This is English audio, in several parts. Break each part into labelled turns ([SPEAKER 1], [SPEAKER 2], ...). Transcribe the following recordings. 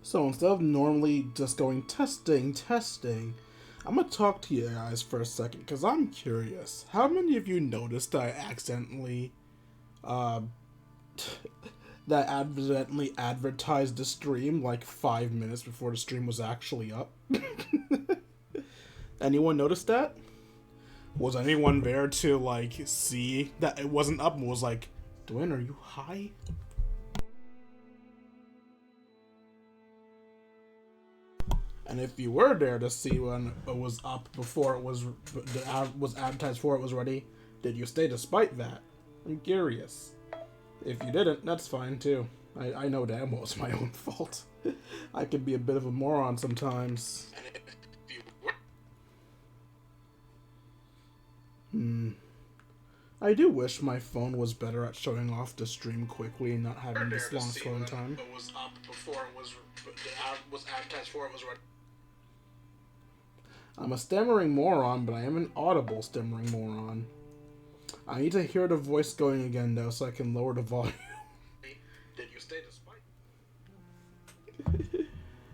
[SPEAKER 1] So instead of normally just going testing, I'm gonna talk to you guys for a second because I'm curious. How many of you noticed that I accidentally, uh, advertised the stream like 5 minutes before the stream was actually up? Anyone notice that? Was anyone there to like see that it wasn't up and was like, Dwayne, are you high? And if you were there to see when it was up before it was advertised before it was ready, did you stay despite that? I'm curious. If you didn't, that's fine too. I know damn well it's my own fault. I can be a bit of a moron sometimes. I do wish my phone was better at showing off the stream quickly and not having this long scrolling time. It was up before it was advertised before it was ready. I'm a stammering moron, but I am an audible stammering moron. I need to hear the voice going again, though, so I can lower the volume. Did you stay despite?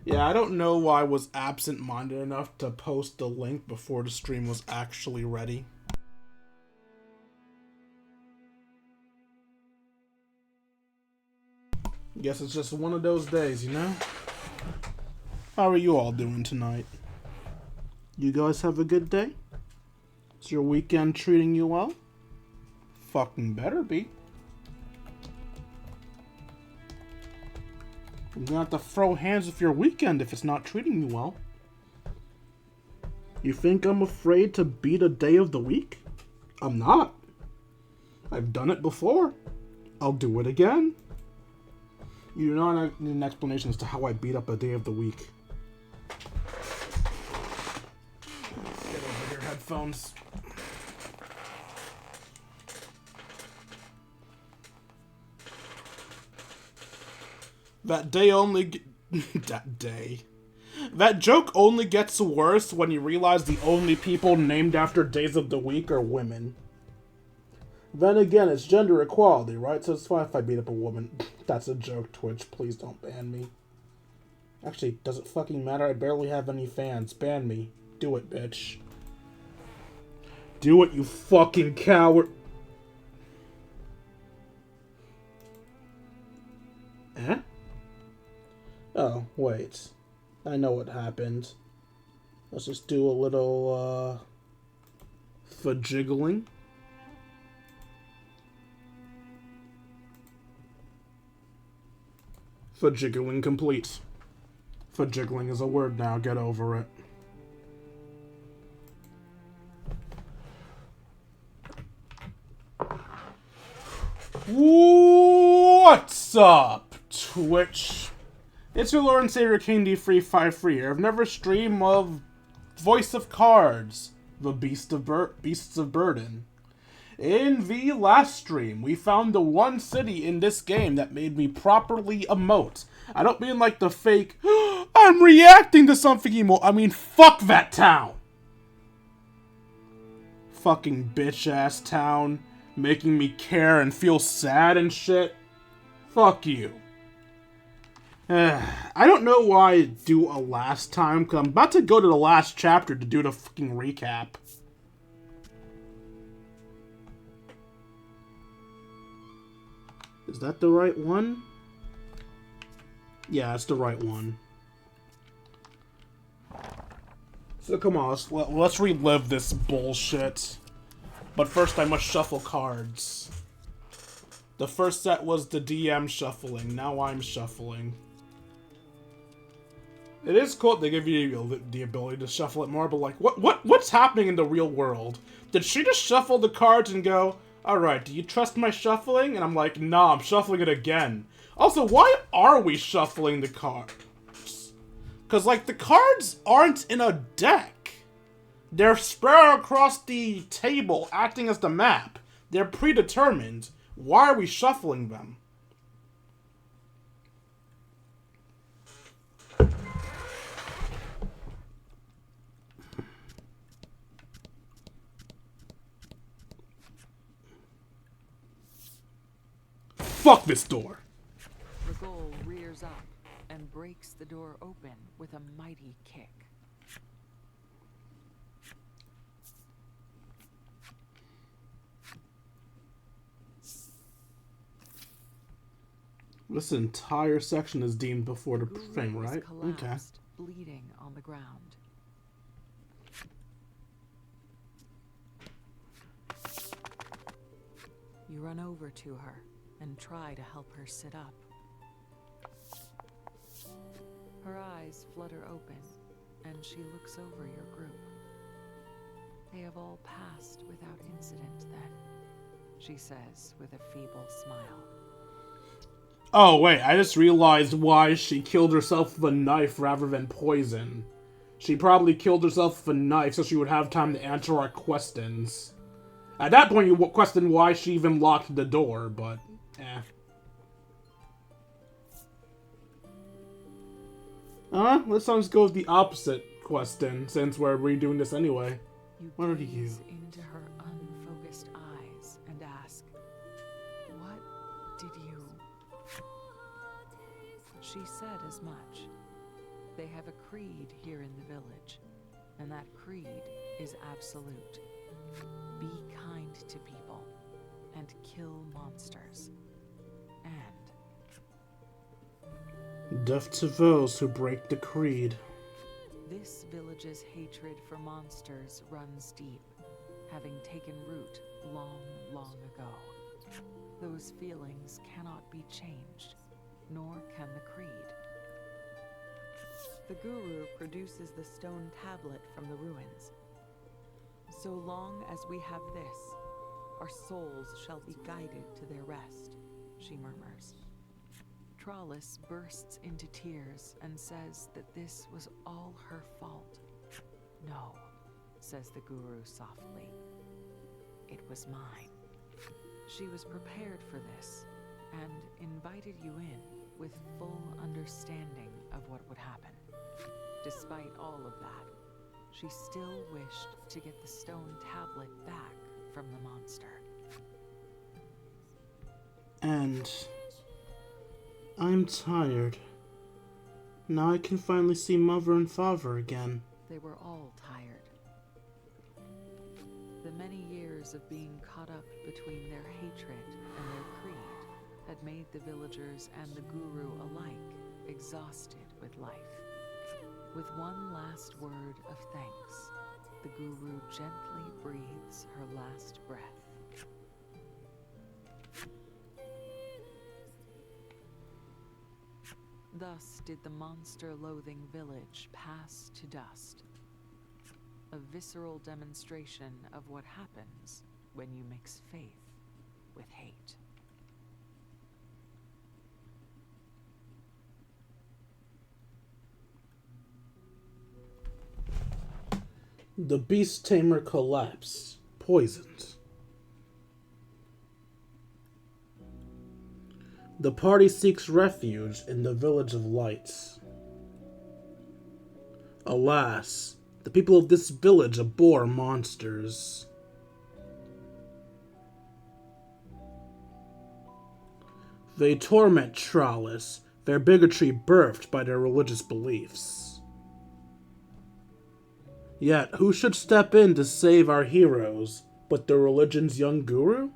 [SPEAKER 1] Yeah, I don't know why I was absent-minded enough to post the link before the stream was actually ready. Guess it's just one of those days, you know? How are you all doing tonight? You guys have a good day? Is your weekend treating you well? Fucking better be. You're gonna have to throw hands with your weekend if it's not treating you well. You think I'm afraid to beat a day of the week? I'm not. I've done it before. I'll do it again. You do not need an explanation as to how I beat up a day of the week. Get over your headphones. That joke only gets worse when you realize the only people named after days of the week are women. Then again, it's gender equality, right? So it's fine if I beat up a woman. That's a joke, Twitch. Please don't ban me. Actually, does it fucking matter? I barely have any fans. Ban me. Do it, bitch. Do it, you fucking coward. Eh? Oh, wait. I know what happened. Let's just do a little, fajiggling. Fajiggling complete. Fajiggling is a word now, get over it. What's up, Twitch? It's your Lord and Savior King D353 here. I've never streamed of Voice of Cards, the Beasts of Burden. In the last stream, we found the one city in this game that made me properly emote. I don't mean like the fake, I'm reacting to something emote. I mean, fuck that town. Fucking bitch-ass town, making me care and feel sad and shit. Fuck you. I don't know why I do a last time, because I'm about to go to the last chapter to do the fucking recap. Is that the right one? Yeah, it's the right one. So come on, let's relive this bullshit. But first I must shuffle cards. The first set was the DM shuffling, now I'm shuffling. It is cool they give you the ability to shuffle it more, but like, what's happening in the real world? Did she just shuffle the cards and go, alright, do you trust my shuffling? And I'm like, nah, I'm shuffling it again. Also, why are we shuffling the cards? Because, like, the cards aren't in a deck. They're spread across the table, acting as the map. They're predetermined. Why are we shuffling them? Fuck this door.
[SPEAKER 2] The goal rears up and breaks the the door open with a mighty kick.
[SPEAKER 1] This entire section is deemed before the thing, right?
[SPEAKER 2] Okay. Bleeding on the ground. You run over to her and try to help her sit up. Her eyes flutter open, and she looks over your group. They have all passed without incident then, she says with a feeble smile.
[SPEAKER 1] Oh, wait, I just realized why she killed herself with a knife rather than poison. She probably killed herself with a knife so she would have time to answer our questions. At that point, you question why she even locked the door, but, let's just go with the opposite question, since we're redoing this anyway. What are you?
[SPEAKER 2] Into her unfocused eyes and ask, "What did you?" She said as much. They have a creed here in the village, and that creed is absolute. Be kind to people, and kill monsters. And
[SPEAKER 1] death to those who break the creed.
[SPEAKER 2] This village's hatred for monsters runs deep, having taken root long, long ago. Those feelings cannot be changed, nor can the creed. The guru produces the stone tablet from the ruins. So long as we have this, our souls shall be guided to their rest, she murmurs. Trollis bursts into tears and says that this was all her fault. No, says the guru softly. It was mine. She was prepared for this and invited you in with full understanding of what would happen. Despite all of that, she still wished to get the stone tablet back from the monster.
[SPEAKER 1] And I'm tired. Now I can finally see Mother and Father again.
[SPEAKER 2] They were all tired. The many years of being caught up between their hatred and their creed had made the villagers and the guru alike exhausted with life. With one last word of thanks, the guru gently breathes her last breath. Thus did the monster-loathing village pass to dust. A visceral demonstration of what happens when you mix faith with hate.
[SPEAKER 1] The beast tamer collapsed, poisoned. The party seeks refuge in the Village of Lights. Alas, the people of this village abhor monsters. They torment Trollis, their bigotry birthed by their religious beliefs. Yet, who should step in to save our heroes but the religion's young guru?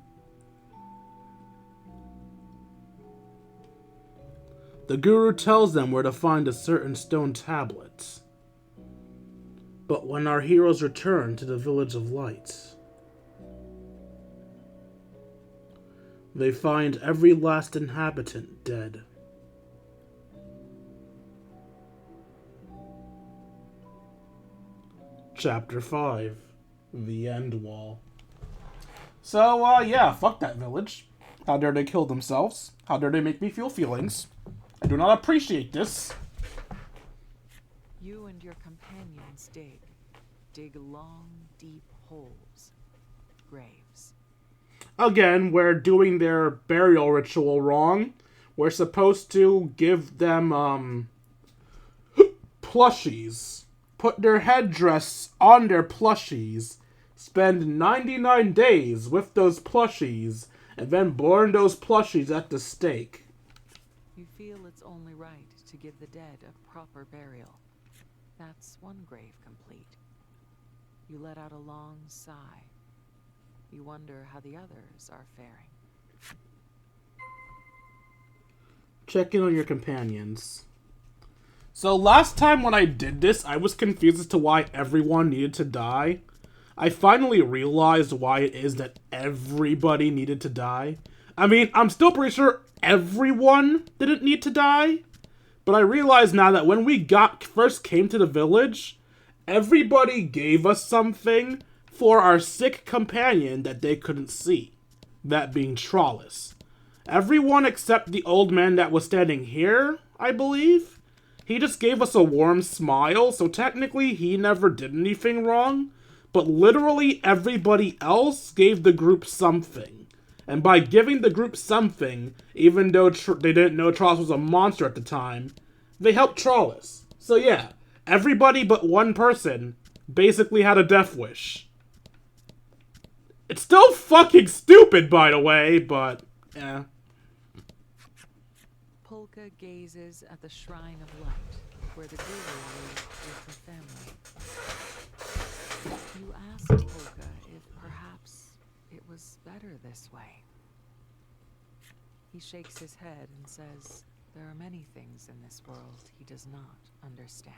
[SPEAKER 1] The guru tells them where to find a certain stone tablet. But when our heroes return to the Village of Light, they find every last inhabitant dead. Chapter 5, The End Wall. So, yeah, fuck that village. How dare they kill themselves? How dare they make me feel feelings? I do not appreciate this.
[SPEAKER 2] You and your companions dig long, deep holes, graves.
[SPEAKER 1] Again, we're doing their burial ritual wrong. We're supposed to give them, plushies. Put their headdress on their plushies. Spend 99 days with those plushies. And then burn those plushies at the stake.
[SPEAKER 2] You feel it's only right to give the dead a proper burial. That's one grave complete. You let out a long sigh. You wonder how the others are faring.
[SPEAKER 1] Check in on your companions. So last time when I did this, I was confused as to why everyone needed to die. I finally realized why it is that everybody needed to die. I mean, I'm still pretty sure everyone didn't need to die, but I realize now that when we first came to the village, everybody gave us something for our sick companion that they couldn't see. That being Trollis. Everyone except the old man that was standing here, I believe. He just gave us a warm smile, so technically he never did anything wrong. But literally everybody else gave the group something. And by giving the group something, even though they didn't know Trollis was a monster at the time, they helped Trollis. So yeah, everybody but one person basically had a death wish. It's still fucking stupid, by the way, but yeah.
[SPEAKER 2] Polka gazes at the Shrine of Light, where the guru lived with her family. You asked Polka if perhaps it was better this way. He shakes his head and says there are many things in this world he does not understand.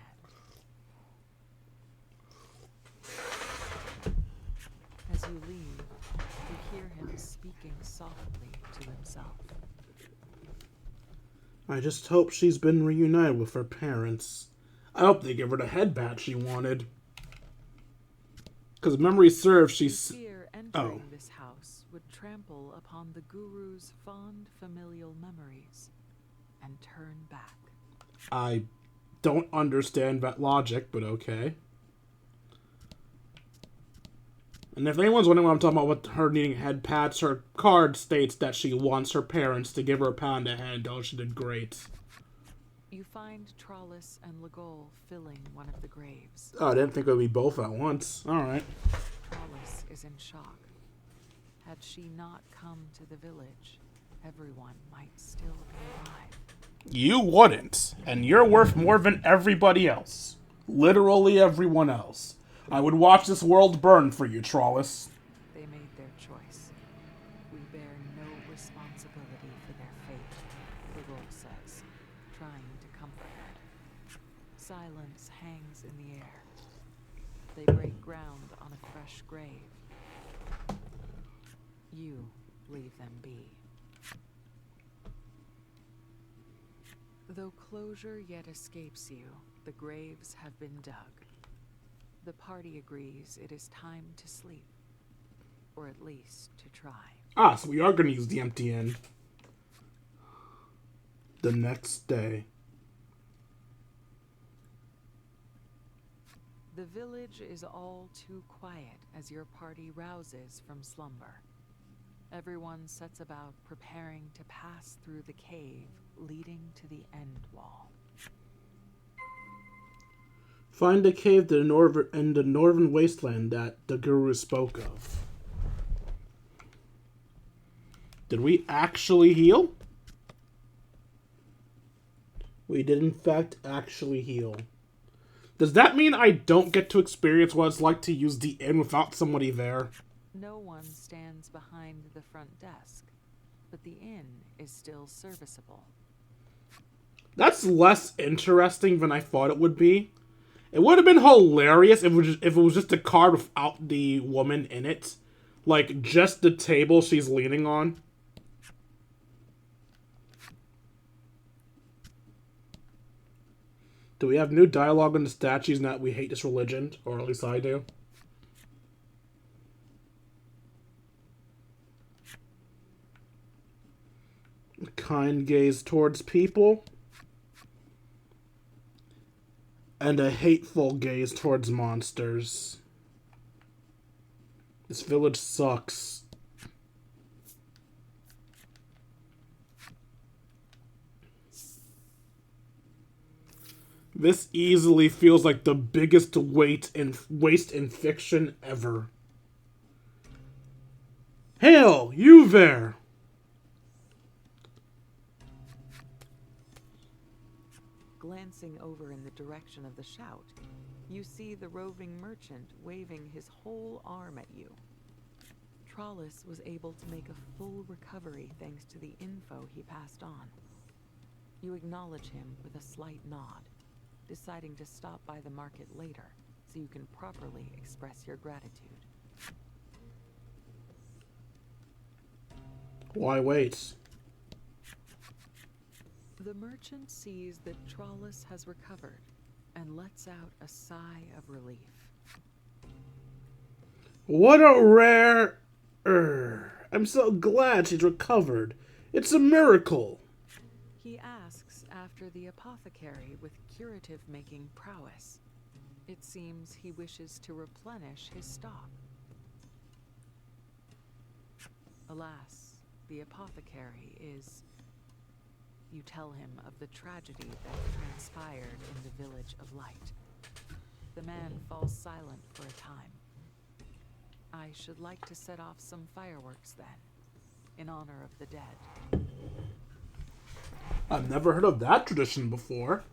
[SPEAKER 2] As you leave, you hear him speaking softly to himself.
[SPEAKER 1] I just hope she's been reunited with her parents. I hope they give her the headbat she wanted. Because memory serves, she's...
[SPEAKER 2] Fear entering this house would trample upon the guru's fond familial memories and turn back.
[SPEAKER 1] I don't understand that logic, but okay. And if anyone's wondering what I'm talking about with her needing head pats, her card states that she wants her parents to give her a pound of head. Oh, she did great.
[SPEAKER 2] You find Trollis and Legol filling one of the graves.
[SPEAKER 1] Oh, I didn't think it would be both at once. Alright.
[SPEAKER 2] Trollis is in shock. Had she not come to the village, everyone might still be alive.
[SPEAKER 1] You wouldn't, and you're worth more than everybody else. Literally everyone else. I would watch this world burn for you, Trollis.
[SPEAKER 2] They made their choice. We bear no responsibility for their fate, Legol says, trying to comfort her. Silence hangs in the air. They break ground on a fresh grave. You leave them be. Though closure yet escapes you, the graves have been dug. The party agrees it is time to sleep, or at least to try.
[SPEAKER 1] Ah, so we are going to use the empty inn. The next day.
[SPEAKER 2] The village is all too quiet as your party rouses from slumber. Everyone sets about preparing to pass through the cave leading to the end wall.
[SPEAKER 1] Find a cave in the northern wasteland that the guru spoke of. Did we actually heal? We did in fact actually heal. Does that mean I don't get to experience what it's like to use the inn without somebody there?
[SPEAKER 2] No one stands behind the front desk, but the inn is still serviceable.
[SPEAKER 1] That's less interesting than I thought it would be. It would have been hilarious if it was just a card without the woman in it. Like, just the table she's leaning on. Do we have new dialogue on the statues now that we hate this religion? Or at least I do. A kind gaze towards people. And a hateful gaze towards monsters. This village sucks. This easily feels like the biggest waste in fiction ever. Hail, you there!
[SPEAKER 2] Glancing over in the direction of the shout, you see the roving merchant waving his whole arm at you. Trollis was able to make a full recovery thanks to the info he passed on. You acknowledge him with a slight nod, deciding to stop by the market later so you can properly express your gratitude.
[SPEAKER 1] Why wait?
[SPEAKER 2] The merchant sees that Trollis has recovered and lets out a sigh of relief.
[SPEAKER 1] What a rare... I'm so glad she's recovered. It's a miracle.
[SPEAKER 2] He asks after the apothecary with curative-making prowess. It seems he wishes to replenish his stock. Alas, the apothecary is... You tell him of the tragedy that transpired in the Village of Light. The man falls silent for a time. I should like to set off some fireworks then, in honor of the dead.
[SPEAKER 1] I've never heard of that tradition before.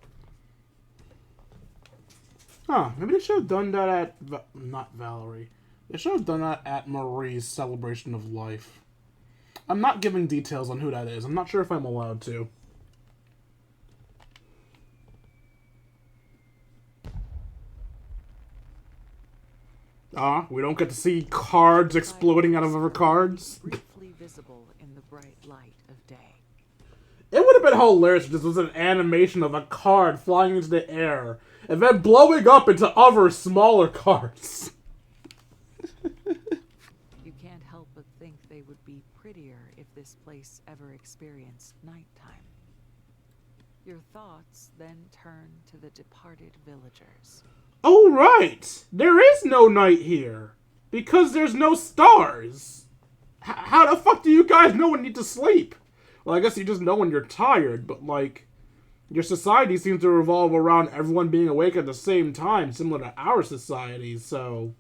[SPEAKER 1] Huh, maybe they should have done that at... not Valerie. They should have done that at Marie's celebration of life. I'm not giving details on who that is. I'm not sure if I'm allowed to. We don't get to see cards exploding out of other cards.
[SPEAKER 2] Briefly visible in the bright light of day.
[SPEAKER 1] It would have been hilarious if this was an animation of a card flying into the air and then blowing up into other smaller cards.
[SPEAKER 2] You can't help but think they would be prettier if this place ever experienced nighttime. Your thoughts then turn to the departed villagers.
[SPEAKER 1] Oh, right! There is no night here. Because there's no stars. How the fuck do you guys know when you need to sleep? Well, I guess you just know when you're tired, but, like, your society seems to revolve around everyone being awake at the same time, similar to our society, so...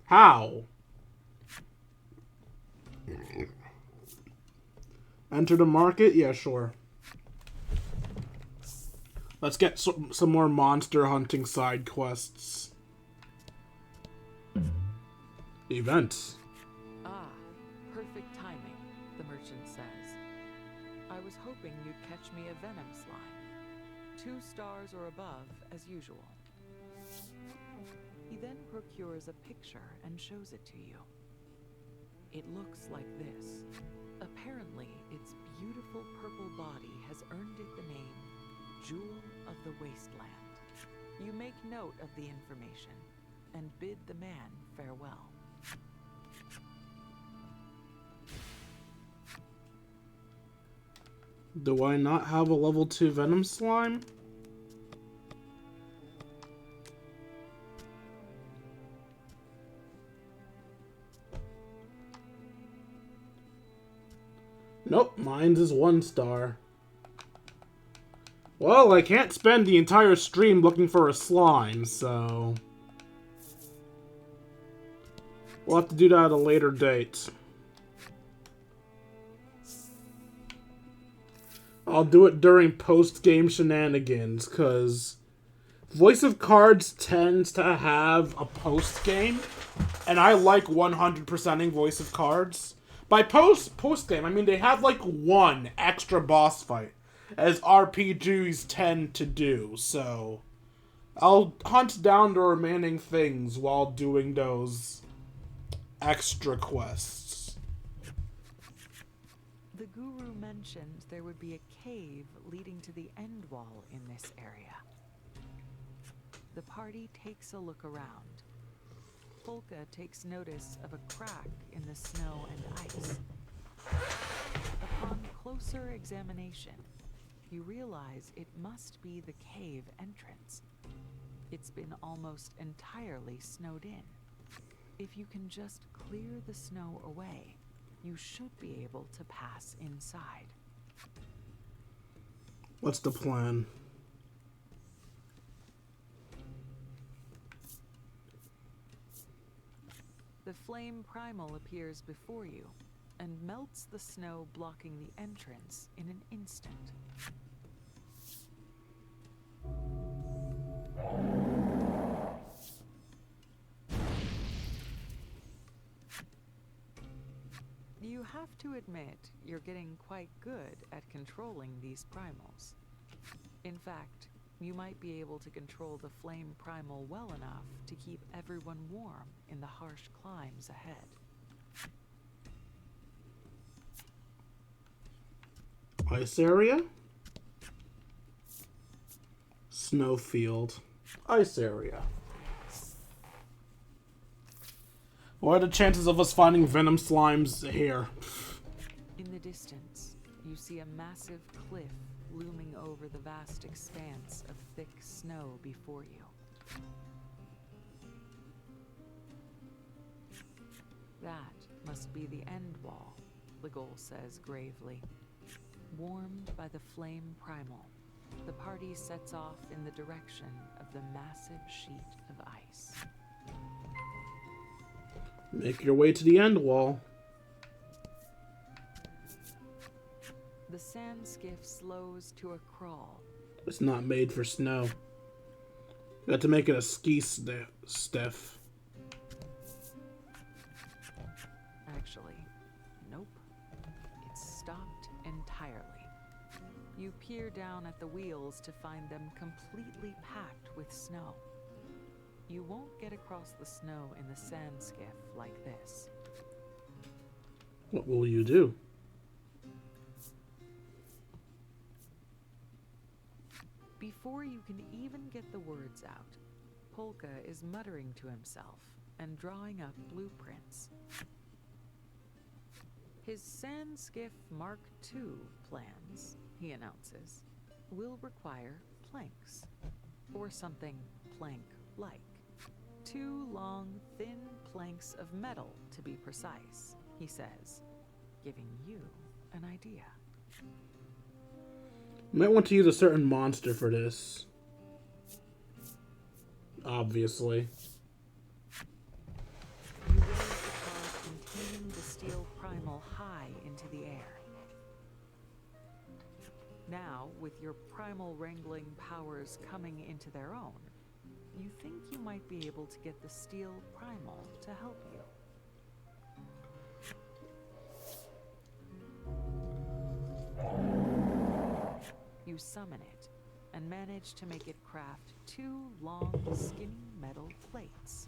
[SPEAKER 1] How? Enter the market? Yeah, sure. Let's get some more monster hunting side quests. Events.
[SPEAKER 2] Ah, perfect timing, the merchant says. I was hoping you'd catch me a venom slime. 2 stars or above, as usual. He then procures a picture and shows it to you. It looks like this. Apparently, its beautiful purple body has earned it the name Jewel of the Wasteland. You make note of the information and bid the man farewell.
[SPEAKER 1] Do I not have a level 2 Venom Slime? Nope, mine's is 1 star. Well, I can't spend the entire stream looking for a slime, so... We'll have to do that at a later date. I'll do it during post-game shenanigans, because Voice of Cards tends to have a post-game, and I like 100%ing Voice of Cards. By post-game, I mean they have like 1 extra boss fight, as RPGs tend to do, so I'll hunt down the remaining things while doing those extra quests.
[SPEAKER 2] The guru mentioned there would be a cave leading to the end wall in this area. The party takes a look around. Polka takes notice of a crack in the snow and ice. Upon closer examination, you realize it must be the cave entrance. It's been almost entirely snowed in. If you can just clear the snow away, you should be able to pass inside.
[SPEAKER 1] What's the plan?
[SPEAKER 2] The flame primal appears before you and melts the snow blocking the entrance in an instant. have to admit you're getting quite good at controlling these primals. In fact, you might be able to control the flame primal well enough to keep everyone warm in the harsh climes ahead.
[SPEAKER 1] Ice area? Snowfield. Ice area. What are the chances of us finding venom slimes here?
[SPEAKER 2] In the distance, you see a massive cliff looming over the vast expanse of thick snow before you. That must be the end wall, the ghoul says gravely. Warmed by the flame primal, the party sets off in the direction of the massive sheet of ice.
[SPEAKER 1] Make your way to the end wall.
[SPEAKER 2] The sand skiff slows to a crawl.
[SPEAKER 1] It's not made for snow. You got to make it a ski stiff.
[SPEAKER 2] Actually, nope. It's stopped entirely. You peer down at the wheels to find them completely packed with snow. You won't get across the snow in the sand skiff like this.
[SPEAKER 1] What will you do?
[SPEAKER 2] Before you can even get the words out, Polka is muttering to himself and drawing up blueprints. His sand skiff Mark II plans, he announces, will require planks, or something plank-like. 2 long, thin planks of metal, to be precise, he says, giving you an idea.
[SPEAKER 1] Might want to use a certain monster for this. Obviously.
[SPEAKER 2] You raise the card containing the steel primal high into the air. Now, with your primal wrangling powers coming into their own, you think you might be able to get the steel primal to help you. You summon it, and manage to make it craft 2 long, skinny metal plates.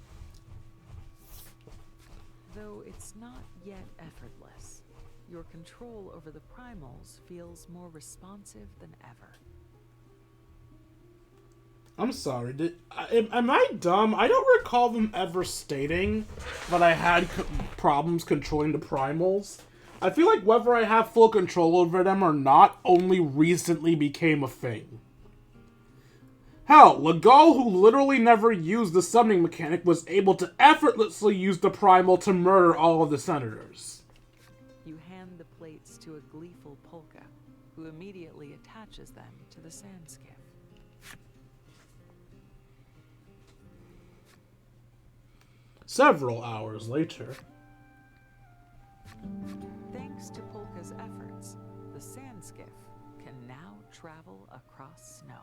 [SPEAKER 2] Though it's not yet effortless, your control over the primals feels more responsive than ever.
[SPEAKER 1] I'm sorry, am I dumb? I don't recall them ever stating that I had problems controlling the primals. I feel like whether I have full control over them or not only recently became a thing. Hell, Legal, who literally never used the summoning mechanic, was able to effortlessly use the primal to murder all of the senators.
[SPEAKER 2] You hand the plates to a gleeful Polka, who immediately attaches them to the sand skiff.
[SPEAKER 1] Several hours later.
[SPEAKER 2] Thanks to Polka's efforts, the sand skiff can now travel across snow.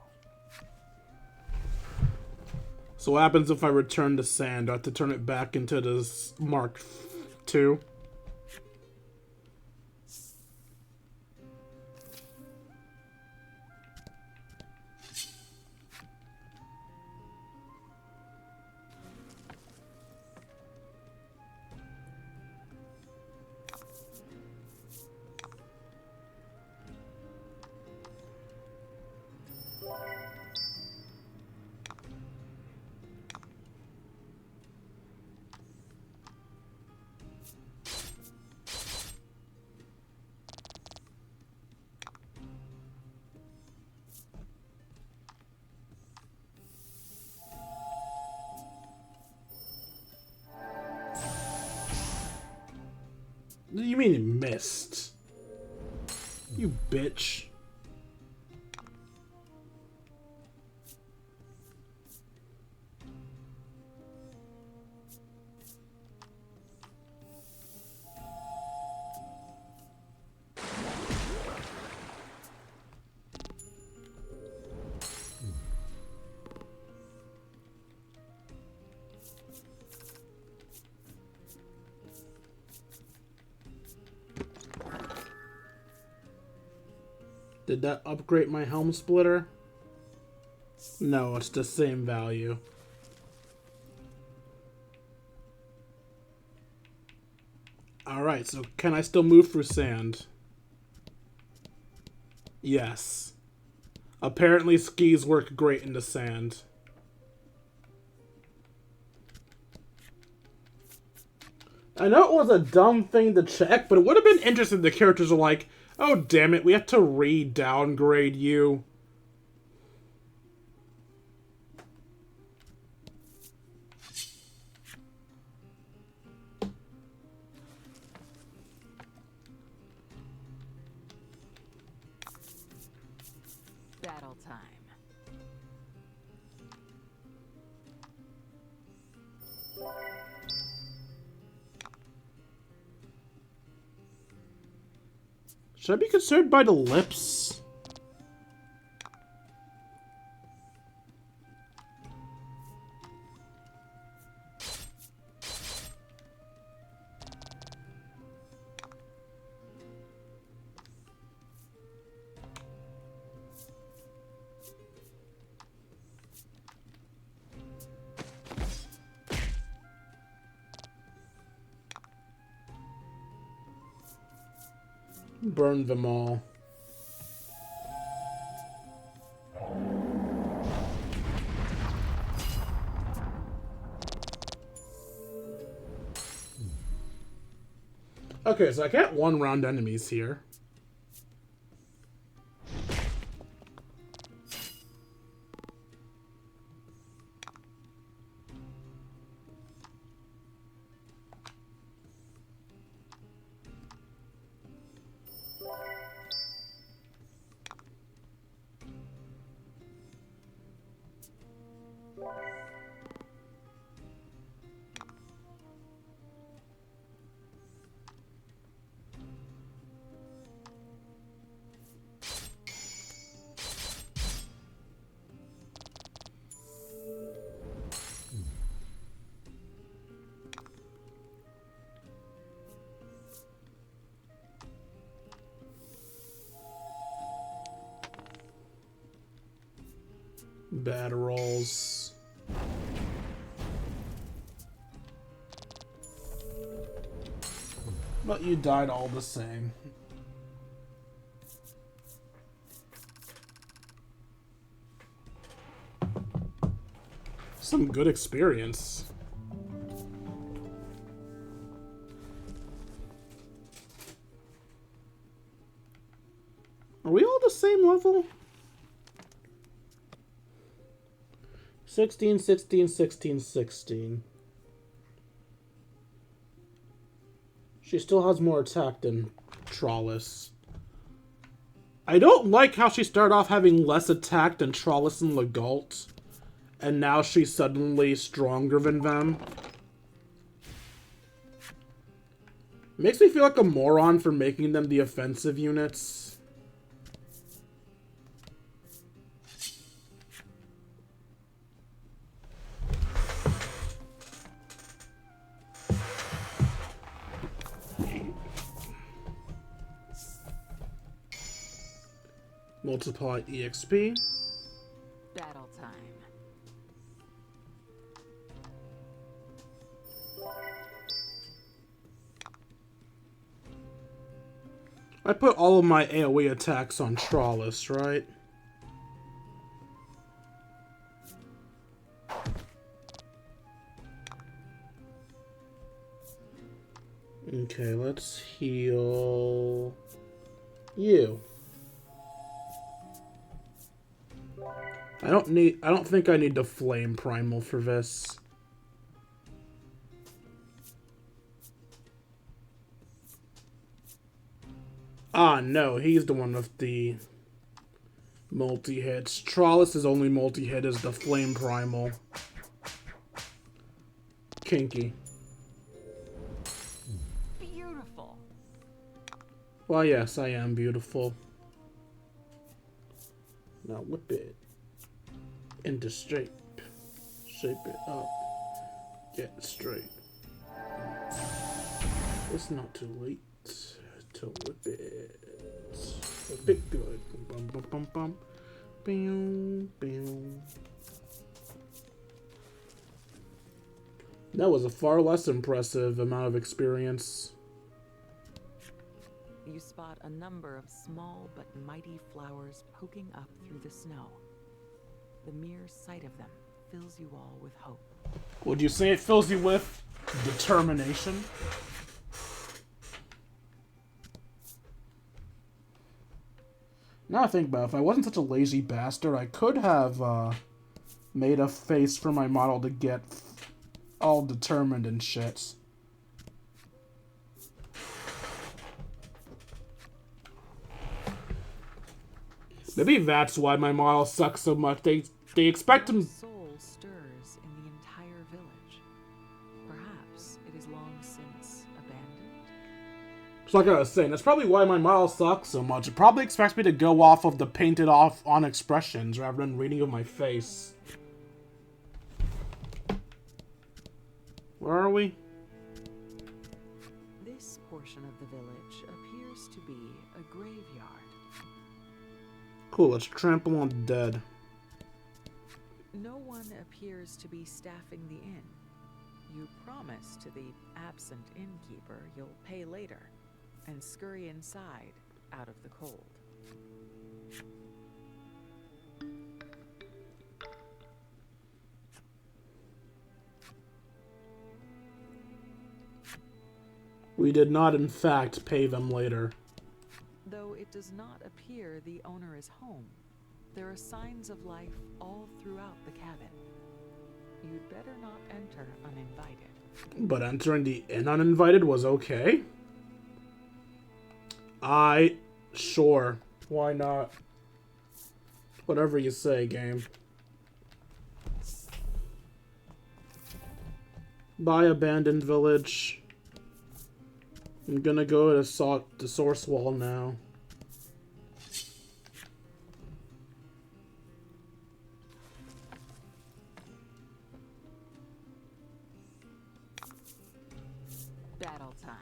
[SPEAKER 1] So what happens if I return the sand? Do I have to turn it back into this Mark II? You mean it missed? You bitch. Did that upgrade my helm splitter? No, it's the same value. Alright, so can I still move through sand? Yes. Apparently skis work great in the sand. I know it was a dumb thing to check, but it would have been interesting if the characters are like, oh damn it, we have to re-downgrade you.
[SPEAKER 2] Battle time.
[SPEAKER 1] Should I be concerned by the lips? Burn them all. Okay, so I can't one-round enemies here. Bad rolls. But you died all the same. Some good experience. Are we all the same level? 16, 16, 16, 16. She still has more attack than Trollis. I don't like how she started off having less attack than Trollis and Legault, and now she's suddenly stronger than them. Makes me feel like a moron for making them the offensive units. Multiply EXP.
[SPEAKER 2] Battle time.
[SPEAKER 1] I put all of my AoE attacks on Trollis, right? Okay, let's heal you. I don't think I need the flame primal for this. Ah, no, he's the one with the multi-hits. Trollis' only multi-hit is the flame primal. Kinky.
[SPEAKER 2] Beautiful.
[SPEAKER 1] Well, yes, I am beautiful. Now whip it into shape. Shape it up. Get straight. It's not too late to whip it. A bit good. Bum, bum, bum, bum. Bam, bam. That was a far less impressive amount of experience.
[SPEAKER 2] You spot a number of small but mighty flowers poking up through the snow. The mere sight of them fills you all with hope.
[SPEAKER 1] Would you say it fills you with determination? Now I think about it, if I wasn't such a lazy bastard, I could have made a face for my model to get all determined and shit. Maybe that's why my model sucks so much. They expect him.
[SPEAKER 2] Soul stirs in the entire village. Perhaps it is long since abandoned.
[SPEAKER 1] It's like I was saying, that's probably why my model sucks so much. It probably expects me to go off of the painted off on expressions rather than reading of my face. Where are we?
[SPEAKER 2] This portion of the village appears to be a graveyard.
[SPEAKER 1] Cool, let's trample on the dead.
[SPEAKER 2] No one appears to be staffing the inn. You promise to the absent innkeeper you'll pay later and scurry inside out of the cold.
[SPEAKER 1] We did not, in fact, pay them later.
[SPEAKER 2] Though it does not appear the owner is home, there are signs of life all throughout the cabin. You'd better not enter uninvited.
[SPEAKER 1] But entering the inn uninvited was okay? Sure. Why not? Whatever you say, game. Bye, abandoned village. I'm gonna go to the source wall now.
[SPEAKER 2] Battle time.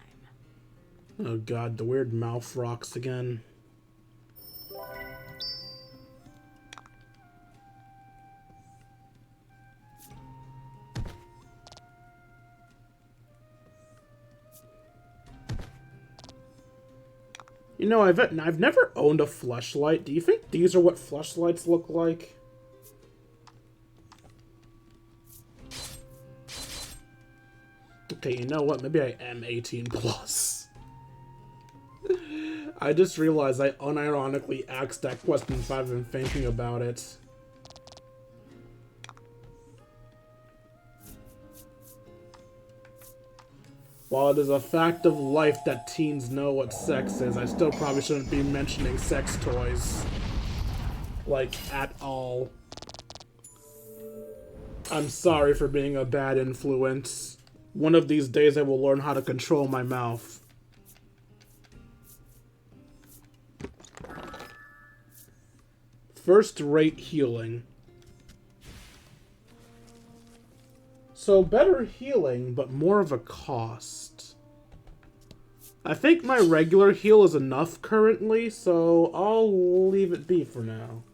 [SPEAKER 1] Oh god, the weird mouth rocks again. You know, I've never owned a fleshlight. Do you think these are what fleshlights look like? Okay, you know what? Maybe I am 18 plus. I just realized I unironically asked that question if I've been thinking about it. While it is a fact of life that teens know what sex is, I still probably shouldn't be mentioning sex toys. Like, at all. I'm sorry for being a bad influence. One of these days I will learn how to control my mouth. First-rate healing. So, better healing, but more of a cost. I think my regular heal is enough currently, so I'll leave it be for now.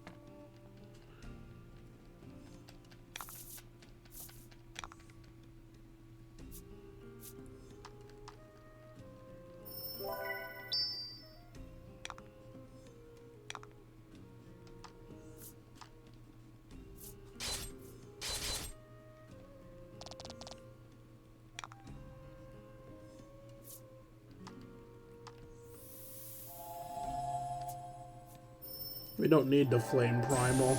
[SPEAKER 1] We don't need the flame primal.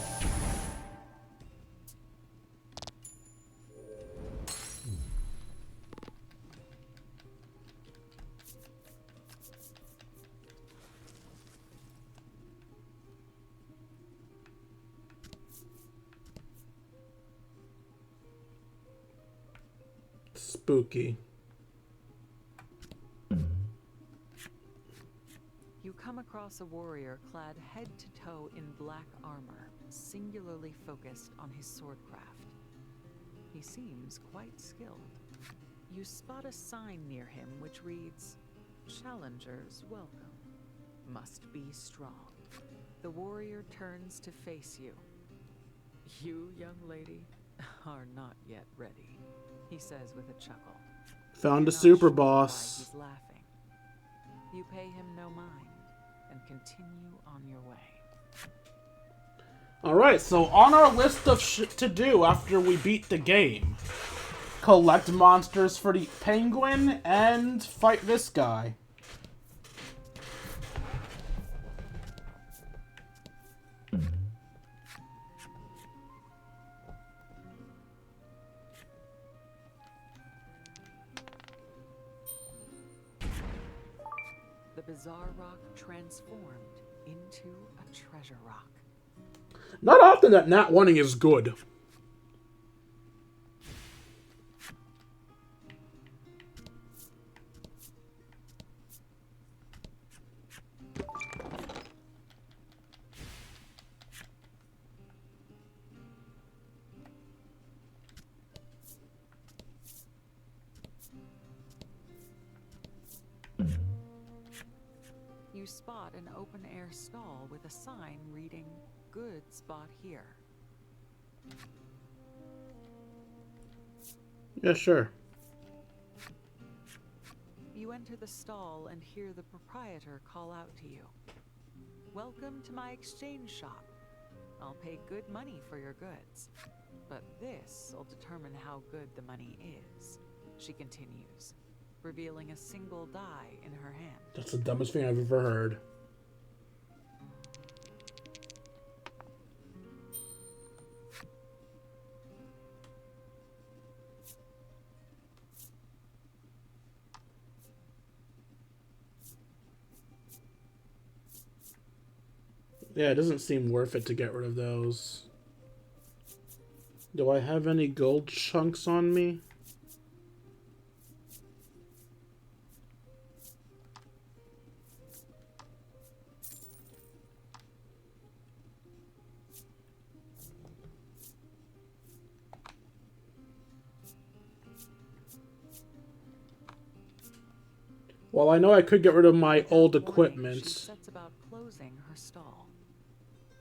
[SPEAKER 1] Spooky.
[SPEAKER 2] You come across a warrior clad head to toe in black armor, singularly focused on his swordcraft. He seems quite skilled. You spot a sign near him which reads, "Challengers welcome." must be strong. The warrior turns to face you. You, young lady, are not yet ready, he says with a chuckle.
[SPEAKER 1] Found a
[SPEAKER 2] You're not
[SPEAKER 1] super
[SPEAKER 2] sure
[SPEAKER 1] boss.
[SPEAKER 2] why he's laughing. You pay him no mind and continue on your way.
[SPEAKER 1] Alright, so on our list of shit to do after we beat the game, collect monsters for the penguin and fight this guy.
[SPEAKER 2] The bizarre rock transformed into a treasure rock.
[SPEAKER 1] Not often that Nat 1-ing is good.
[SPEAKER 2] You spot an open-air stall with a sign reading, "Goods bought here."
[SPEAKER 1] Yeah, sure.
[SPEAKER 2] You enter the stall and hear the proprietor call out to you. "Welcome to my exchange shop. I'll pay good money for your goods. But this'll determine how good the money is," she continues, revealing a single die in her hand.
[SPEAKER 1] That's the dumbest thing I've ever heard. Yeah, it doesn't seem worth it to get rid of those. Do I have any gold chunks on me? Well, I know I could get rid of my old
[SPEAKER 2] Without warning,
[SPEAKER 1] equipment.
[SPEAKER 2] She sets about closing her stall.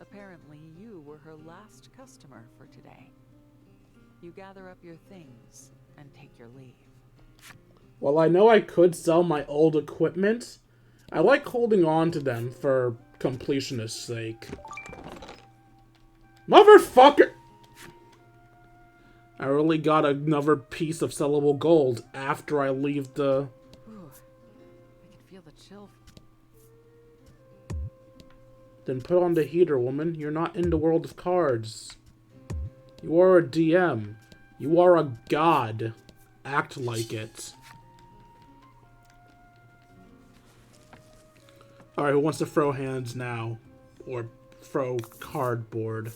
[SPEAKER 2] Apparently, you were her last customer for today. You gather up your things and take your leave.
[SPEAKER 1] Well, I know I could sell my old equipment. I like holding on to them for completionist's sake. Motherfucker! I really got another piece of sellable gold after I leave the...
[SPEAKER 2] Ooh, I can feel the chill.
[SPEAKER 1] Then put on the heater, woman. You're not in the world of cards. You are a DM. You are a god. Act like it. Alright, who wants to throw hands now? Or throw cardboard?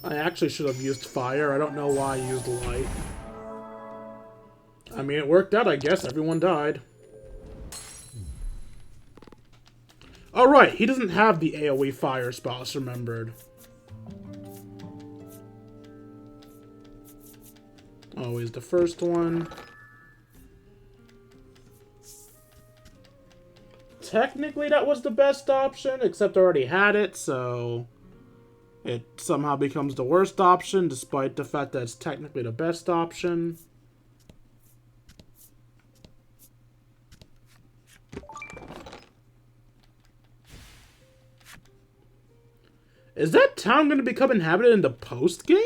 [SPEAKER 1] I actually should have used fire. I don't know why I used light. I mean, it worked out, I guess. Everyone died. Oh, right. He doesn't have the AoE fire spots, remembered. Always the first one. Technically, that was the best option, except I already had it, so... it somehow becomes the worst option, despite the fact that it's technically the best option. Is that town going to become inhabited in the post-game?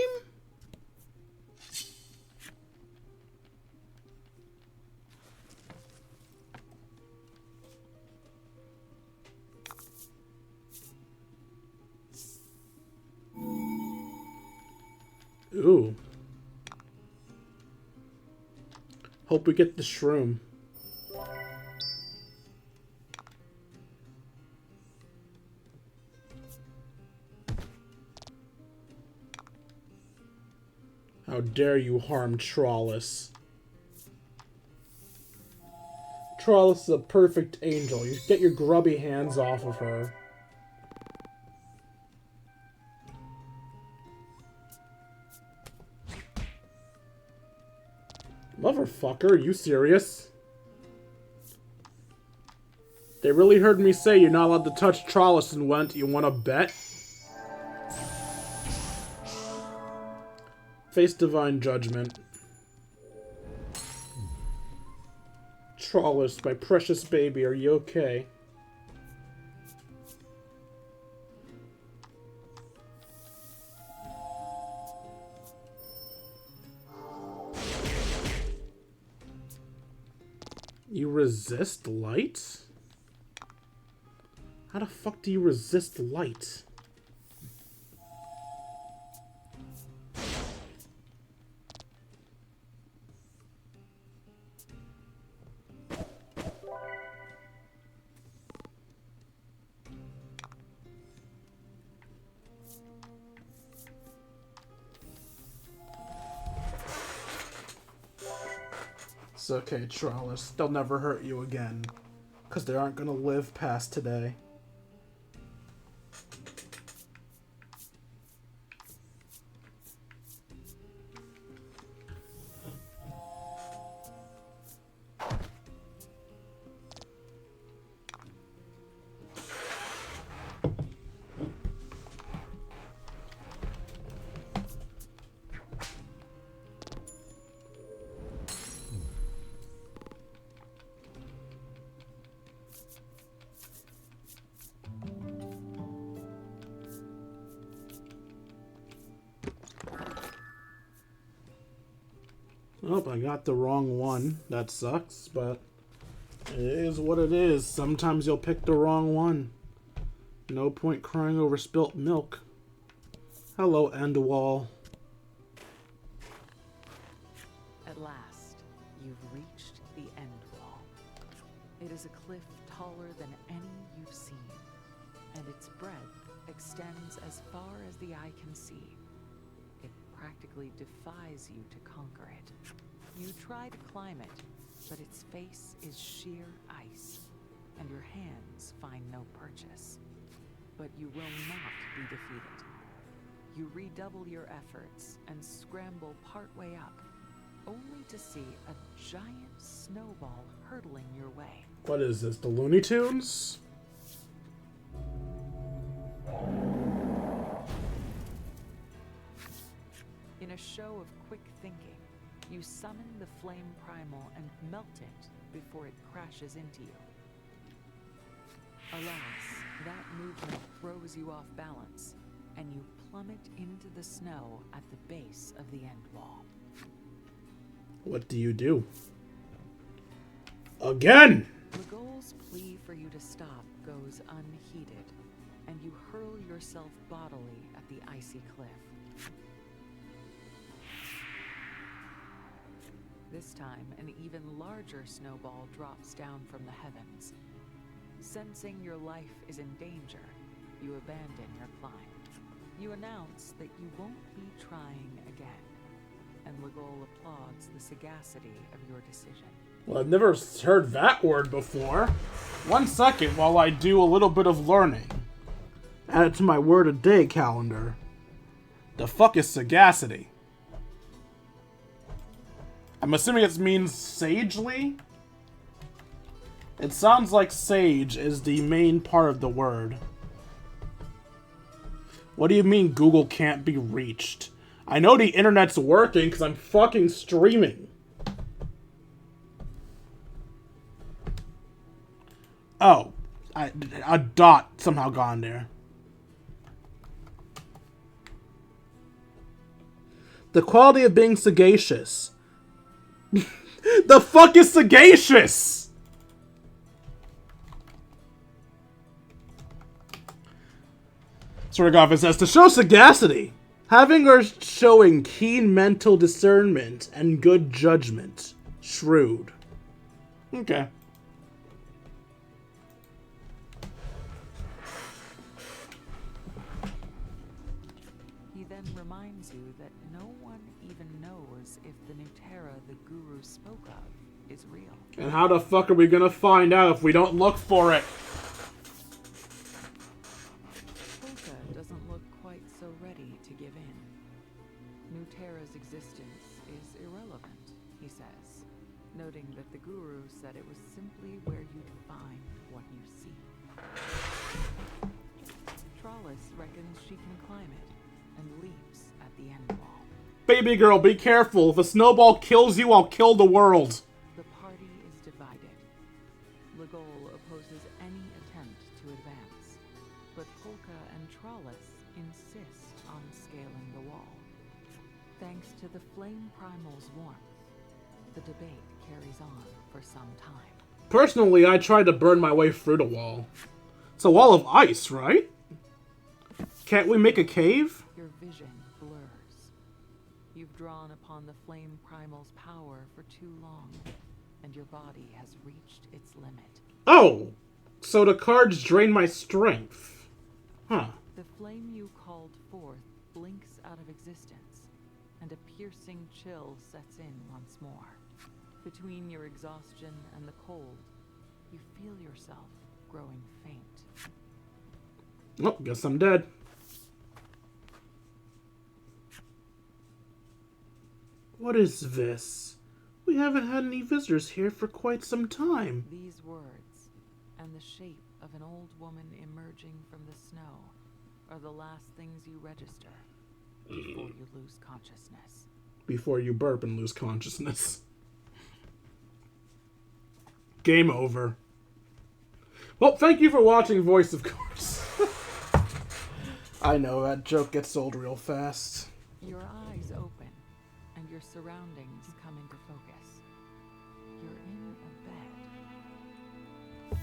[SPEAKER 1] Ooh. Hope we get the shroom. How dare you harm Trawless. Trawless is a perfect angel. You get your grubby hands off of her. Motherfucker, are you serious? They really heard me say you're not allowed to touch Trawless and went, you wanna bet? Face divine judgment. Trawless, my precious baby, are you okay? You resist light? How the fuck do you resist light? It's okay, Trawless. They'll never hurt you again. Because they aren't gonna live past today. Oh, I got the wrong one. That sucks, but it is what it is. Sometimes you'll pick the wrong one. No point crying over spilt milk. Hello, Endwall.
[SPEAKER 2] At last, you've reached the end wall. It is a cliff taller than any you've seen, and its breadth extends as far as the eye can see. It practically defies you to conquer it. You try to climb it, but its face is sheer ice, and your hands find no purchase. But you will not be defeated. You redouble your efforts and scramble partway up, only to see a giant snowball hurtling your way.
[SPEAKER 1] What is this, the Looney Tunes?
[SPEAKER 2] In a show of quick thinking, you summon the flame primal and melt it before it crashes into you. Alas, that movement throws you off balance, and you plummet into the snow at the base of the end wall.
[SPEAKER 1] What do you do? Again!
[SPEAKER 2] Legol's plea for you to stop goes unheeded, and you hurl yourself bodily at the icy cliff. This time, an even larger snowball drops down from the heavens. Sensing your life is in danger, you abandon your climb. You announce that you won't be trying again, and Legol applauds the sagacity of your decision.
[SPEAKER 1] Well, I've never heard that word before. 1 second while I do a little bit of learning. Add it to my word a day calendar. The fuck is sagacity? I'm assuming it means sagely? It sounds like sage is the main part of the word. What do you mean Google can't be reached? I know the internet's working because I'm fucking streaming. Oh, a dot somehow got in there. The quality of being sagacious. The fuck is sagacious? Sort of says to show sagacity, having or showing keen mental discernment and good judgment. Shrewd. Okay.
[SPEAKER 2] He then reminds you that no one even knows if the Nuterra the Guru spoke of is real.
[SPEAKER 1] And how the fuck are we gonna find out if we don't look for it?
[SPEAKER 2] Polka doesn't look quite so ready to give in. Nuterra's existence is irrelevant, he says, noting that the Guru said it was simply where you'd find what you seek. Trollis reckons she can climb it and leaps at the end wall.
[SPEAKER 1] Baby girl, be careful. If a snowball kills you, I'll kill the world.
[SPEAKER 2] The party is divided. Legol opposes any attempt to advance, but Polka and Trollis insist on scaling the wall. Thanks to the flame primal's warmth, the debate carries on for some time.
[SPEAKER 1] Personally, I tried to burn my way through the wall. It's a wall of ice, right? Can't we make a cave?
[SPEAKER 2] Your vision blurs. You've drawn upon the flame primal's power for too long, and your body has reached its limit.
[SPEAKER 1] Oh! So the cards drain my strength. Huh.
[SPEAKER 2] The flame you called forth blinks out of existence, and a piercing chill sets in once more. Between your exhaustion and the cold, you feel yourself growing faint.
[SPEAKER 1] Oh, guess I'm dead. What is this? We haven't had any visitors here for quite some time.
[SPEAKER 2] These words, and the shape of an old woman emerging from the snow, are the last things you register before you lose consciousness.
[SPEAKER 1] Before you burp and lose consciousness. Game over. Well, thank you for watching Voice, of course. I know, that joke gets old real fast.
[SPEAKER 2] Your eyes open, and your surroundings come into focus. You're in a bed.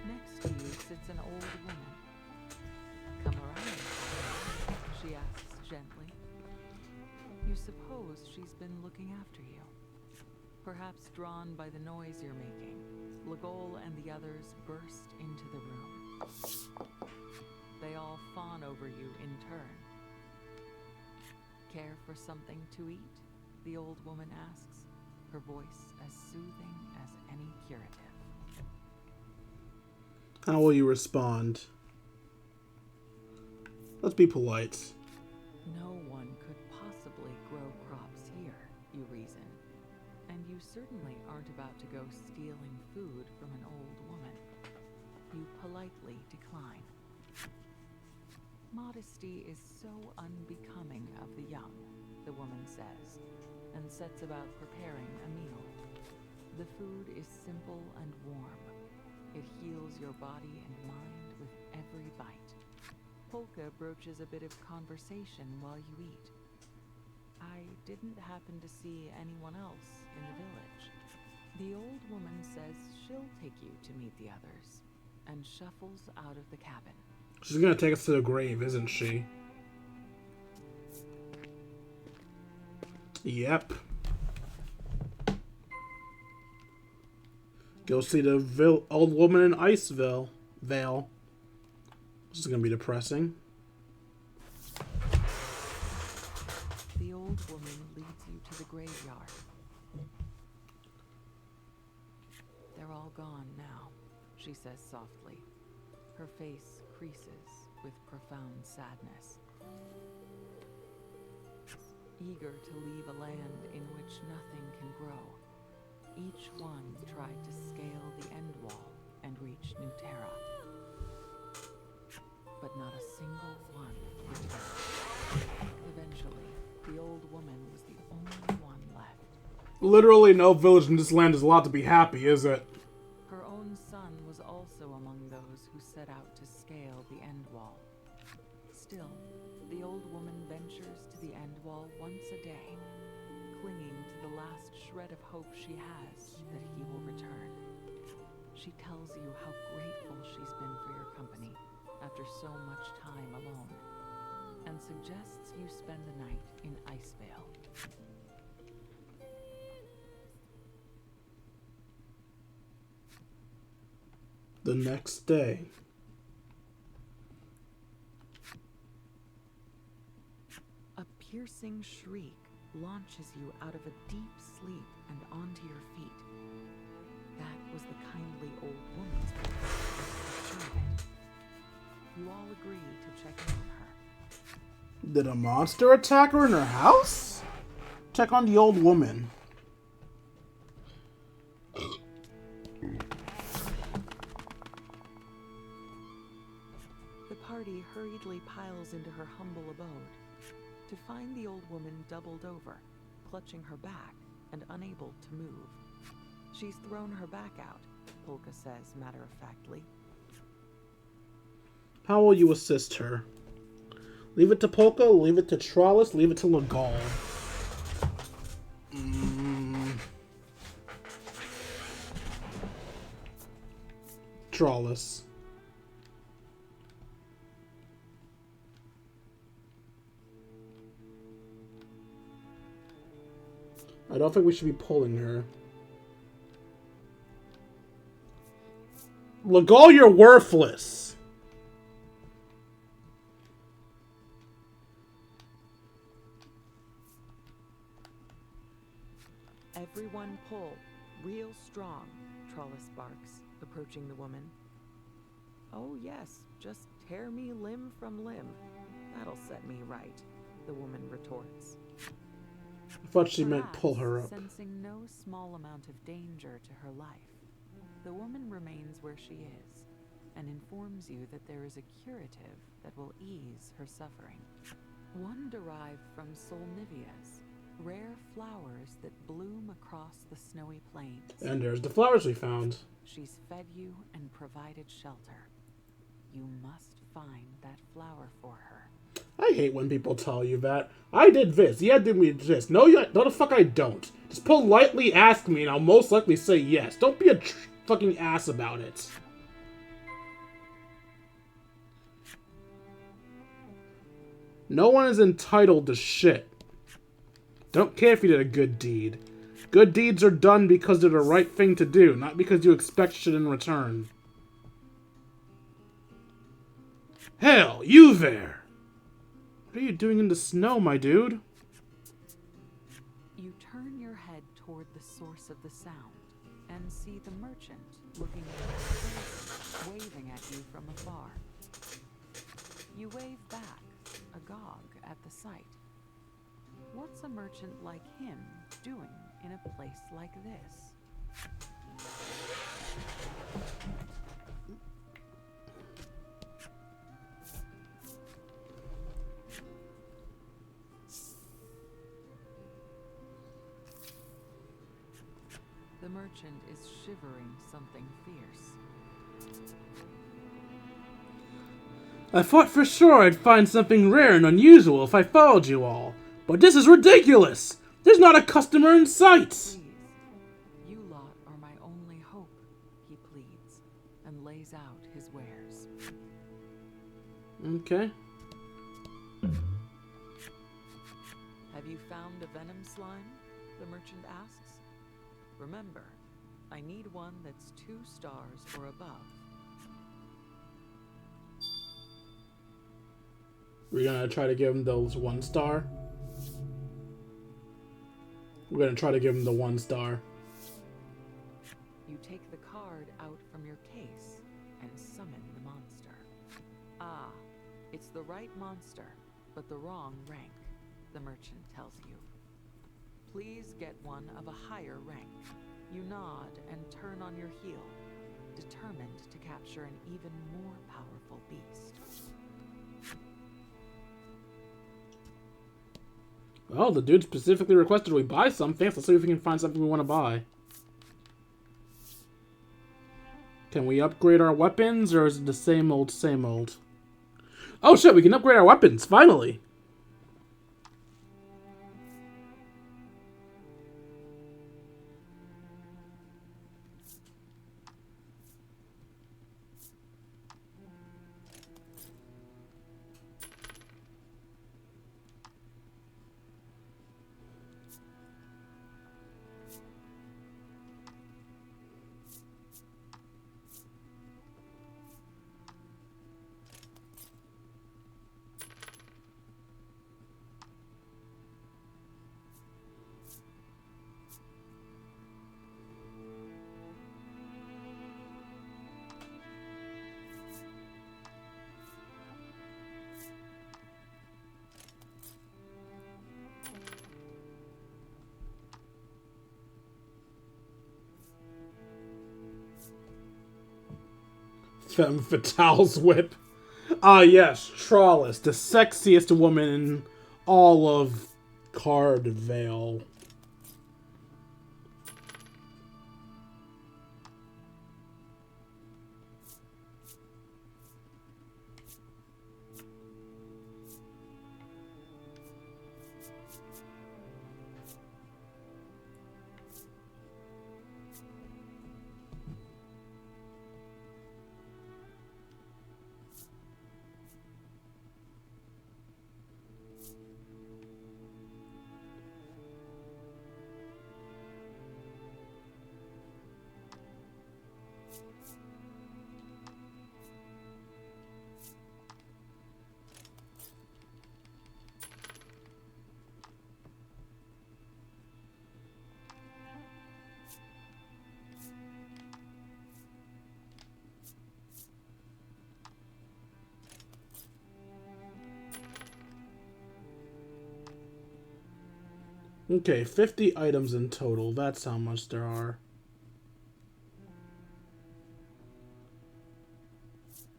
[SPEAKER 2] Next to you sits an old woman. Come around, she asks gently. You suppose she's been looking after you. Perhaps drawn by the noise you're making, Legol and the others burst into the room. They all fawn over you in turn. Care for something to eat? The old woman asks, her voice as soothing as any curative.
[SPEAKER 1] How will you respond? Let's be polite.
[SPEAKER 2] No one could possibly grow crops here, you reason. And you certainly aren't about to go stealing food from an old woman. You politely decline. Modesty is so unbecoming of the young, the woman says, and sets about preparing a meal. The food is simple and warm. It heals your body and mind with every bite. Polka broaches a bit of conversation while you eat. I didn't happen to see anyone else in the village. The old woman says she'll take you to meet the others, and shuffles out of the cabin.
[SPEAKER 1] She's gonna take us to the grave, isn't she? Yep. Go see the old woman in Iceville. Vale. This is gonna be depressing.
[SPEAKER 2] The old woman leads you to the graveyard. They're all gone now, she says softly. Her face creases with profound sadness. Eager to leave a land in which nothing can grow, each one tried to scale the end wall and reach Nuterra. But not a single one returned. Eventually, the old woman was the only one left.
[SPEAKER 1] Literally no village in this land is allowed to be happy, is it?
[SPEAKER 2] Her own son was also among those who set out to scale the end wall. Still, the old woman ventures to the end wall once a day, clinging to the last shred of hope she has that he will return. She tells you how grateful she's been for your company after so much time alone, and suggests you spend the night in Icevale.
[SPEAKER 1] The next day.
[SPEAKER 2] A piercing shriek launches you out of a deep sleep and onto your feet. That was the kindly old woman's voice. Sure of it. You all agree to check in on her.
[SPEAKER 1] Did a monster attack her in her house? Check on the old woman.
[SPEAKER 2] The party hurriedly piles into her humble abode to find the old woman doubled over, clutching her back and unable to move. She's thrown her back out, Polka says matter-of-factly.
[SPEAKER 1] How will you assist her? Leave it to Polka, leave it to Trollis, leave it to Legal. Trollis. I don't think we should be pulling her. Legal, you're worthless.
[SPEAKER 2] Everyone pull, real strong, Trollis barks, approaching the woman. Oh yes, just tear me limb from limb. That'll set me right, the woman retorts.
[SPEAKER 1] I thought she meant pull her up.
[SPEAKER 2] Sensing no small amount of danger to her life, the woman remains where she is and informs you that there is a curative that will ease her suffering. One derived from Solnivias, rare flowers that bloom across the snowy plains.
[SPEAKER 1] And there's the flowers we found.
[SPEAKER 2] She's fed you and provided shelter. You must find that flower for her.
[SPEAKER 1] I hate when people tell you that. I did this. Yeah, did me this. No, no, the fuck I don't. Just politely ask me and I'll most likely say yes. Don't be a fucking ass about it. No one is entitled to shit. Don't care if you did a good deed. Good deeds are done because they're the right thing to do, not because you expect shit in return. Hell, you there! What are you doing in the snow, my dude?
[SPEAKER 2] You turn your head toward the source of the sound and see the merchant looking at you, waving at you from afar. You wave back, agog at the sight. What's a merchant like him doing in a place like this? The merchant is shivering something fierce.
[SPEAKER 1] I thought for sure I'd find something rare and unusual if I followed you all. But this is ridiculous! There's not a customer in sight!
[SPEAKER 2] Please, you lot are my only hope, he pleads, and lays out his wares.
[SPEAKER 1] Okay.
[SPEAKER 2] Have you found a venom slime? The merchant asks. Remember, I need one that's 2 stars or above.
[SPEAKER 1] We're gonna try to give him those 1 star. We're gonna try to give him the 1 star.
[SPEAKER 2] You take the card out from your case and summon the monster. Ah, it's the right monster, but the wrong rank, the merchant tells you. Please get one of a higher rank. You nod and turn on your heel, determined to capture an even more powerful beast.
[SPEAKER 1] Well, the dude specifically requested we buy something. Let's see if we can find something we want to buy. Can we upgrade our weapons, or is it the same old, same old? Oh shit, we can upgrade our weapons, finally! Femme Fatale's whip. Ah, yes, Trawless, the sexiest woman in all of Cardvale. Okay, 50 items in total. That's how much there are.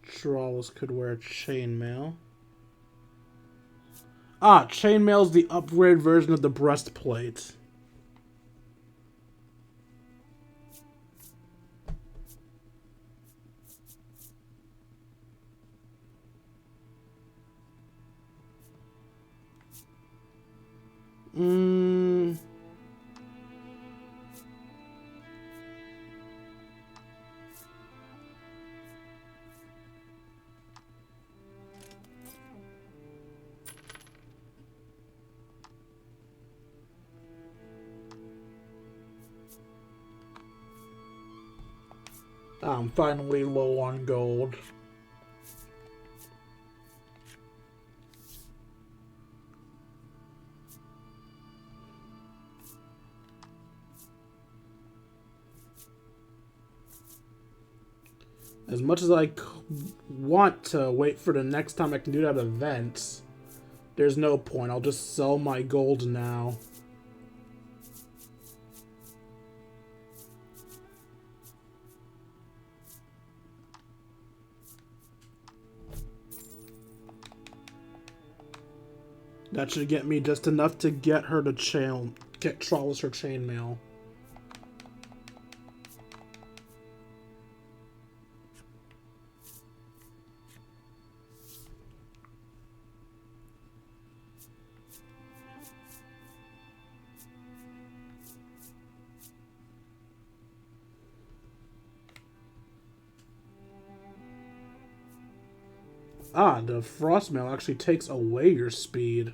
[SPEAKER 1] Trawless could wear chainmail. Ah, chainmail's the upgraded version of the breastplate. I'm finally low on gold. As much as I want to wait for the next time I can do that event, there's no point. I'll just sell my gold now. That should get me just enough to get her to get Trawless her chainmail. Ah, the frostmail actually takes away your speed.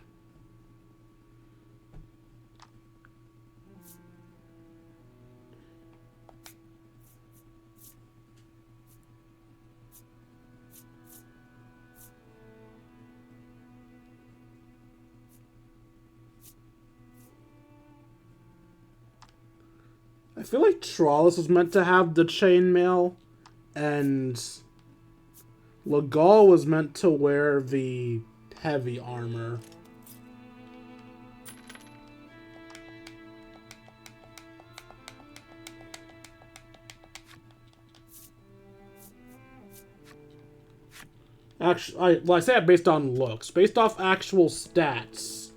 [SPEAKER 1] I feel like Trawless was meant to have the chainmail, and Legal was meant to wear the heavy armor. Actually, I say it based on looks. Based off actual stats,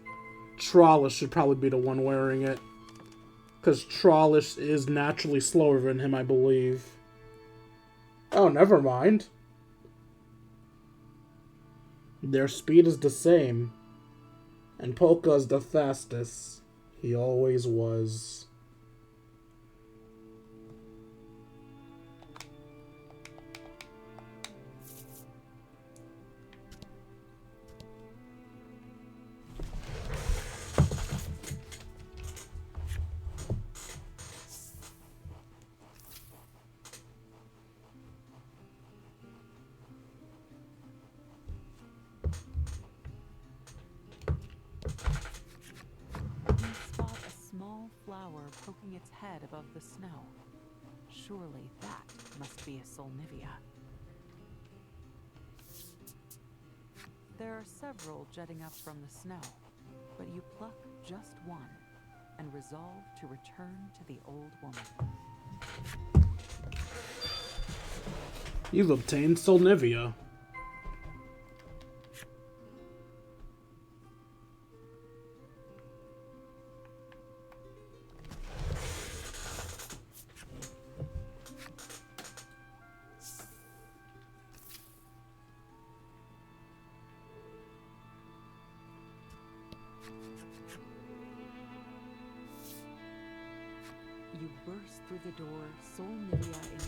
[SPEAKER 1] Trawless should probably be the one wearing it. Because Trawless is naturally slower than him, I believe. Oh, never mind. Their speed is the same. And Polka's the fastest. He always was.
[SPEAKER 2] Flower poking its head above the snow. Surely that must be a Solnivia. There are several jutting up from the snow, but you pluck just one and resolve to return to the old woman.
[SPEAKER 1] You've obtained Solnivia.
[SPEAKER 2] You burst through the door, Solnivia in hand.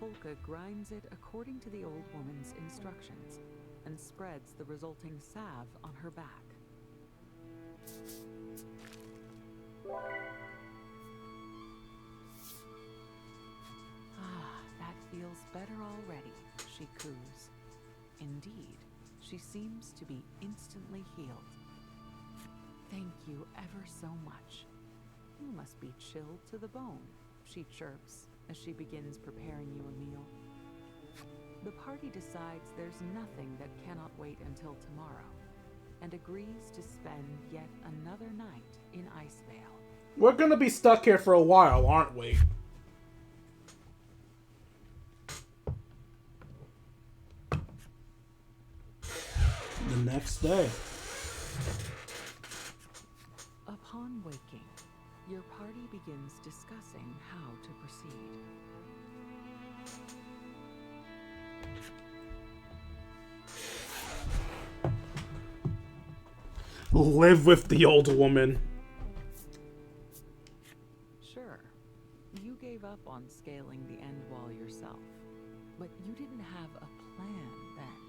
[SPEAKER 2] Polka grinds it according to the old woman's instructions and spreads the resulting salve on her back. Ah, that feels better already, she coos. Indeed, she seems to be instantly healed. Thank you ever so much. You must be chilled to the bone, she chirps as she begins preparing you a meal. The party decides there's nothing that cannot wait until tomorrow, and agrees to spend yet another night in Icevale.
[SPEAKER 1] We're gonna be stuck here for a while, aren't we? The next day.
[SPEAKER 2] Upon waking, your party begins discussing how to proceed.
[SPEAKER 1] Live with the old woman.
[SPEAKER 2] Sure, you gave up on scaling the end wall yourself, but you didn't have a plan then.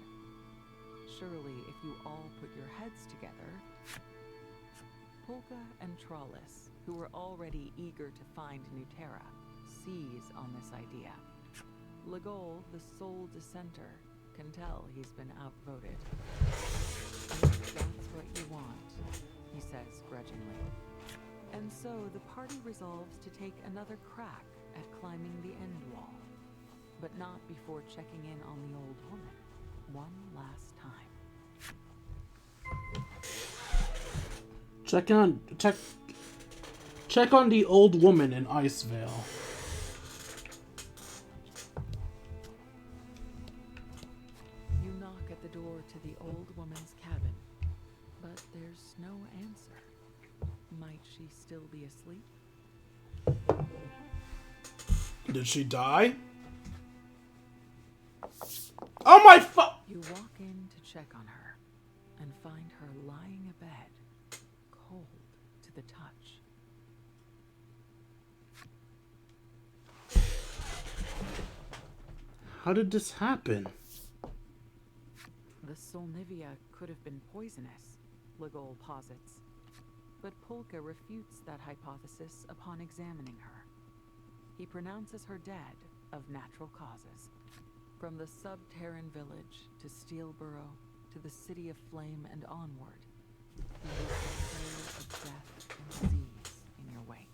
[SPEAKER 2] Surely, if you all put your heads together, Polka and Trollis, who were already eager to find Nuterra, seize on this idea. Legol, the sole dissenter, can tell he's been outvoted. If that's what you want, he says grudgingly. And so the party resolves to take another crack at climbing the end wall, but not before checking in on the old woman one last time.
[SPEAKER 1] Check on the old woman in Icevale.
[SPEAKER 2] You knock at the door to the old woman's cabin, but there's no answer. Might she still be asleep?
[SPEAKER 1] Did she die? Oh my fu-
[SPEAKER 2] You walk in to check on her and find her lying abed, cold to the touch.
[SPEAKER 1] How did this happen?
[SPEAKER 2] The Solnivia could have been poisonous, Legol posits, but Polka refutes that hypothesis upon examining her. He pronounces her dead of natural causes. From the sub-Terran village to Steelborough to the City of Flame and onward, you will trail of death and disease in your wake.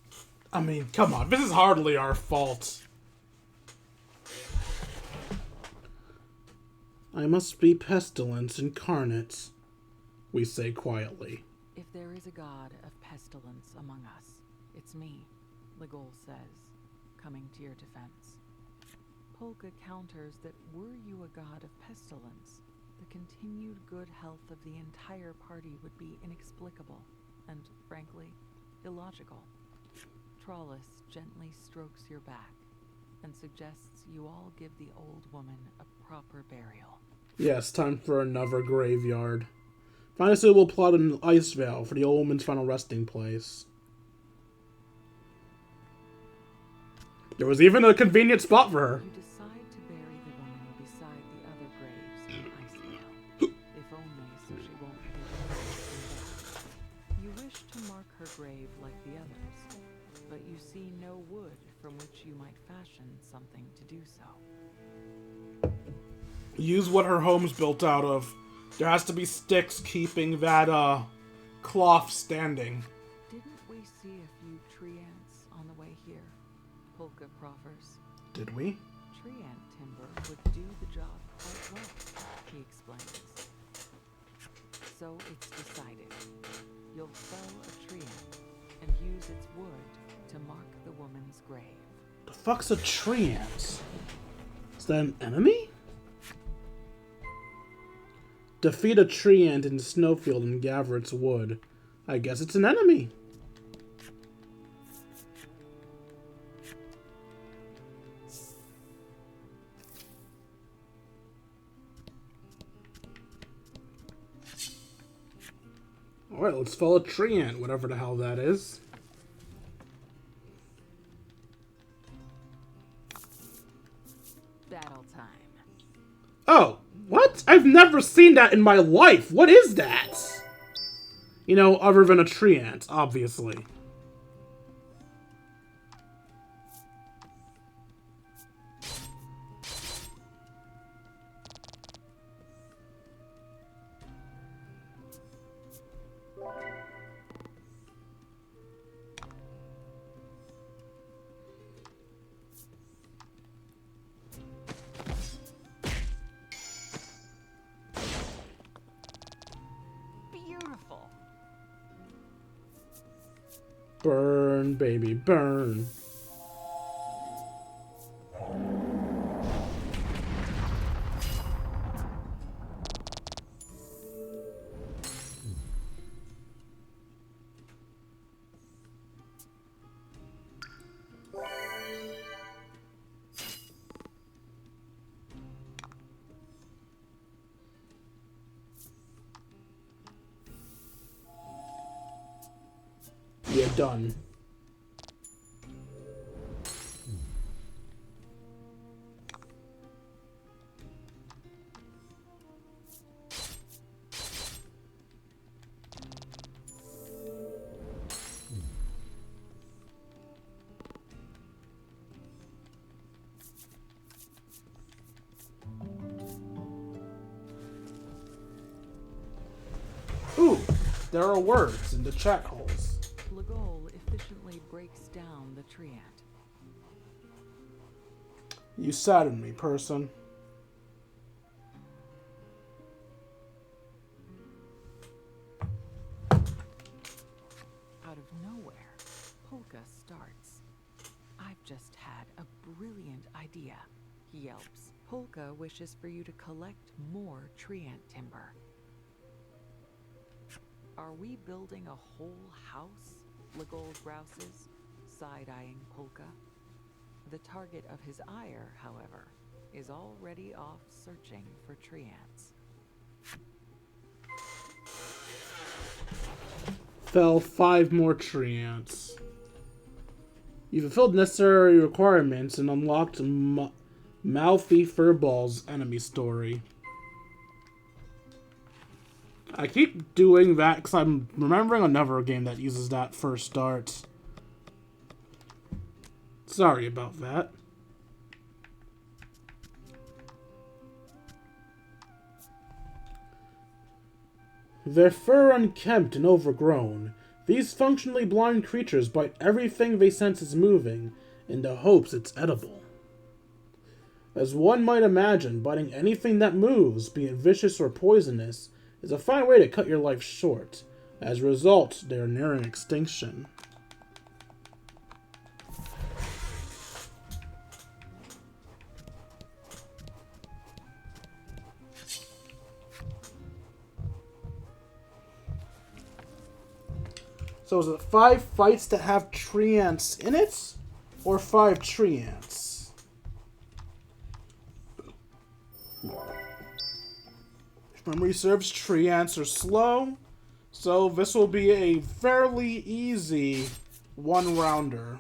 [SPEAKER 1] I mean, come on, this is hardly our fault. I must be pestilence incarnate, we say quietly.
[SPEAKER 2] If there is a god of pestilence among us, it's me, Legol says, coming to your defense. Polka counters that were you a god of pestilence, the continued good health of the entire party would be inexplicable and, frankly, illogical. Trollis gently strokes your back and suggests you all give the old woman a proper burial.
[SPEAKER 1] Yes, time for another graveyard. Find a suitable plot in Icevale for the old woman's final resting place. There was even a convenient spot for her.
[SPEAKER 2] You decide to bury the woman beside the other graves in Icevale, if only so she won't be dead. You wish to mark her grave like the others, but you see no wood from which you might fashion something to do so.
[SPEAKER 1] Use what her home's built out of. There has to be sticks keeping that, cloth standing.
[SPEAKER 2] Didn't we see a few tree ants on the way here? Polka proffers.
[SPEAKER 1] Did we?
[SPEAKER 2] Tree ant timber would do the job quite well, he explains. So it's decided. You'll fell a tree ant and use its wood to mark the woman's grave.
[SPEAKER 1] The fuck's a tree ant? that an enemy? Defeat a tree ant in Snowfield in Gavert's Wood. I guess it's an enemy. Alright, let's follow tree ant, whatever the hell that is.
[SPEAKER 2] Battle time.
[SPEAKER 1] Oh, what? I've never seen that in my life. What is that? You know, other than a tree ant, obviously.
[SPEAKER 2] Beautiful.
[SPEAKER 1] Burn, baby, burn. Yeah, done. Ooh, there are words in the chat holes.
[SPEAKER 2] Legol efficiently breaks down the tree ant.
[SPEAKER 1] You sadden me, person.
[SPEAKER 2] Out of nowhere, Polka starts. I've just had a brilliant idea, he yelps. Polka wishes for you to collect more tree ant timber. Are we building a whole house? Legol grouses, side-eyeing Polka. The target of his ire, however, is already off searching for tree ants.
[SPEAKER 1] Fell 5 more tree ants. You fulfilled necessary requirements and unlocked Mouthy Furball's enemy story. I keep doing that because I'm remembering another game that uses that for start. Sorry about that. Their fur unkempt and overgrown, these functionally blind creatures bite everything they sense is moving in the hopes it's edible. As one might imagine, biting anything that moves, be it vicious or poisonous, is a fine way to cut your life short. As a result, they are nearing extinction. So is it 5 fights to have tree ants in it, or 5 tree ants? If memory serves, tree ants are slow, so this will be a fairly easy one-rounder.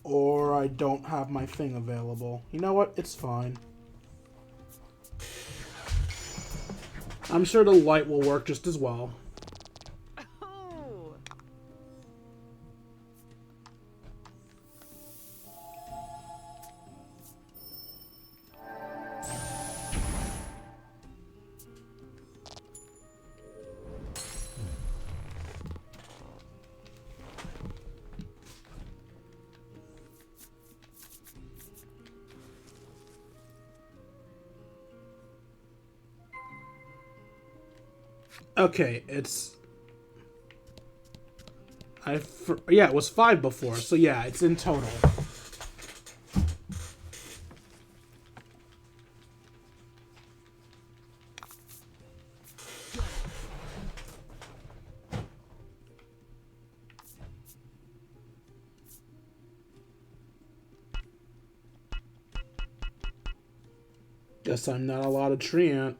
[SPEAKER 1] Or I don't have my thing available. You know what? It's fine. I'm sure the light will work just as well.
[SPEAKER 2] Oh!
[SPEAKER 1] Okay, Yeah, it was 5 before, so yeah, it's in total. Guess I'm not allowed a treant.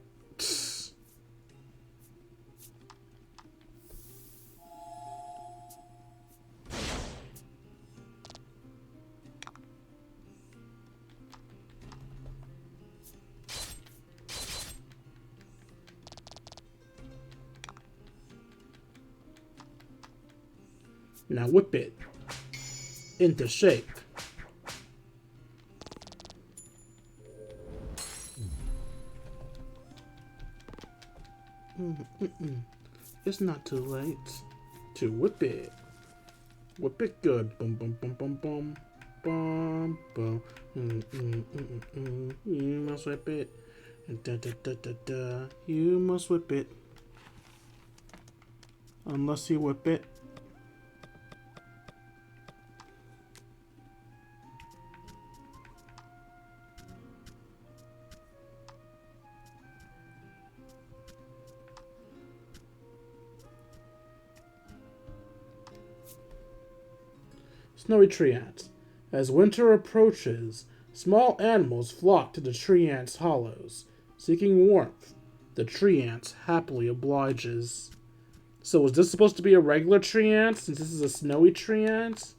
[SPEAKER 1] Now whip it into shape. It's not too late to whip it. Whip it good. Boom, boom, boom, boom, boom. Boom, boom. You must whip it. Da, da, da, da, da. You must whip it. Unless you whip it. Snowy tree ants. As winter approaches, small animals flock to the tree ants' hollows, seeking warmth. The tree ant happily obliges. So was this supposed to be a regular tree ant since this is a snowy tree ant?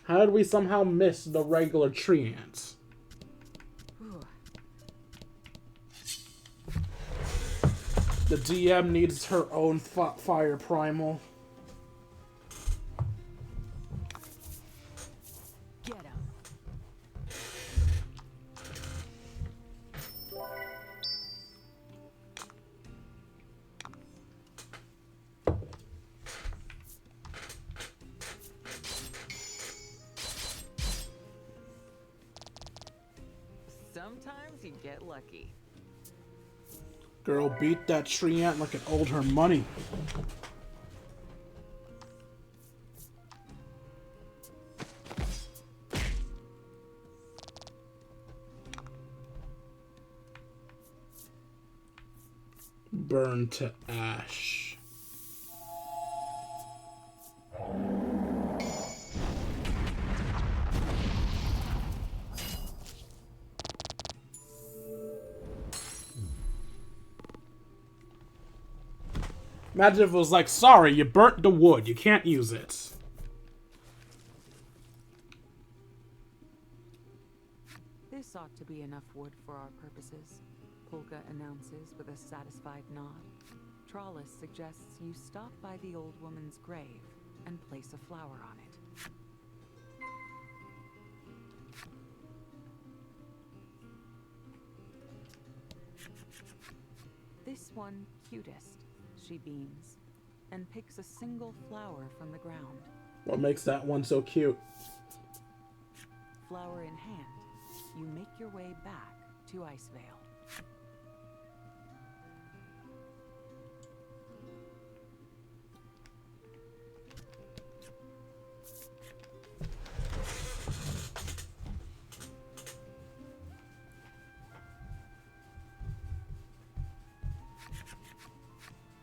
[SPEAKER 1] How did we somehow miss the regular tree ants? The DM needs her own fire primal.
[SPEAKER 2] Get him. Sometimes you get lucky.
[SPEAKER 1] Girl beat that tree ant like it owed her money. Burn to ash. Imagine if it was like, sorry, you burnt the wood. You can't use it.
[SPEAKER 2] This ought to be enough wood for our purposes, Polka announces with a satisfied nod. Trollis suggests you stop by the old woman's grave and place a flower on it. This one cutest, she beams, and picks a single flower from the ground.
[SPEAKER 1] What makes that one so cute?
[SPEAKER 2] Flower in hand, you make your way back to Icevale.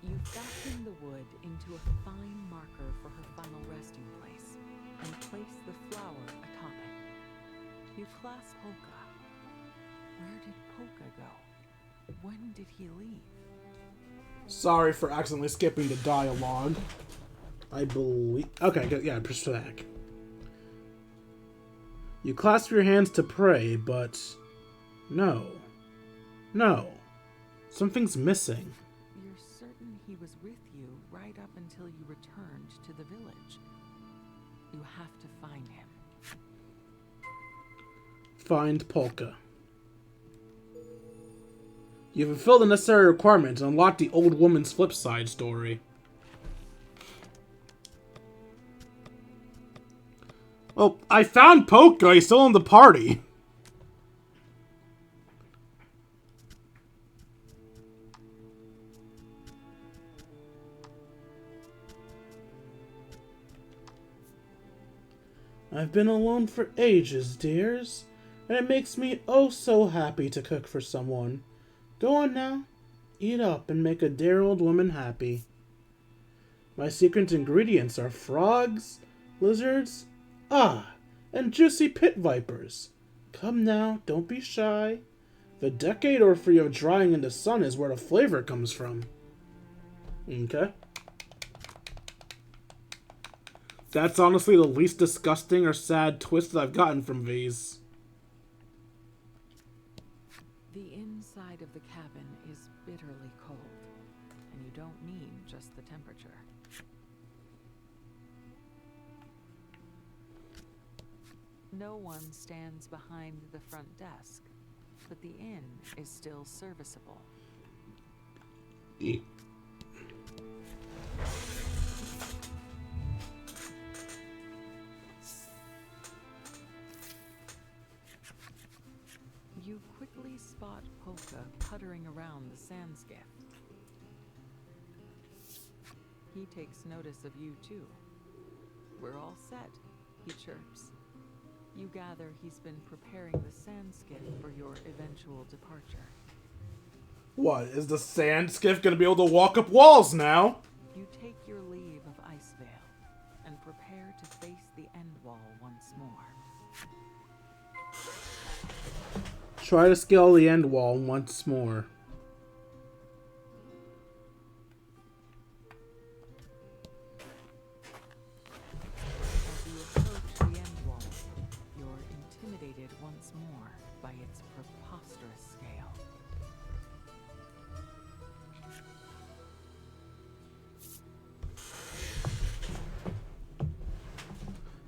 [SPEAKER 2] You fasten the wood into a fine marker for her final resting place, and place the flower atop it. You clasp Polka. Where did Polka go? When did he leave?
[SPEAKER 1] Sorry for accidentally skipping the dialogue. I believe... Okay, good. Yeah, push back. You clasp your hands to pray, but... No. No. Something's missing.
[SPEAKER 2] You're certain he was with you right up until you returned to the village. You have to find him.
[SPEAKER 1] Find Polka. You fulfilled the necessary requirements and unlocked the old woman's flip side story. Well, I found Polka. He's still in the party. I've been alone for ages, dears, and it makes me oh so happy to cook for someone. Go on now, eat up and make a dear old woman happy. My secret ingredients are frogs, lizards, and juicy pit vipers. Come now, don't be shy. The decade or three of drying in the sun is where the flavor comes from. Okay. That's honestly the least disgusting or sad twist that I've gotten from these.
[SPEAKER 2] The inside of the cabin is bitterly cold, and you don't need just the temperature. No one stands behind the front desk, but the inn is still serviceable. You quickly spot Polka puttering around the sand skiff. He takes notice of you too. We're all set, he chirps. You gather he's been preparing the sand skiff for your eventual departure.
[SPEAKER 1] What, is the sand skiff gonna be able to walk up walls now?
[SPEAKER 2] You take your leave of Icevale and prepare to face the end wall once more.
[SPEAKER 1] Try to scale the end wall once more.
[SPEAKER 2] As you approach the end wall, you're intimidated once more by its preposterous scale.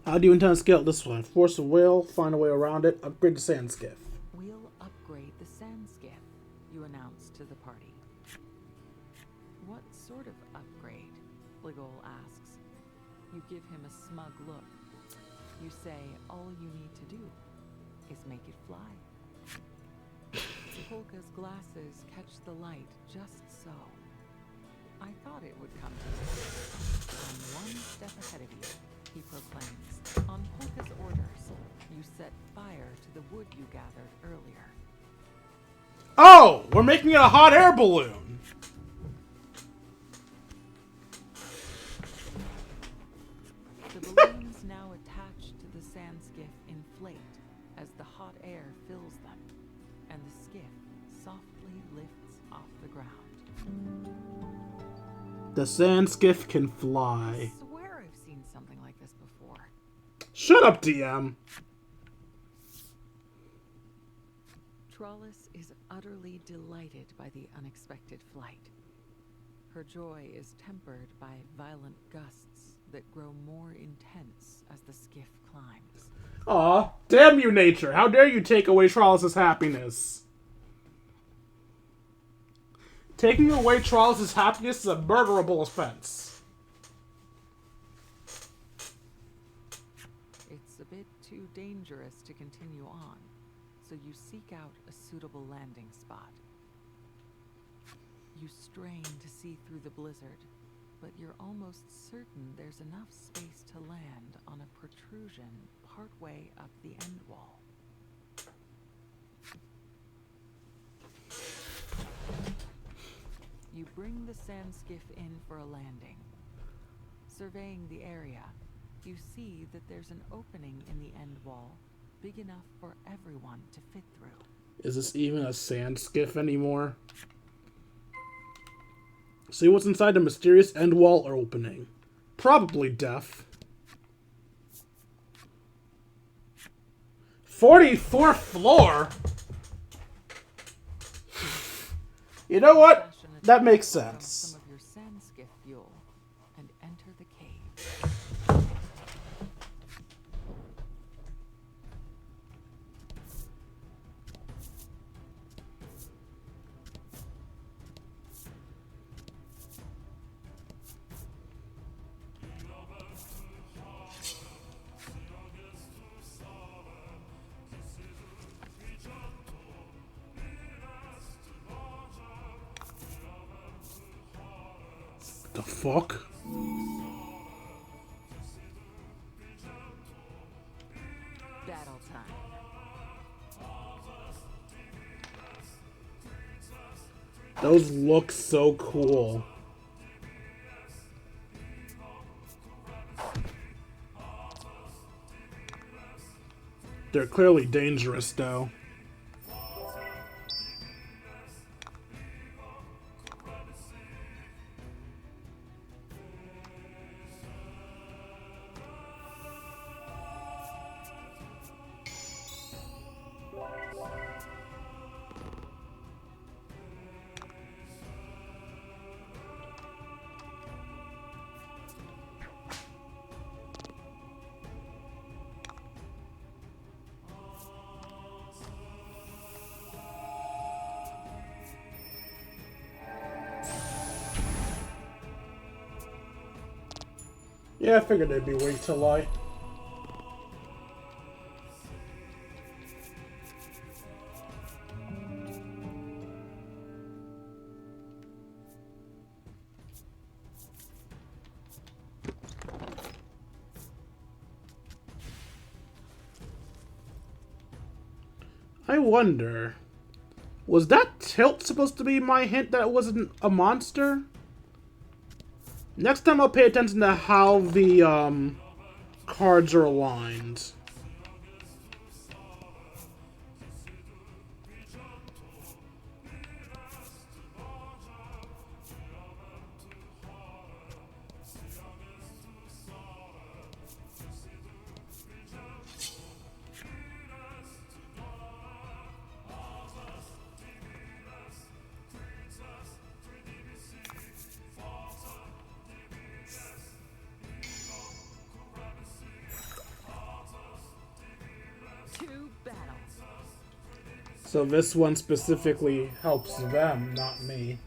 [SPEAKER 1] How do you intend to scale this one? Force a will, find a way around it, upgrade the sand skiff.
[SPEAKER 2] We'll upgrade the sand skiff, you announce to the party. What sort of upgrade? Ligol asks. You give him a smug look. You say all you need to do is make it fly. Polka's glasses catch the light just so. I thought it would come to you. I'm one step ahead of you, he proclaims. On Polka's orders, you set fire to the wood you gathered earlier.
[SPEAKER 1] Oh! We're making it a hot air balloon!
[SPEAKER 2] The balloons now attached to the sand skiff inflate as the hot air fills them, and the skiff softly lifts off the ground.
[SPEAKER 1] The sand skiff can fly.
[SPEAKER 2] I swear I've seen something like this before.
[SPEAKER 1] Shut up, DM!
[SPEAKER 2] Trollis is utterly delighted by the unexpected flight. Her joy is tempered by violent gusts that grow more intense as the skiff climbs.
[SPEAKER 1] Aw, damn you, nature! How dare you take away Trollis' happiness? Taking away Trollis' happiness is a murderable offense.
[SPEAKER 2] It's a bit too dangerous to continue on, so you seek out a suitable landing spot. You strain to see through the blizzard, but you're almost certain there's enough space to land on a protrusion partway up the end wall. You bring the sand skiff in for a landing. Surveying the area, you see that there's an opening in the end wall big enough for everyone to fit through.
[SPEAKER 1] Is this even a sand skiff anymore? See what's inside the mysterious end wall opening. Probably death. 44th floor? You know what? That makes sense.
[SPEAKER 2] Some of your sand skiff fuel and enter the cave.
[SPEAKER 1] The fuck? Those look so cool. They're clearly dangerous, though. Yeah, I figured they'd be weak to light. I wonder, was that tilt supposed to be my hint that it wasn't a monster? Next time I'll pay attention to how the cards are aligned. So this one specifically helps them, not me.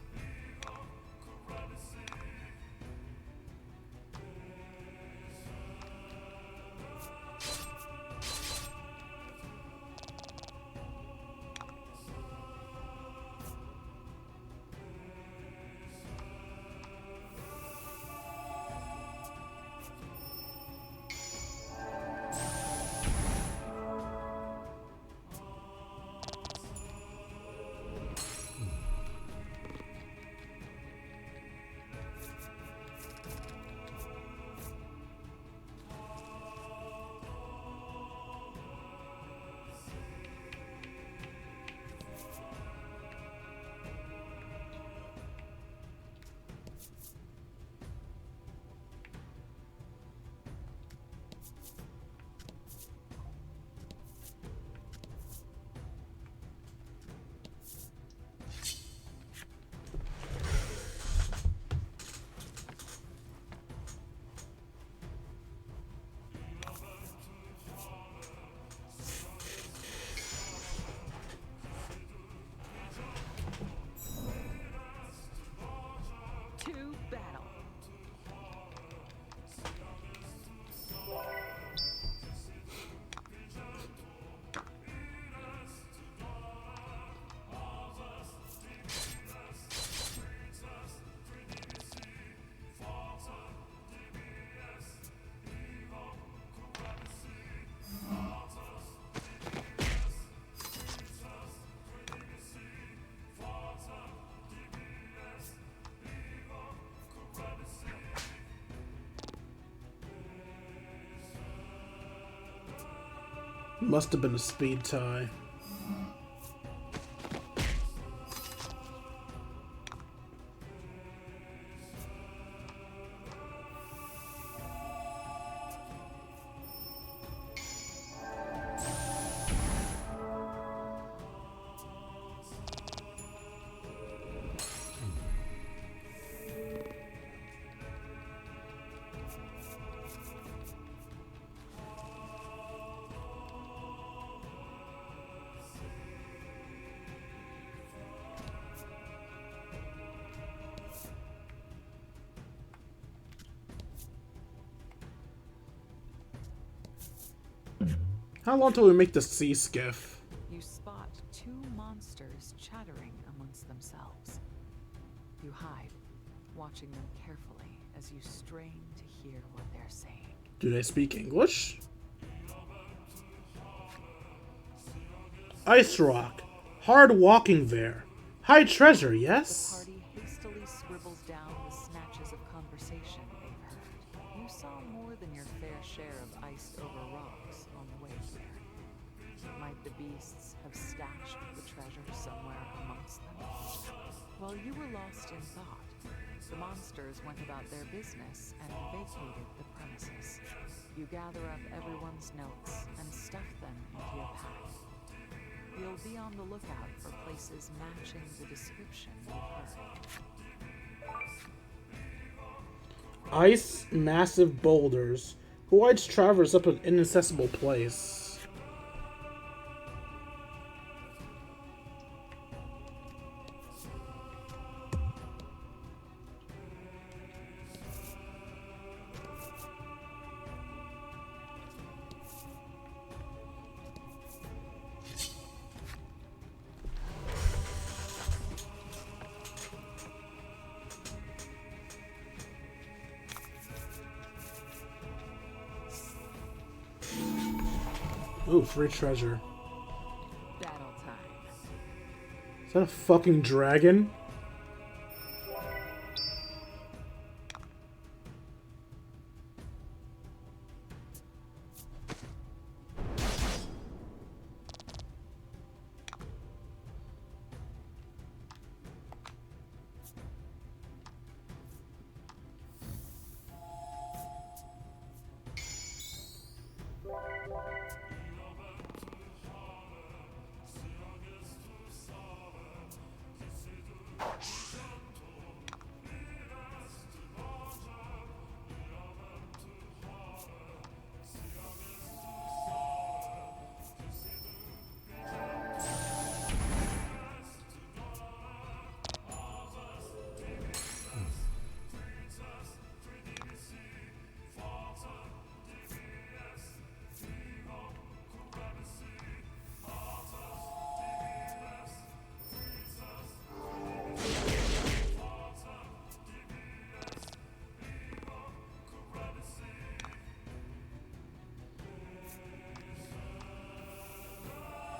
[SPEAKER 1] Must have been a speed tie. How long till we make the sea skiff?
[SPEAKER 2] You spot two monsters chattering amongst themselves. You hide, watching them carefully as you strain to hear what they're saying.
[SPEAKER 1] Do they speak English? Ice rock. Hard walking there. High treasure,
[SPEAKER 2] The
[SPEAKER 1] yes?
[SPEAKER 2] party hastily scribbles down the snatches of conversation they've heard. You saw more than your fair share of iced over rocks on the way here. Might the beasts have stashed the treasure somewhere amongst them? While you were lost in thought, the monsters went about their business and vacated the premises. You gather up everyone's notes and stuff them into your pack. You'll be on the lookout for places matching the description you've heard.
[SPEAKER 1] Ice, massive boulders. Who hides traverse up an inaccessible place? Ooh, free treasure.
[SPEAKER 2] Battle time.
[SPEAKER 1] Is that a fucking dragon?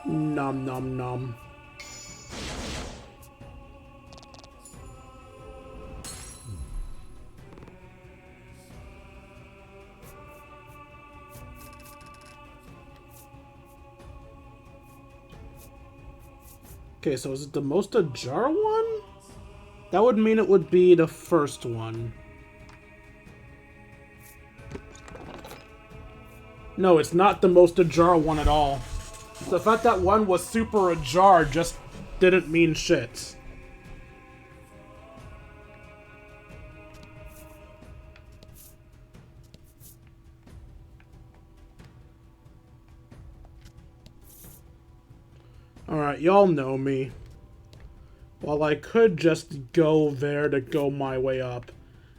[SPEAKER 1] Nom nom nom. Okay, so is it the most ajar one? That would mean it would be the first one. No, it's not the most ajar one at all. The fact that one was super ajar just didn't mean shit. Alright, y'all know me. While I could just go there to go my way up,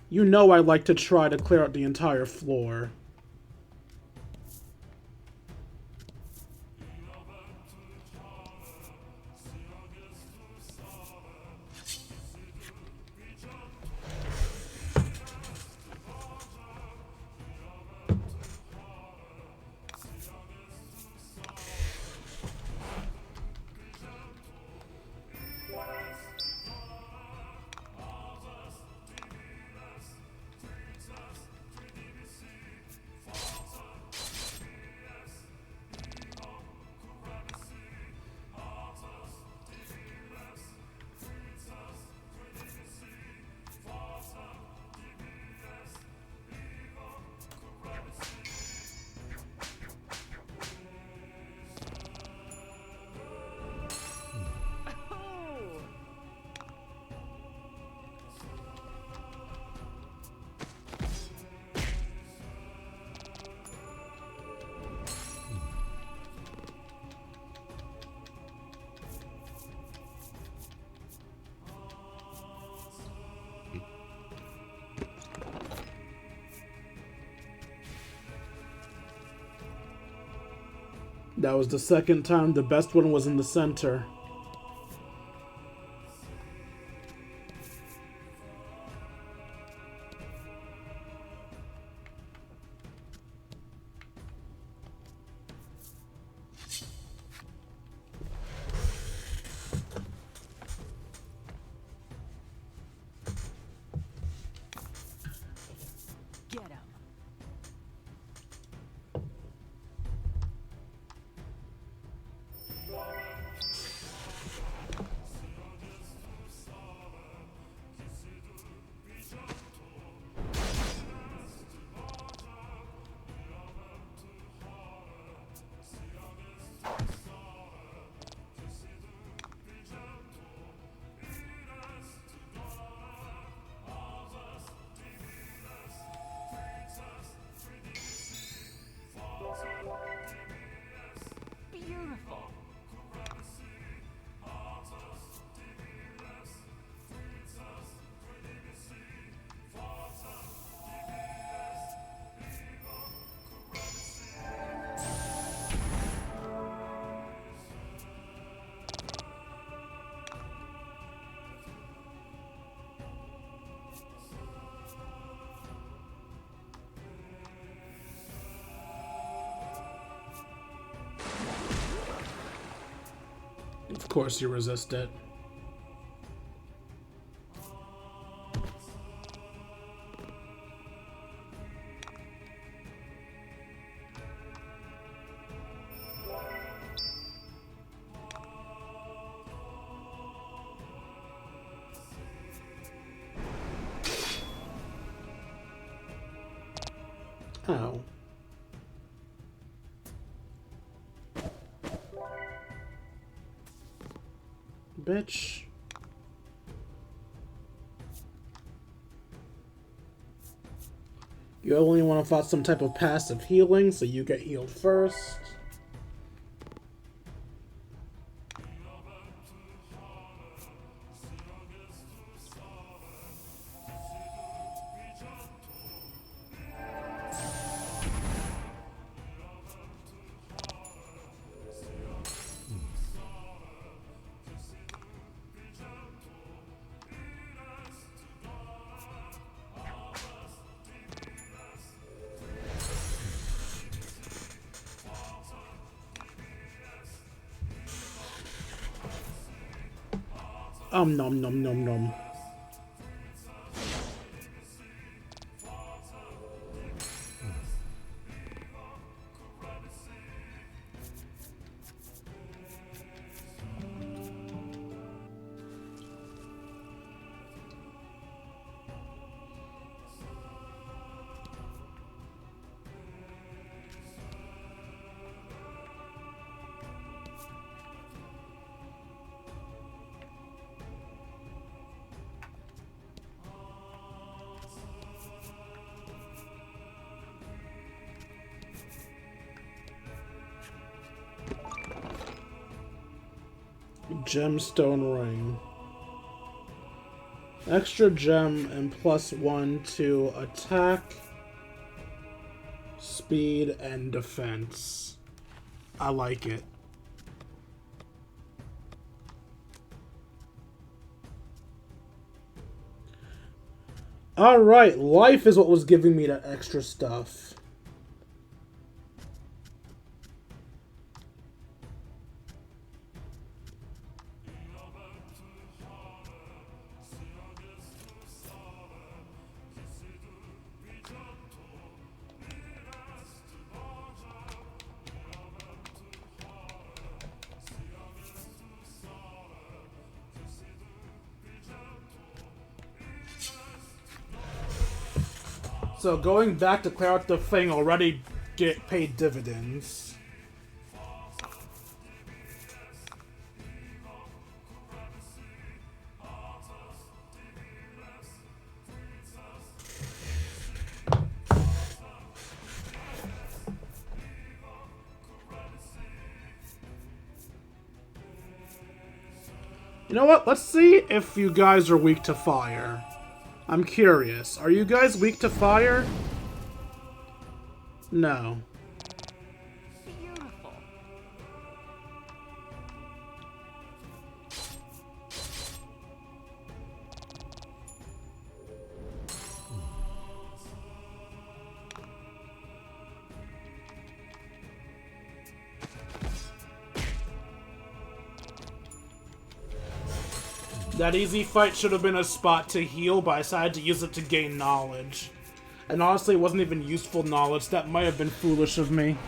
[SPEAKER 1] you know I like to try to clear out the entire floor. That was the second time the best one was in the center. Of course you resist it. Oh. Bitch. You only want to fight some type of passive healing, so you get healed first. Nom nom nom nom. Gemstone ring. Extra gem and +1 to attack, speed, and defense. I like it. Alright, life is what was giving me that extra stuff. So going back to clear out the thing already get paid dividends. You know what? Let's see if you guys are weak to fire. I'm curious. Are you guys weak to fire? No.
[SPEAKER 2] Beautiful.
[SPEAKER 1] That easy fight should have been a spot to heal, but I decided to use it to gain knowledge. And honestly, it wasn't even useful knowledge. That might have been foolish of me.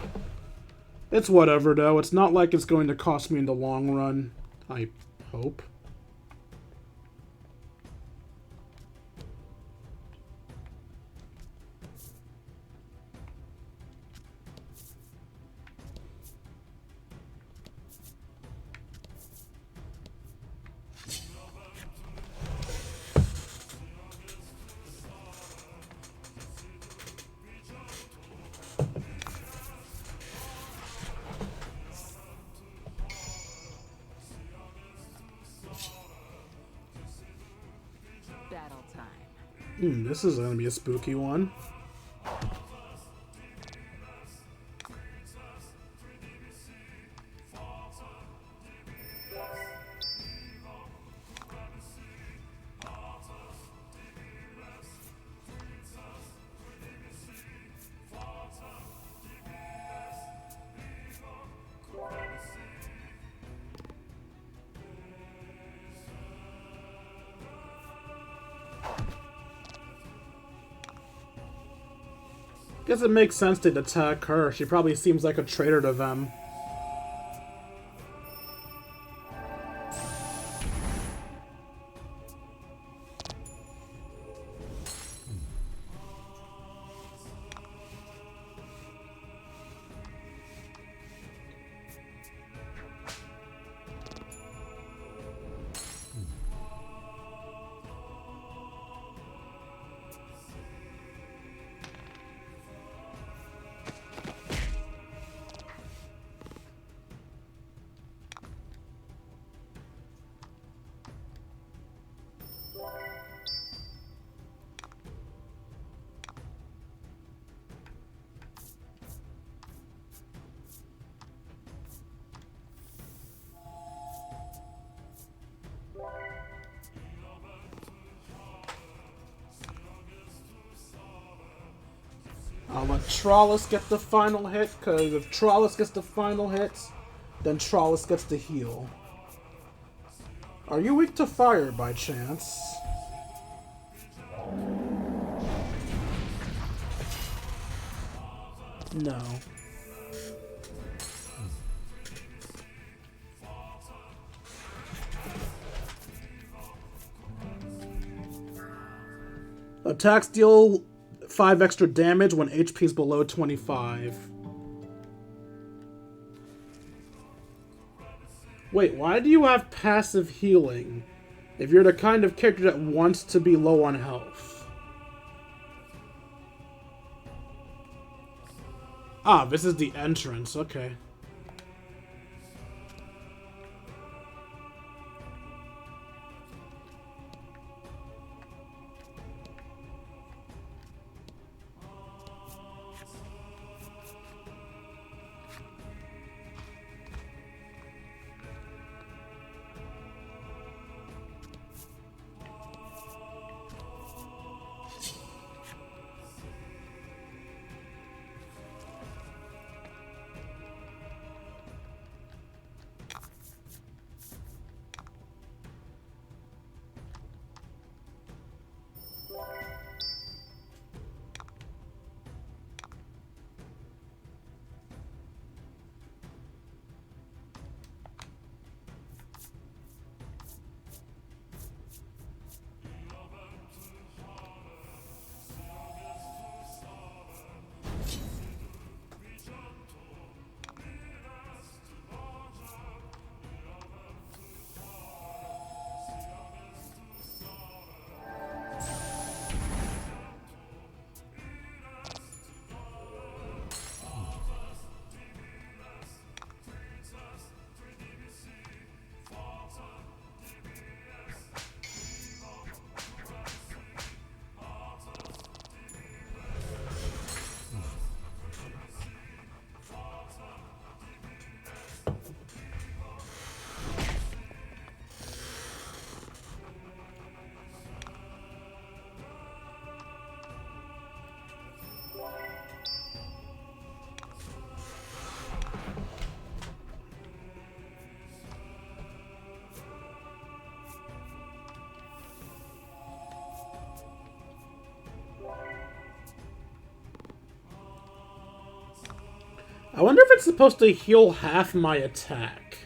[SPEAKER 1] It's whatever, though. It's not like it's going to cost me in the long run. I hope.
[SPEAKER 2] Battle time.
[SPEAKER 1] This is going to be a spooky one. Guess it makes sense to attack her. She probably seems like a traitor to them. I'll let Trollis get the final hit, because if Trollis gets the final hit, then Trollis gets to heal. Are you weak to fire by chance? No. Attacks deal 5 extra damage when HP is below 25. Wait, why do you have passive healing if you're the kind of character that wants to be low on health? Ah, this is the entrance, okay. I wonder if it's supposed to heal half my attack.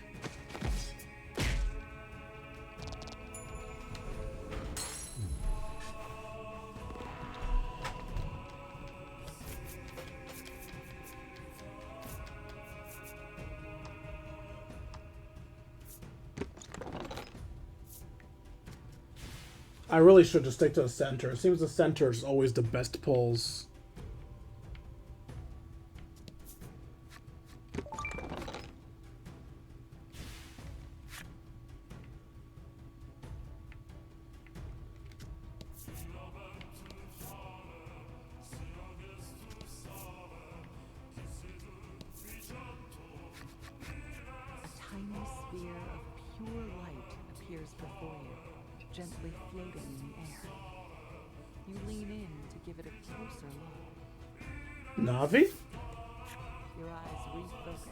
[SPEAKER 1] I really should just stick to the center. It seems the center is always the best pulls.
[SPEAKER 2] Gently floating in the air. You lean in to give it a closer look.
[SPEAKER 1] Navi?
[SPEAKER 2] Your eyes refocus,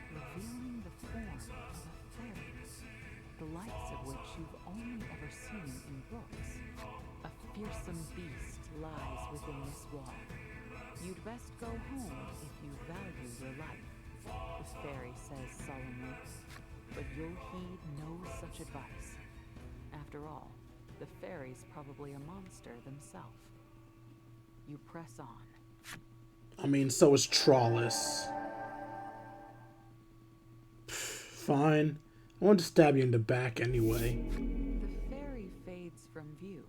[SPEAKER 2] revealing the form of a fairy, the likes of which you've only ever seen in books. A fearsome beast lies within this wall. You'd best go home if you value your life, the fairy says solemnly. But you'll heed no such advice. After all, the fairy's probably a monster themselves. You press on.
[SPEAKER 1] I mean, so is Trawless. Fine. I want to stab you in the back anyway.
[SPEAKER 2] The fairy fades from view,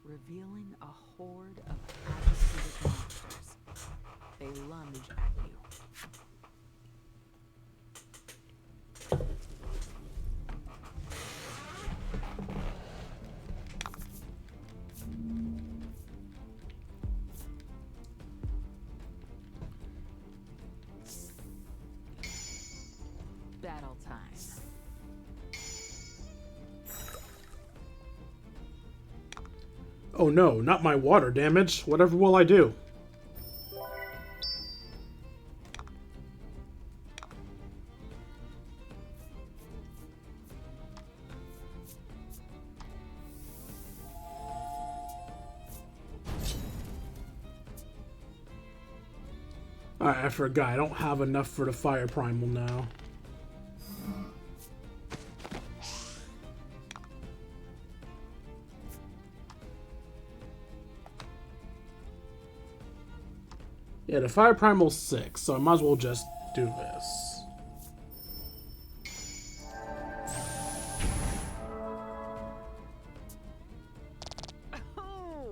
[SPEAKER 2] revealing a horde of agitated monsters. They lunge at you. Battle time.
[SPEAKER 1] Oh no, not my water damage. Whatever will I do? Alright, I forgot. I don't have enough for the fire primal now. Yeah, the fire primal's 6, so I might as well just do this.
[SPEAKER 2] Oh!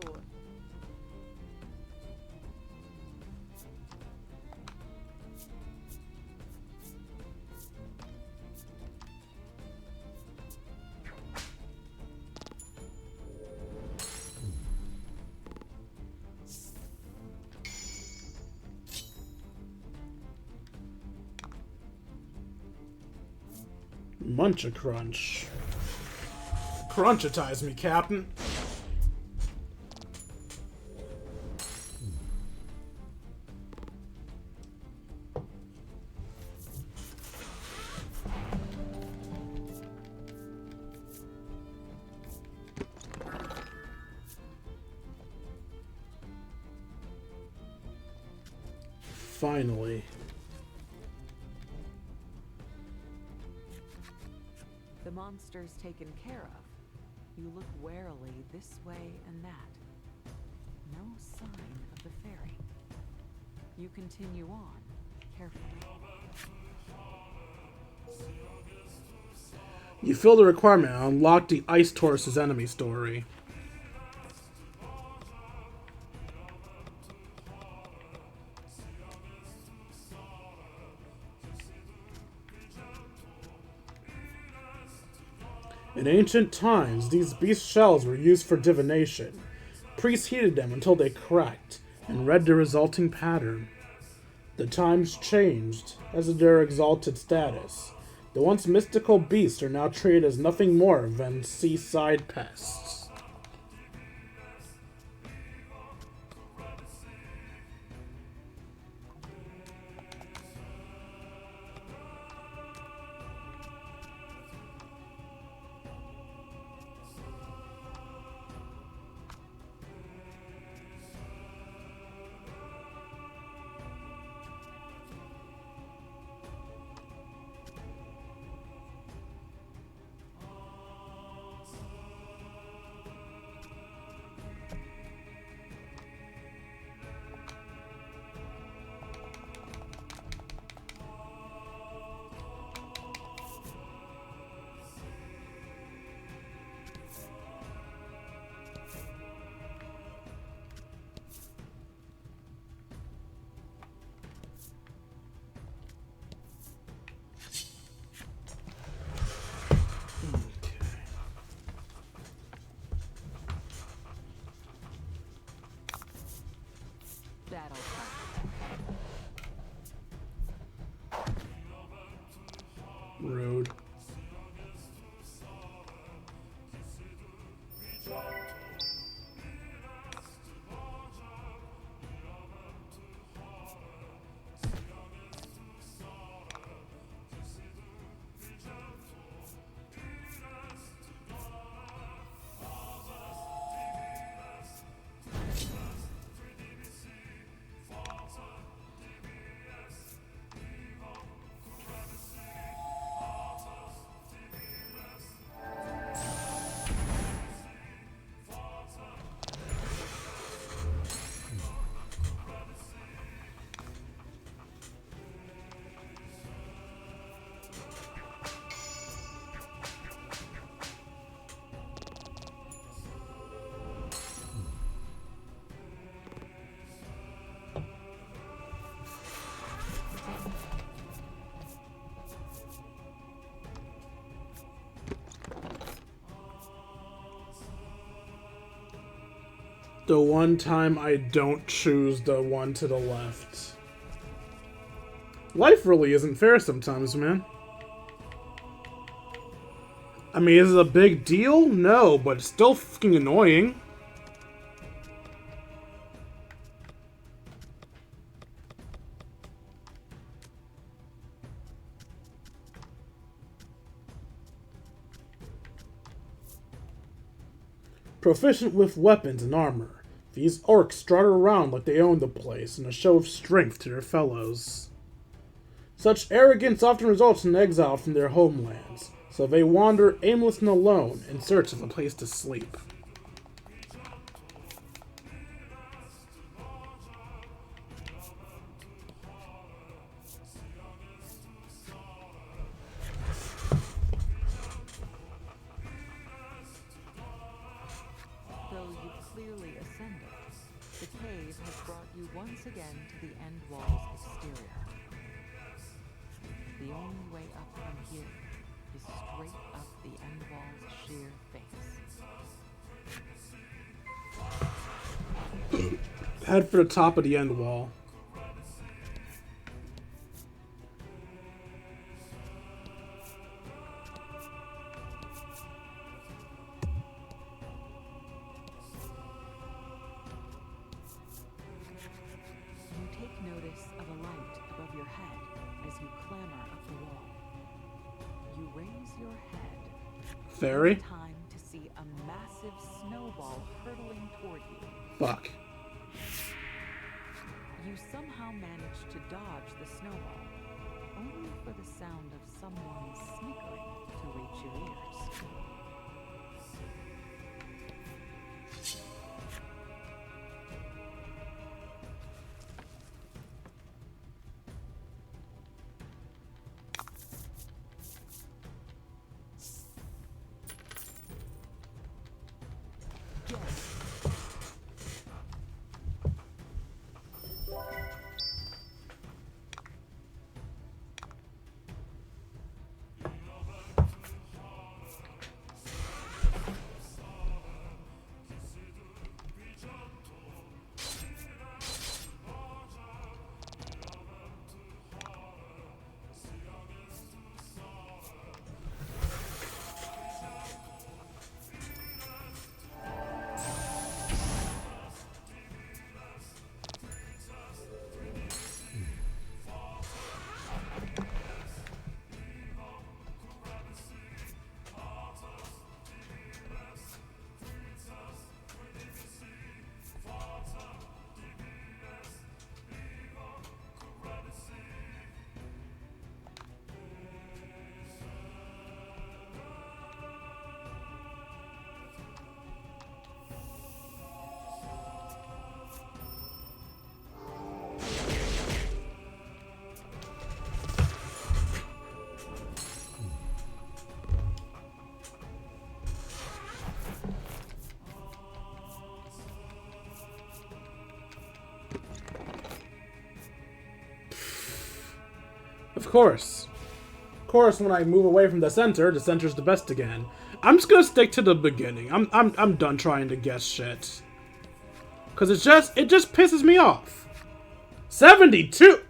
[SPEAKER 1] Munch-a-crunch. Crunchitize me, Captain. Finally.
[SPEAKER 2] The monster's taken care of. You look warily this way and that. No sign of the fairy. You continue on, carefully.
[SPEAKER 1] You fill the requirement and unlock the Ice Taurus's enemy story. In ancient times, these beast shells were used for divination. Priests heated them until they cracked, and read the resulting pattern. The times changed, as did their exalted status. The once mystical beasts are now treated as nothing more than seaside pests. The one time I don't choose the one to the left. Life really isn't fair sometimes, man. I mean, is it a big deal? No, but it's still fucking annoying. Proficient with weapons and armor, these orcs strut around like they own the place in a show of strength to their fellows. Such arrogance often results in exile from their homelands, so they wander aimless and alone in search of a place to sleep.
[SPEAKER 2] Though you've clearly ascended, the cave has brought you once again to the end wall's exterior. The only way up from here is straight up the end wall's sheer face.
[SPEAKER 1] Head for the top of the end wall.
[SPEAKER 2] You take notice of a light above your head as you clamber up the wall. You raise your head.
[SPEAKER 1] Fairy?
[SPEAKER 2] In time to see a massive snowball hurtling toward you.
[SPEAKER 1] Fuck.
[SPEAKER 2] You somehow manage to dodge the snowball, only for the sound of someone snickering to reach your ears.
[SPEAKER 1] Of course. Of course, when I move away from the center's the best again. I'm just gonna stick to the beginning. I'm done trying to guess shit. Cause it just pisses me off. 72!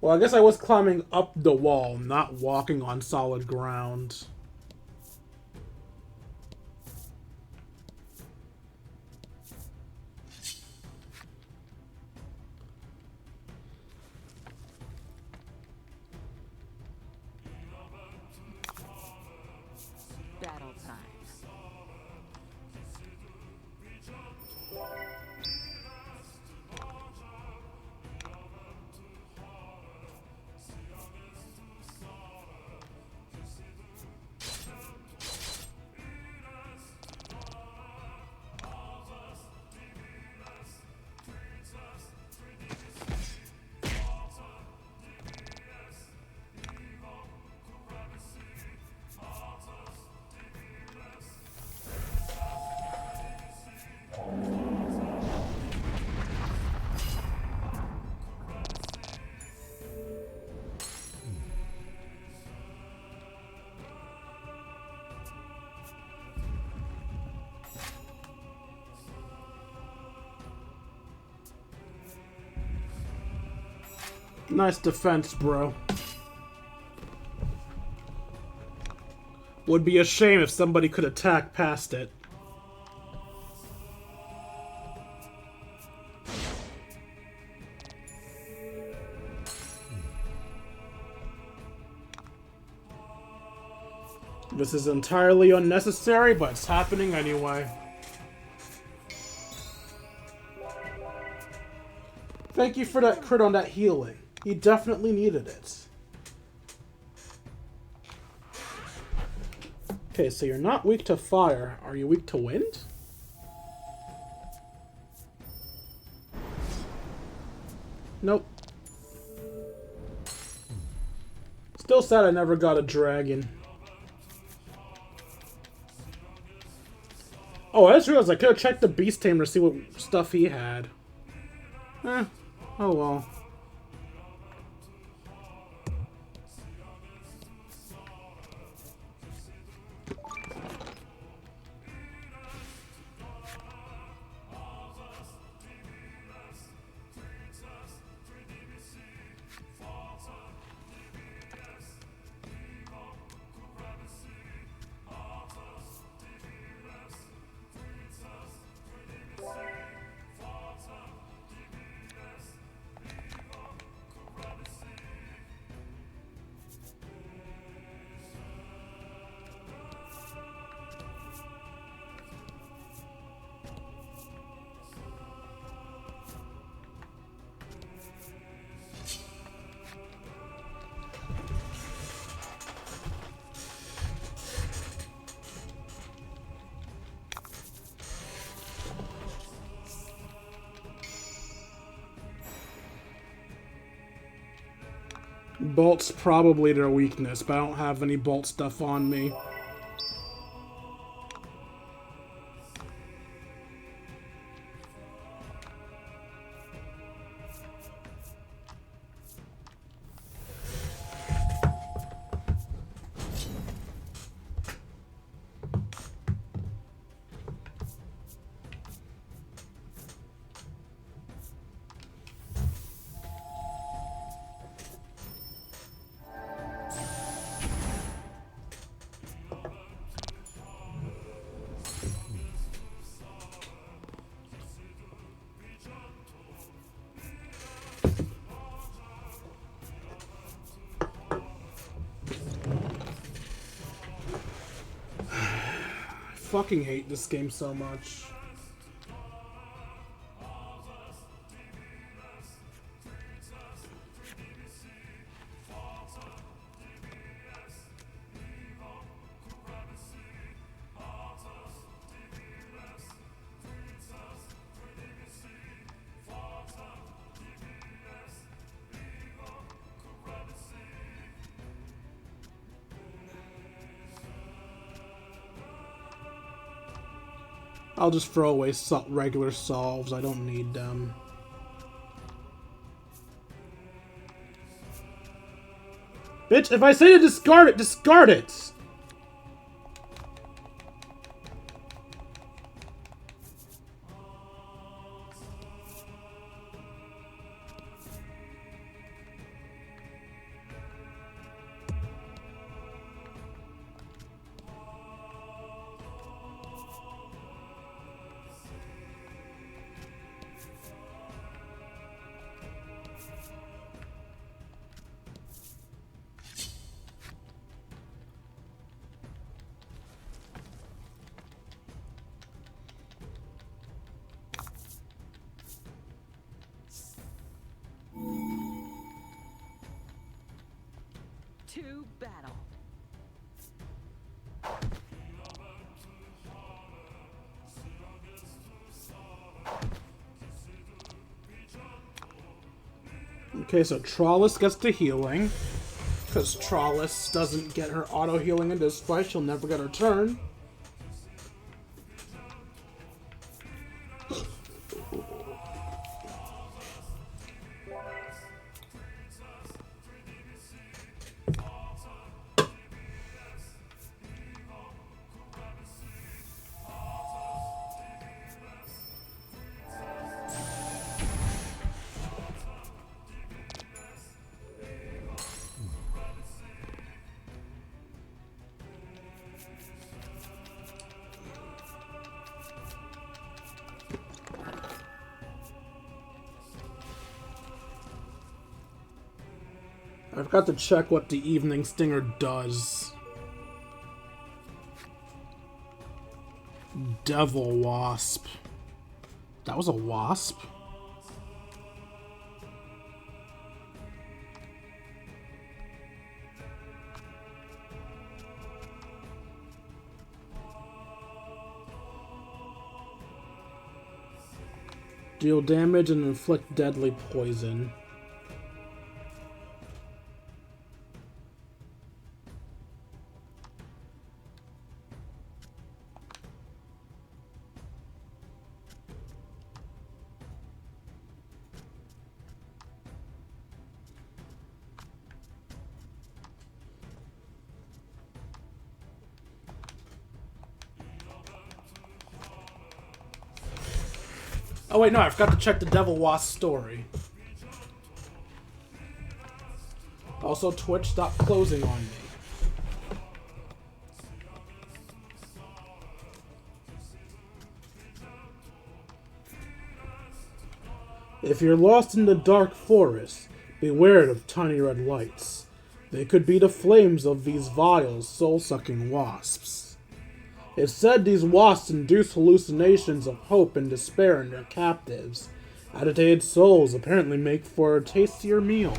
[SPEAKER 1] Well, I guess I was climbing up the wall, not walking on solid ground.
[SPEAKER 2] Battle time.
[SPEAKER 1] Nice defense, bro. Would be a shame if somebody could attack past it. This is entirely unnecessary, but it's happening anyway. Thank you for that crit on that healing. He definitely needed it. Okay, so you're not weak to fire. Are you weak to wind? Nope. Still sad I never got a dragon. Oh, I just realized I could have checked the Beast Tamer to see what stuff he had. Oh well. Bolt's probably their weakness, but I don't have any bolt stuff on me. I fucking hate this game so much. I'll just throw away regular solves. I don't need them. Bitch, if I say to discard it, discard it!
[SPEAKER 2] To battle.
[SPEAKER 1] Okay, so Trawless gets the healing. Because Trawless doesn't get her auto-healing in this fight, she'll never get her turn. I forgot to check what the evening stinger does. Devil wasp. That was a wasp? Deal damage and inflict deadly poison. Oh wait, no, I forgot to check the Devil Wasp story. Also, Twitch stopped closing on me. If you're lost in the dark forest, beware of tiny red lights. They could be the flames of these vile, soul-sucking wasps. It's said these wasps induce hallucinations of hope and despair in their captives. Agitated souls apparently make for a tastier meal.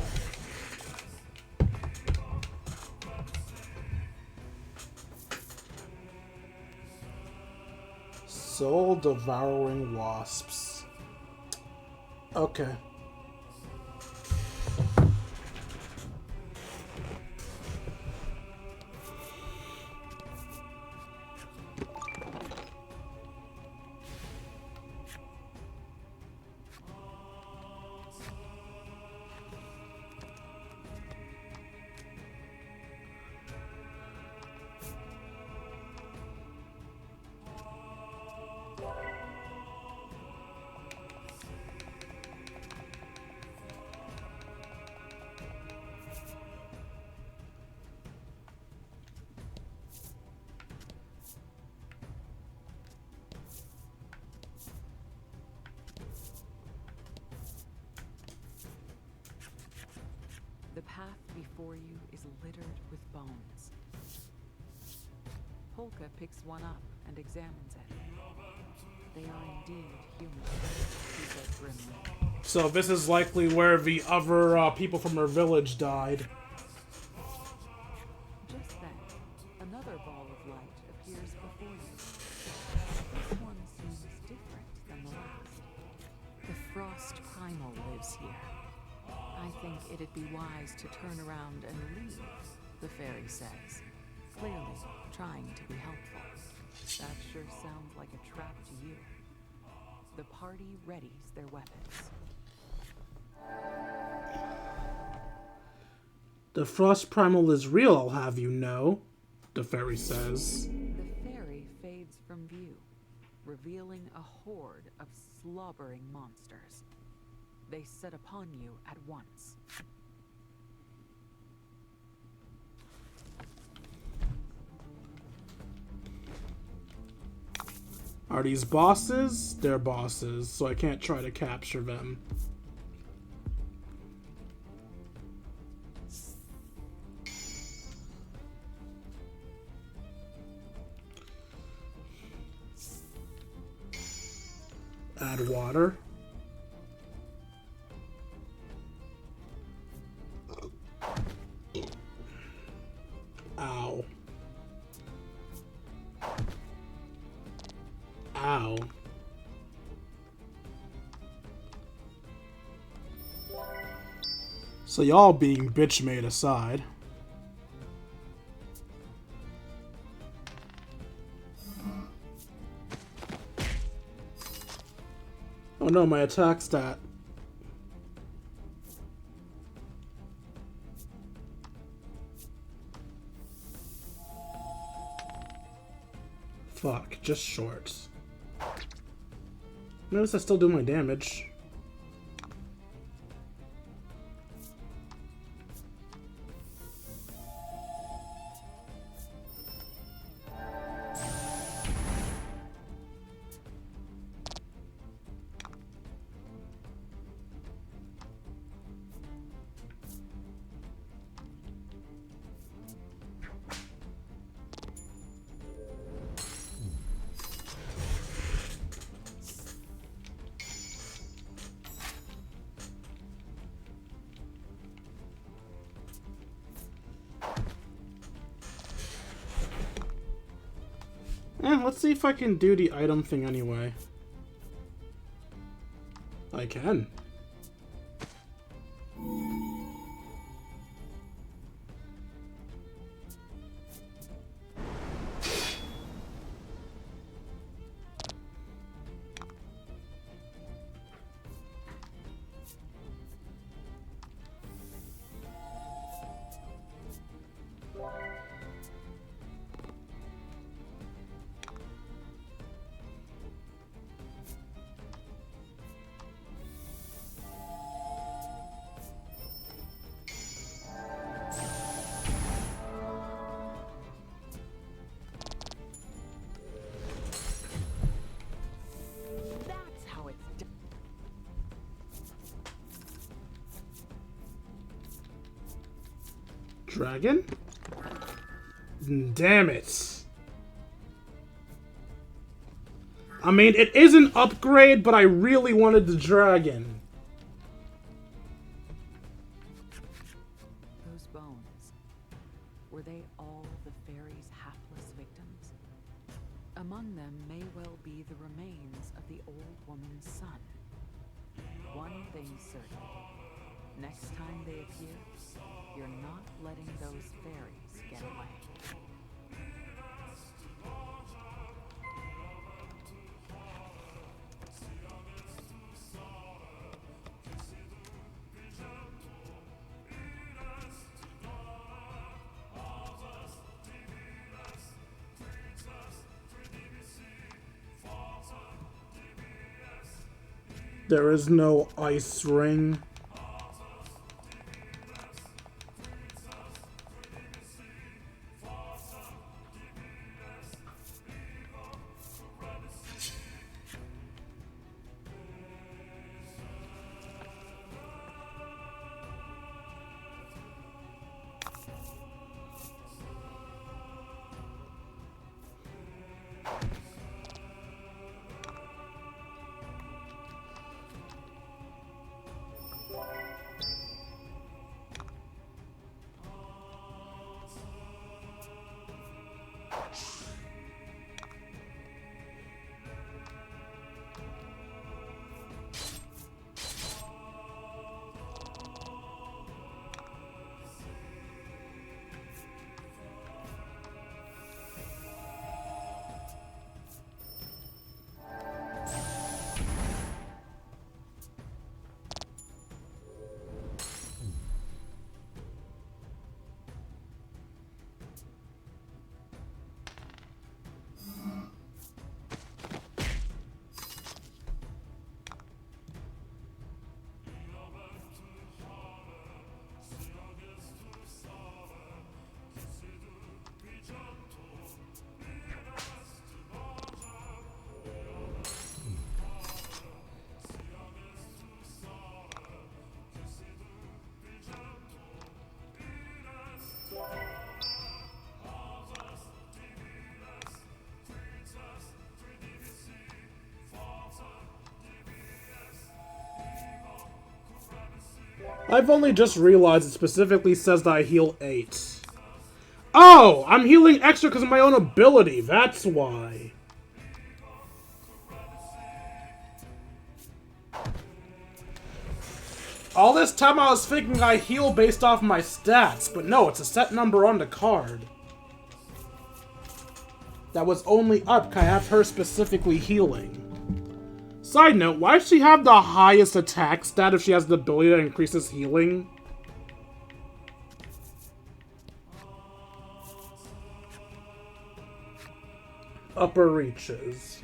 [SPEAKER 1] Soul-devouring wasps. Okay.
[SPEAKER 2] The path before you is littered with bones. Polka picks one up and examines it. They are indeed human, he said grimly.
[SPEAKER 1] So this is likely where the other people from her village died.
[SPEAKER 2] Just then, another ball of light appears before you. This one seems different than the last. The Frost Primal lives here. I think it'd be wise to turn around and leave, the fairy says, clearly trying to be helpful. That sure sounds like a trap to you. The party readies their weapons.
[SPEAKER 1] The Frost Primal is real, I'll have you know, the fairy says.
[SPEAKER 2] The fairy fades from view, revealing a horde of slobbering monsters. They set upon you at once.
[SPEAKER 1] Are these bosses? They're bosses, so I can't try to capture them. Add water. Ow. Ow. So y'all being bitch made aside. Oh no, my attack stat. Fuck, just shorts. Notice I still do my damage. Let's see if I can do the item thing anyway. I can.
[SPEAKER 2] That's how it's done.
[SPEAKER 1] Dragon? Damn it. I mean, it is an upgrade, but I really wanted the dragon.
[SPEAKER 2] Those bones, were they all the fairy's hapless victims? Among them may well be the remains of the old woman's son. One thing's certain. Next time they appear, you're not letting those fairies get away.
[SPEAKER 1] There is no ice ring. I've only just realized it specifically says that I heal 8. Oh! I'm healing extra because of my own ability, that's why. All this time I was thinking I heal based off my stats, but no, it's a set number on the card. That was only up, can I have her specifically healing? Side note, why does she have the highest attack stat if she has the ability that increases healing? Upper reaches.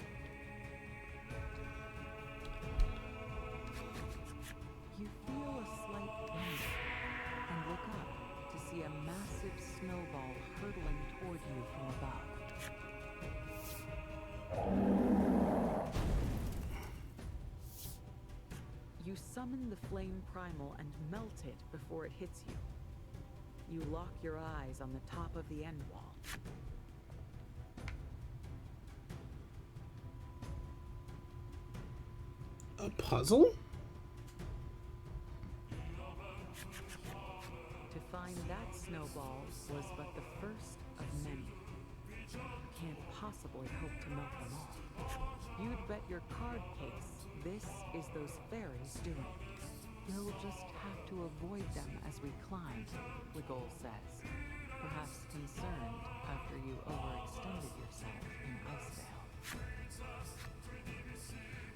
[SPEAKER 2] You feel a slight bend and look up to see a massive snowball hurtling toward you from above. You summon the flame primal and melt it before it hits you. You lock your eyes on the top of the end wall.
[SPEAKER 1] A puzzle?
[SPEAKER 2] To find that snowball was but the first of many. You can't possibly hope to melt them all. You'd bet your card case this is those fairies doing. You'll just have to avoid them as we climb, Ligol says, perhaps concerned after you overextended yourself in Icevale.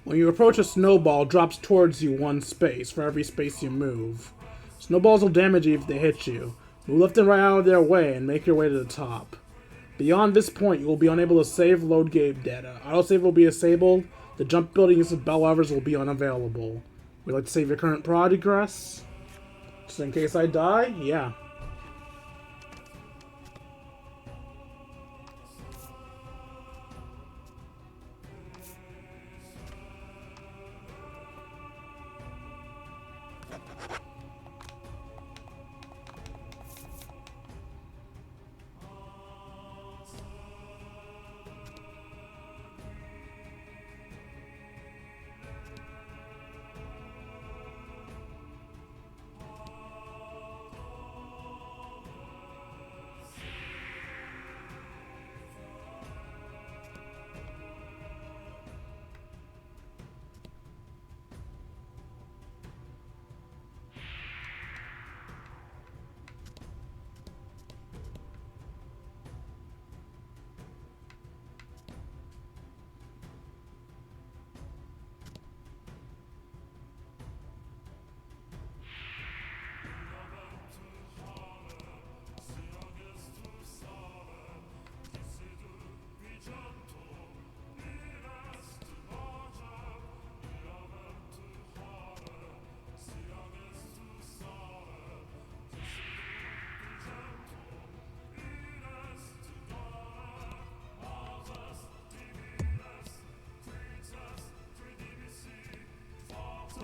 [SPEAKER 1] When you approach, a snowball drops towards you one space for every space you move. Snowballs will damage you if they hit you. Move left and right out of their way and make your way to the top. Beyond this point, you will be unable to save load game data. Autosave will be disabled. The jump abilities of bell levers will be unavailable. Would you like to save your current progress? Just in case I die? Yeah.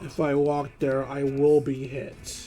[SPEAKER 1] If I walk there, I will be hit.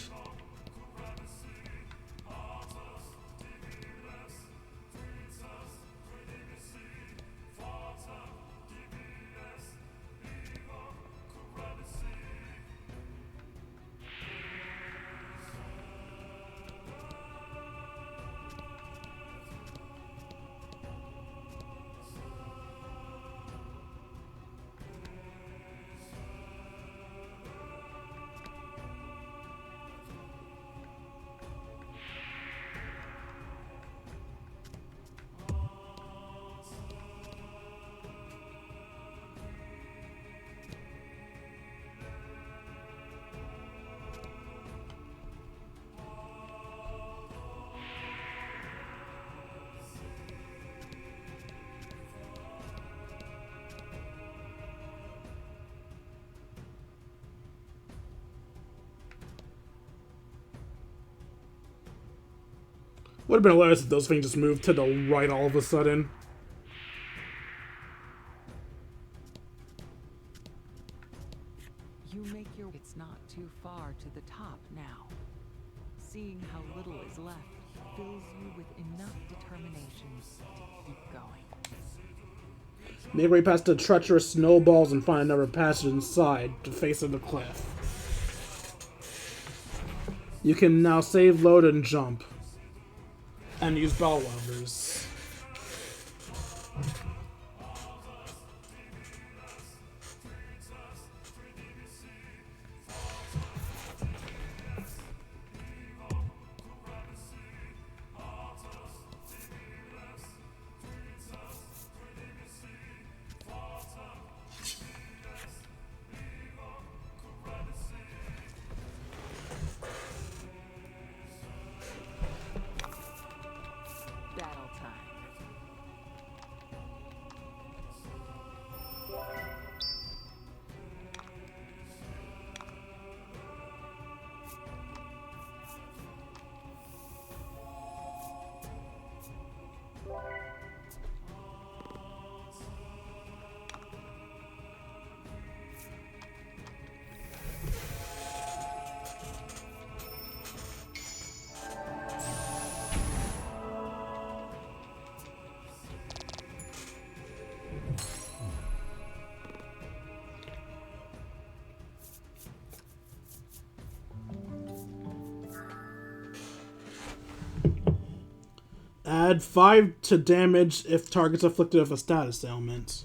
[SPEAKER 1] Would have been hilarious if those things just moved to the right all of a sudden.
[SPEAKER 2] You make your... It's not too far to the top now. Seeing how little is left fills you with enough determination to keep going.
[SPEAKER 1] Make your way past the treacherous snowballs and find another passage inside to face of the cliff. You can now save, load, and jump. And use bell levers.
[SPEAKER 2] Battle time.
[SPEAKER 1] Add 5 to damage if targets afflicted with a status ailment.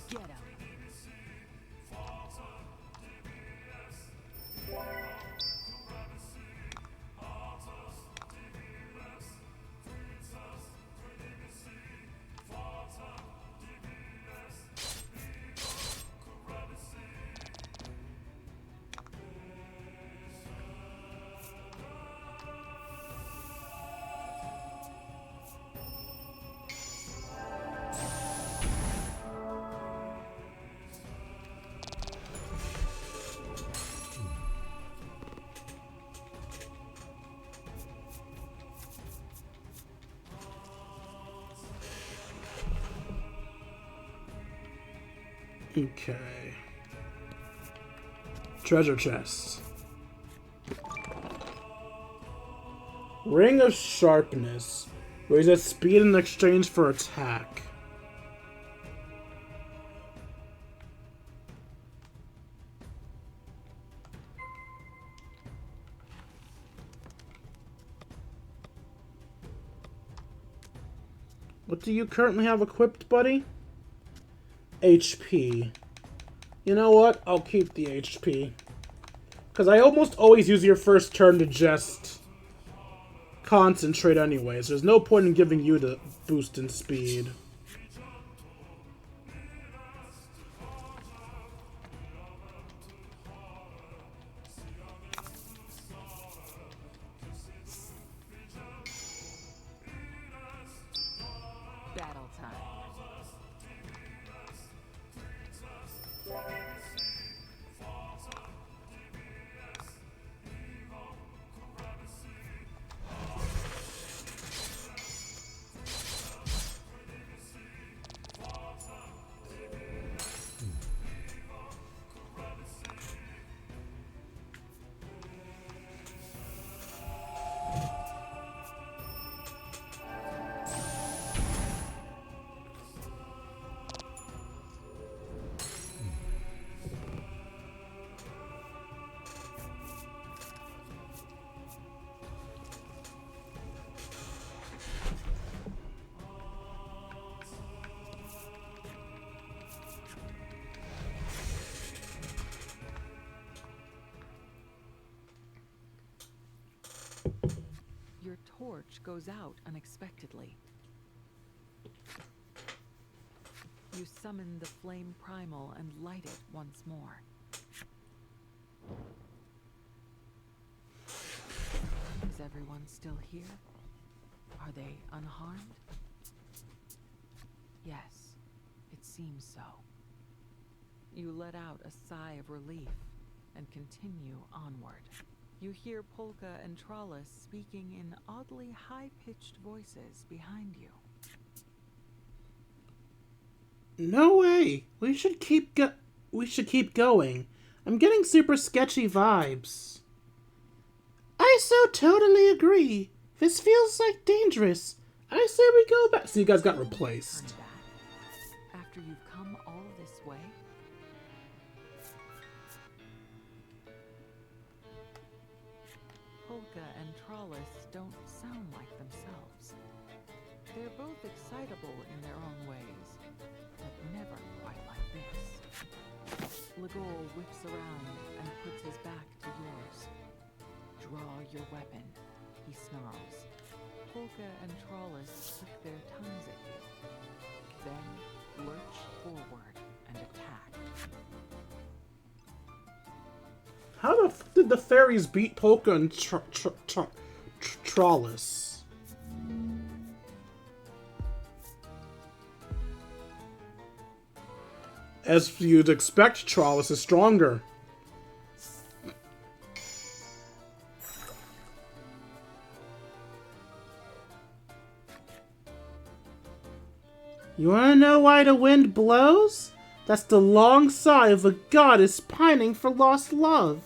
[SPEAKER 2] Get him.
[SPEAKER 1] Okay. Treasure chest. Ring of Sharpness. Raises speed in exchange for attack. What do you currently have equipped, buddy? HP. You know what? I'll keep the HP. Because I almost always use your first turn to just concentrate anyways. There's no point in giving you the boost in speed.
[SPEAKER 2] Battle time. Your torch goes out unexpectedly. You summon the flame primal and light it once more. Is everyone still here? Are they unharmed? Yes, it seems so. You let out a sigh of relief and continue onward. You hear Polka and Trollis speaking in oddly high-pitched voices behind you.
[SPEAKER 1] No way. We should keep going. I'm getting super sketchy vibes. I so totally agree. This feels like dangerous. I say we go back. So you guys got replaced.
[SPEAKER 2] Turn back after you've come all this way? Polka and Trollis don't sound like themselves. They're both excitable in their own ways, but never quite like this. Legol whips around and puts his back to yours. Draw your weapon, he snarls. Polka and Trollis click their tongues at you. Then lurch forward and attack.
[SPEAKER 1] How the f did the fairies beat Polka and Trollis? As you'd expect, Trollis is stronger. You wanna know why the wind blows? That's the long sigh of a goddess pining for lost love.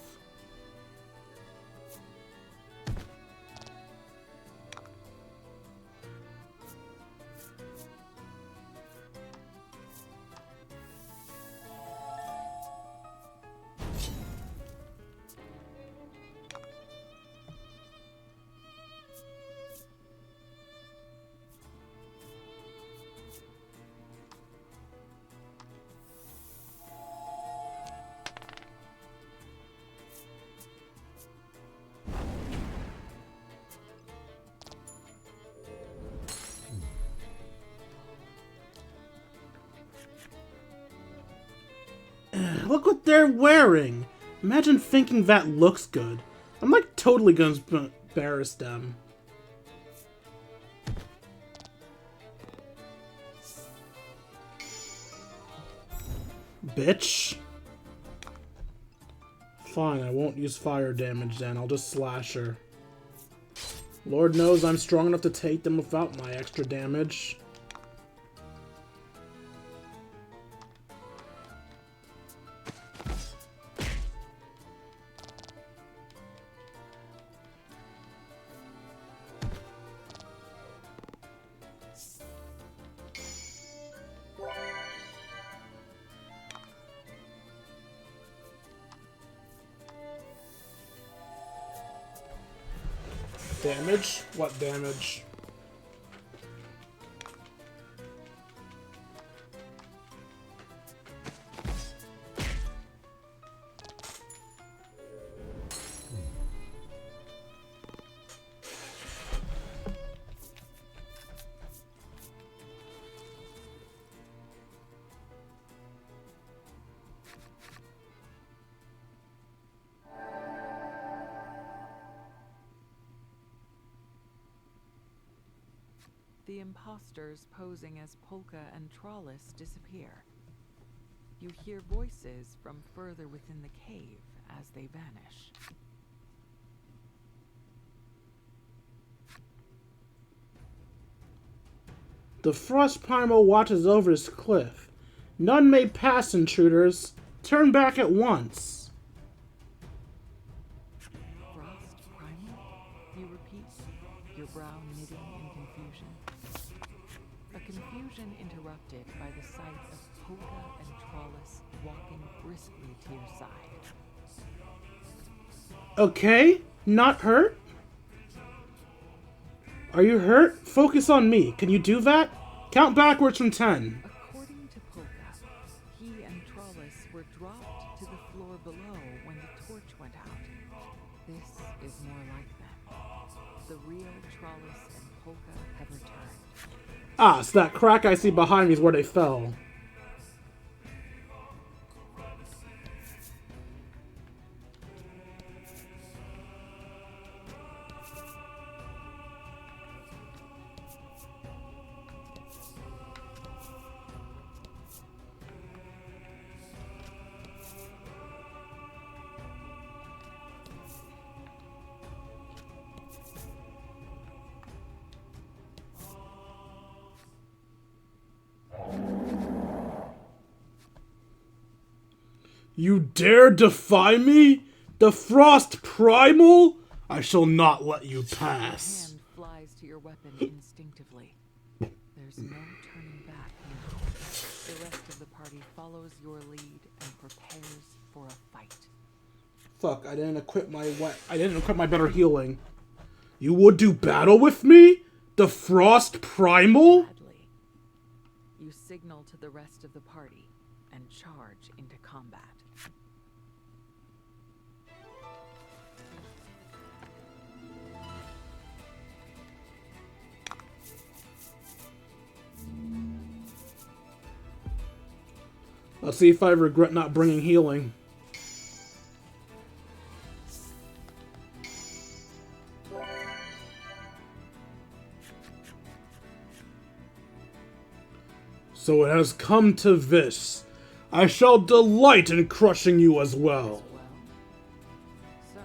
[SPEAKER 1] Look what they're wearing! Imagine thinking that looks good. I'm like totally gonna embarrass them. Bitch. Fine, I won't use fire damage then. I'll just slash her. Lord knows I'm strong enough to take them without my extra damage. Damage? What damage?
[SPEAKER 2] The imposters posing as Polka and Trollis disappear. You hear voices from further within the cave as they vanish.
[SPEAKER 1] The frost primal watches over this cliff. None may pass, intruders. Turn back at once.
[SPEAKER 2] Frost primal? You repeat, your brow knitting in confusion. A confusion interrupted by the sight of Polka and Trollis walking briskly to your side.
[SPEAKER 1] Okay, not hurt? Are you hurt? Focus on me. Can you do that? Count backwards from 10.
[SPEAKER 2] According to Polka, he and Trollis were dropped to the floor below when the torch went out. This is more like them. The real Trollis and Polka have returned.
[SPEAKER 1] Ah, so that crack I see behind me is where they fell. You dare defy me? The Frost Primal? I shall not let you pass.
[SPEAKER 2] Your hand flies to your weapon instinctively. There's no turning back now. The rest of the party follows your lead and prepares for a fight.
[SPEAKER 1] Fuck, I didn't equip my better healing. You would do battle with me? The Frost Primal?
[SPEAKER 2] Gladly, you signal to the rest of the party and charge into combat.
[SPEAKER 1] Let's see if I regret not bringing healing. So it has come to this. I shall delight in crushing you as well.
[SPEAKER 2] So,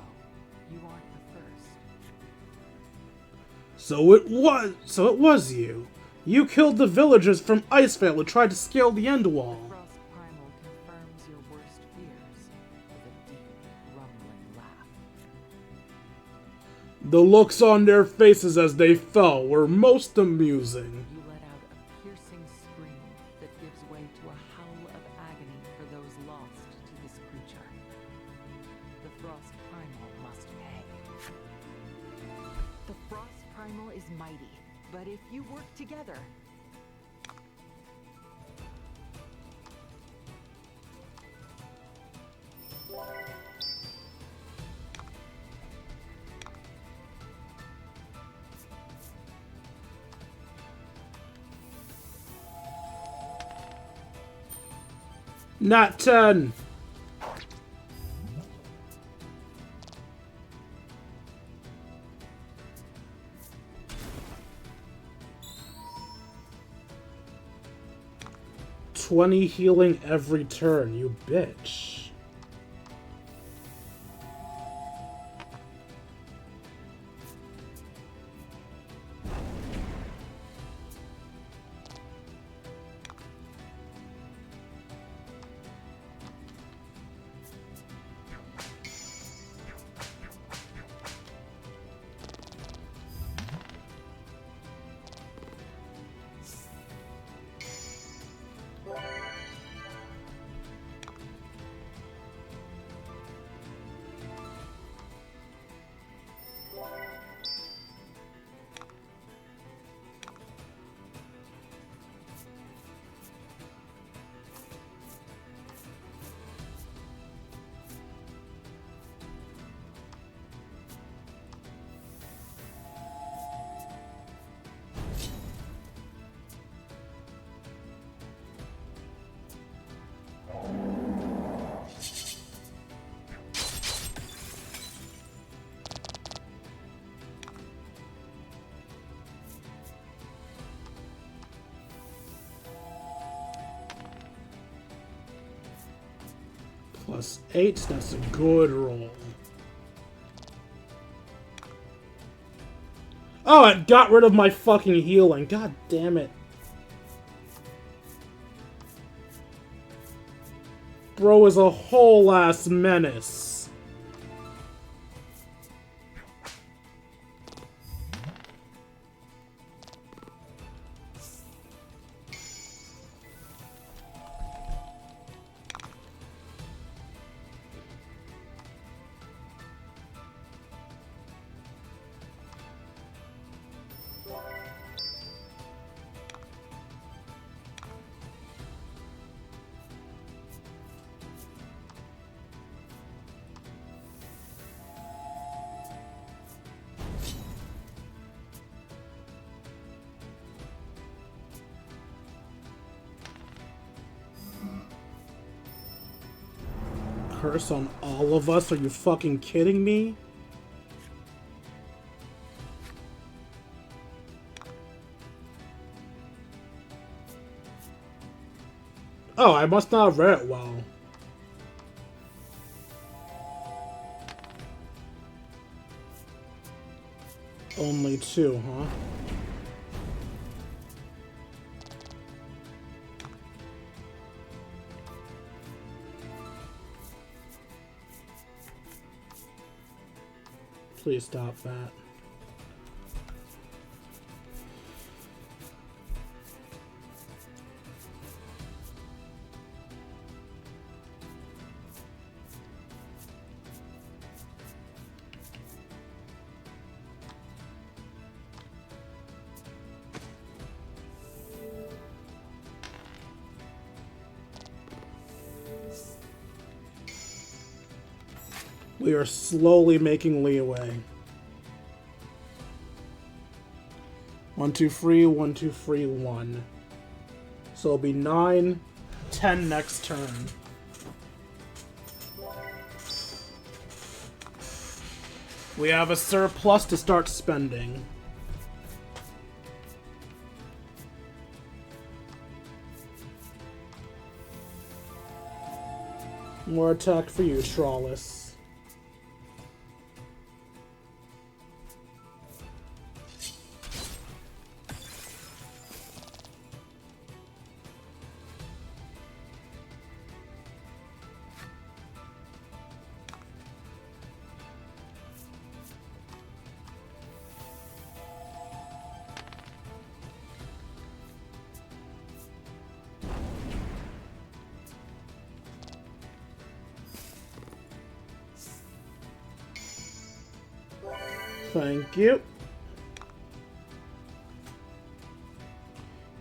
[SPEAKER 2] you aren't the first.
[SPEAKER 1] So it was you. You killed the villagers from Icevale who tried to scale the end wall.
[SPEAKER 2] Frost Primal confirms your worst fears with a deep, rumbling laugh.
[SPEAKER 1] The looks on their faces as they fell were most amusing.
[SPEAKER 2] You let out a piercing scream that gives way to a howl of agony for those lost to this creature. The Frost Primal must pay. The Frost Primal is mighty, but if you work together...
[SPEAKER 1] Not 10. $20 healing every turn, you bitch. +8, that's a good roll. Oh, it got rid of my fucking healing. God damn it. Bro is a whole ass menace. Curse on all of us? Are you fucking kidding me? Oh, I must not have read it well. Only 2, huh? Please stop that. We are slowly making leeway. 1, 2, 3, 1, 2, 3, 1. So it'll be 9, 10 next turn. We have a surplus to start spending. More attack for you, Trawless. Thank you.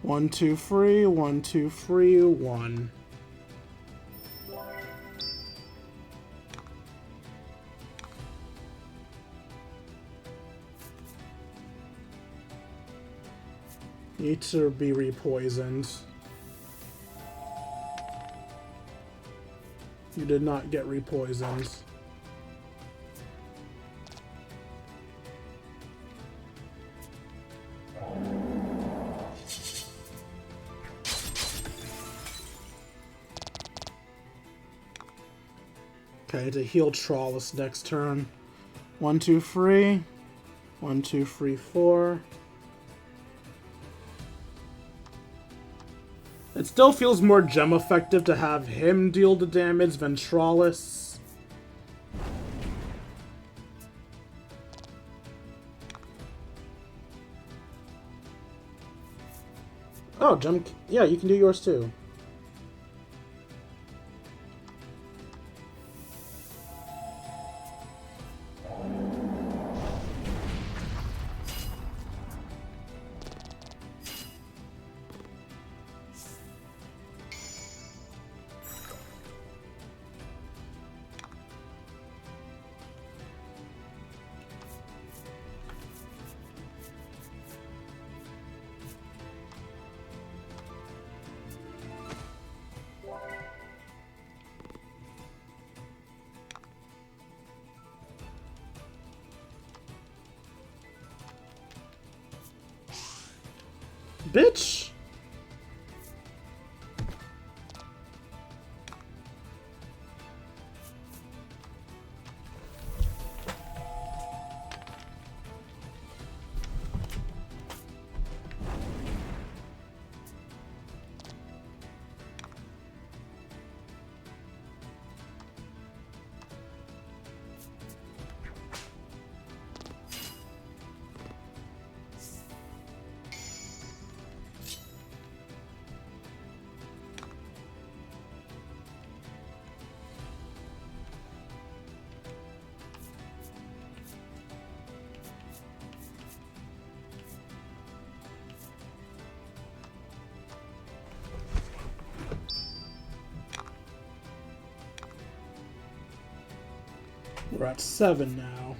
[SPEAKER 1] 1, 2, free, 1, 2, free, 1. Need to be repoisoned. You did not get repoisoned. Okay, to heal Trawlus next turn. 1, 2, free. 1, 2, free, 4. It still feels more gem effective to have him deal the damage than Trawlus. Oh, gem. Yeah, you can do yours too. Bitch! We're at 7 now.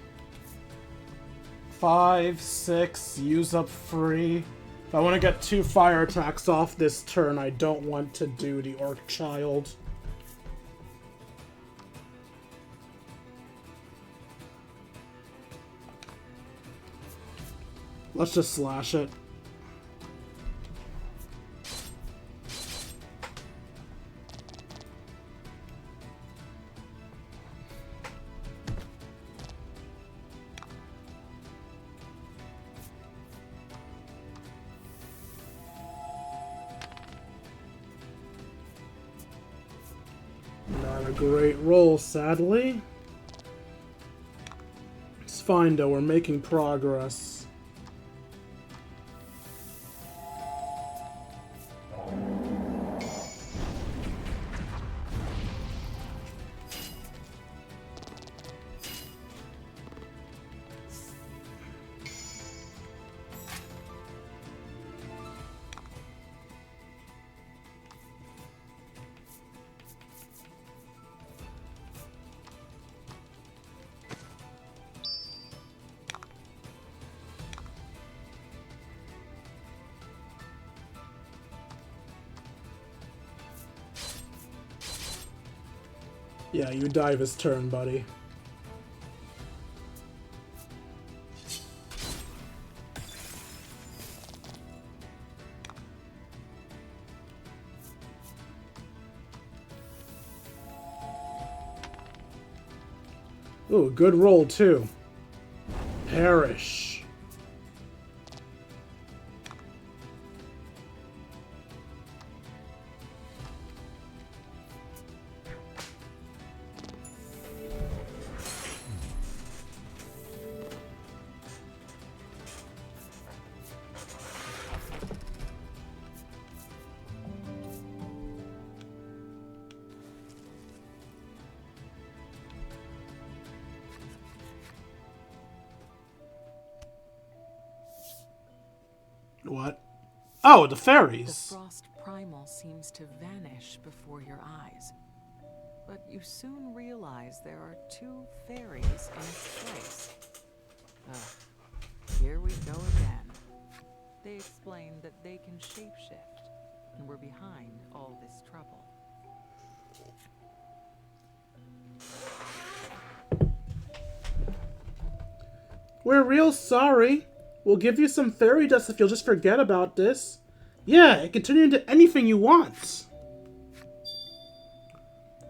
[SPEAKER 1] 5, 6, use up free. If I want to get 2 fire attacks off this turn, I don't want to do the Orc Child. Let's just slash it. Not a great roll, sadly. It's fine though, we're making progress. Yeah, you die this turn, buddy. Ooh, good roll, too. Perish. What? Oh, the
[SPEAKER 2] The
[SPEAKER 1] fairies.
[SPEAKER 2] frost primal seems to vanish before your eyes. But you soon realize there are two fairies in its place. Ugh, here we go again. They explain that they can shapeshift, and were behind all this trouble.
[SPEAKER 1] We're real sorry. We'll give you some fairy dust if you'll just forget about this. Yeah, it can turn you into anything you want.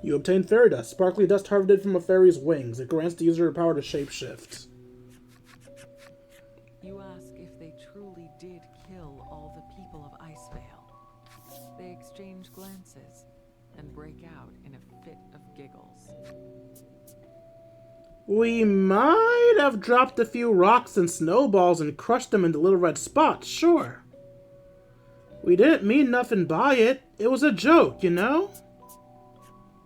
[SPEAKER 1] You obtain fairy dust, sparkly dust harvested from a fairy's wings. It grants the user the power to shapeshift.
[SPEAKER 2] You ask if they truly did kill all the people of Icevale. They exchange glances and break out in a fit of giggles.
[SPEAKER 1] We might have dropped a few rocks and snowballs and crushed them into little red spots, sure. We didn't mean nothing by it. It was a joke, you know?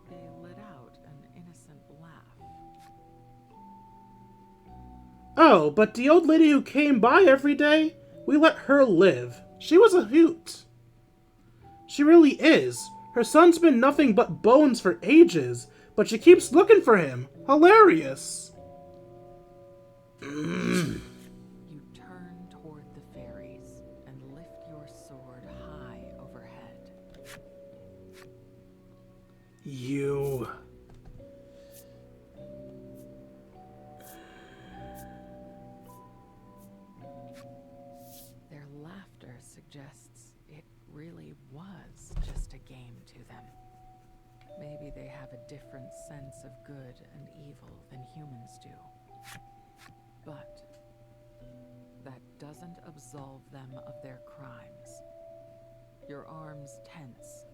[SPEAKER 2] They let out an innocent laugh.
[SPEAKER 1] Oh, but the old lady who came by every day, we let her live. She was a hoot. She really is. Her son's been nothing but bones for ages, but she keeps looking for him. Hilarious.
[SPEAKER 2] You turn toward the fairies and lift your sword high overhead.
[SPEAKER 1] You...
[SPEAKER 2] Their laughter suggests it really was just a game to them. Maybe they have a different sense of good and evil than humans do. But that doesn't absolve them of their crimes. Your arms tense,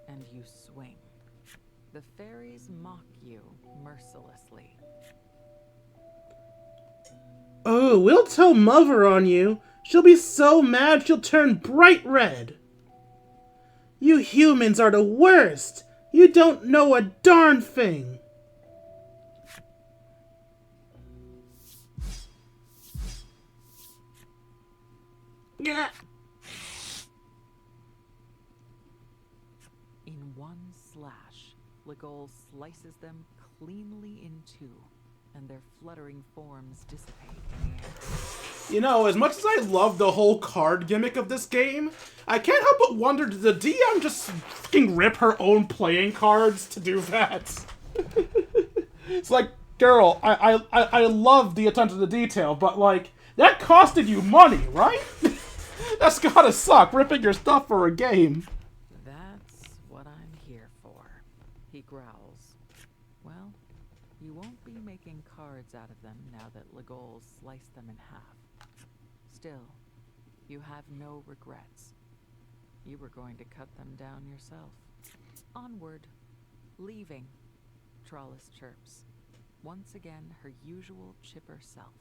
[SPEAKER 2] and you swing. The fairies mock you mercilessly.
[SPEAKER 1] Oh, we'll tell Mother on you. She'll be so mad she'll turn bright red. You humans are the worst. You don't know a darn thing. Yeah.
[SPEAKER 2] In one slash, Legol slices them cleanly in two, and their fluttering forms dissipate in the air.
[SPEAKER 1] You know, as much as I love the whole card gimmick of this game, I can't help but wonder, did the DM just fucking rip her own playing cards to do that? It's like, girl, I love the attention to detail, but like, that costed you money, right? That's gotta suck, ripping your stuff for a game.
[SPEAKER 2] That's what I'm here for, he growls. Well, you won't be making cards out of them now that Legol sliced them in half. Still, you have no regrets. You were going to cut them down yourself. Onward. Leaving. Trollis chirps. Once again, her usual chipper self.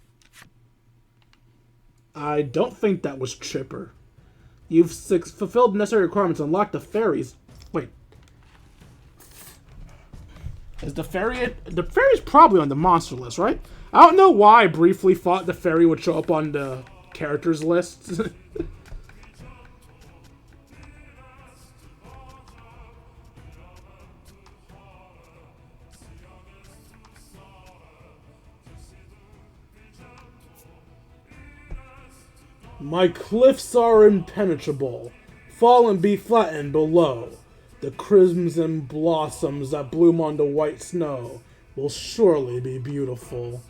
[SPEAKER 1] I don't think that was chipper. You've fulfilled necessary requirements and unlocked the fairies. Wait. Is the fairy... The fairy's probably on the monster list, right? I don't know why I briefly thought the fairy would show up on the characters list. My cliffs are impenetrable. Fall and be flattened below. The crimson blossoms that bloom on the white snow will surely be beautiful.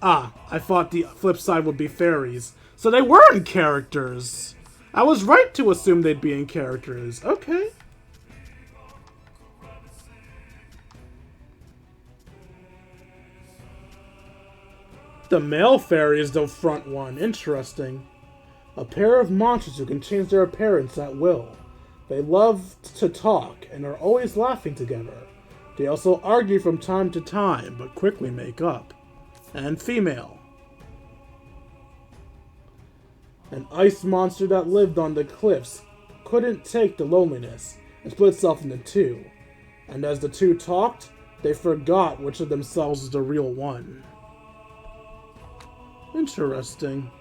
[SPEAKER 1] Ah, I thought the flip side would be fairies. So they were in characters. I was right to assume they'd be in characters. Okay. The male fairy is the front one. Interesting. A pair of monsters who can change their appearance at will. They love to talk and are always laughing together. They also argue from time to time, but quickly make up. And female. An ice monster that lived on the cliffs couldn't take the loneliness and split itself into two. And as the two talked, they forgot which of themselves was the real one. Interesting.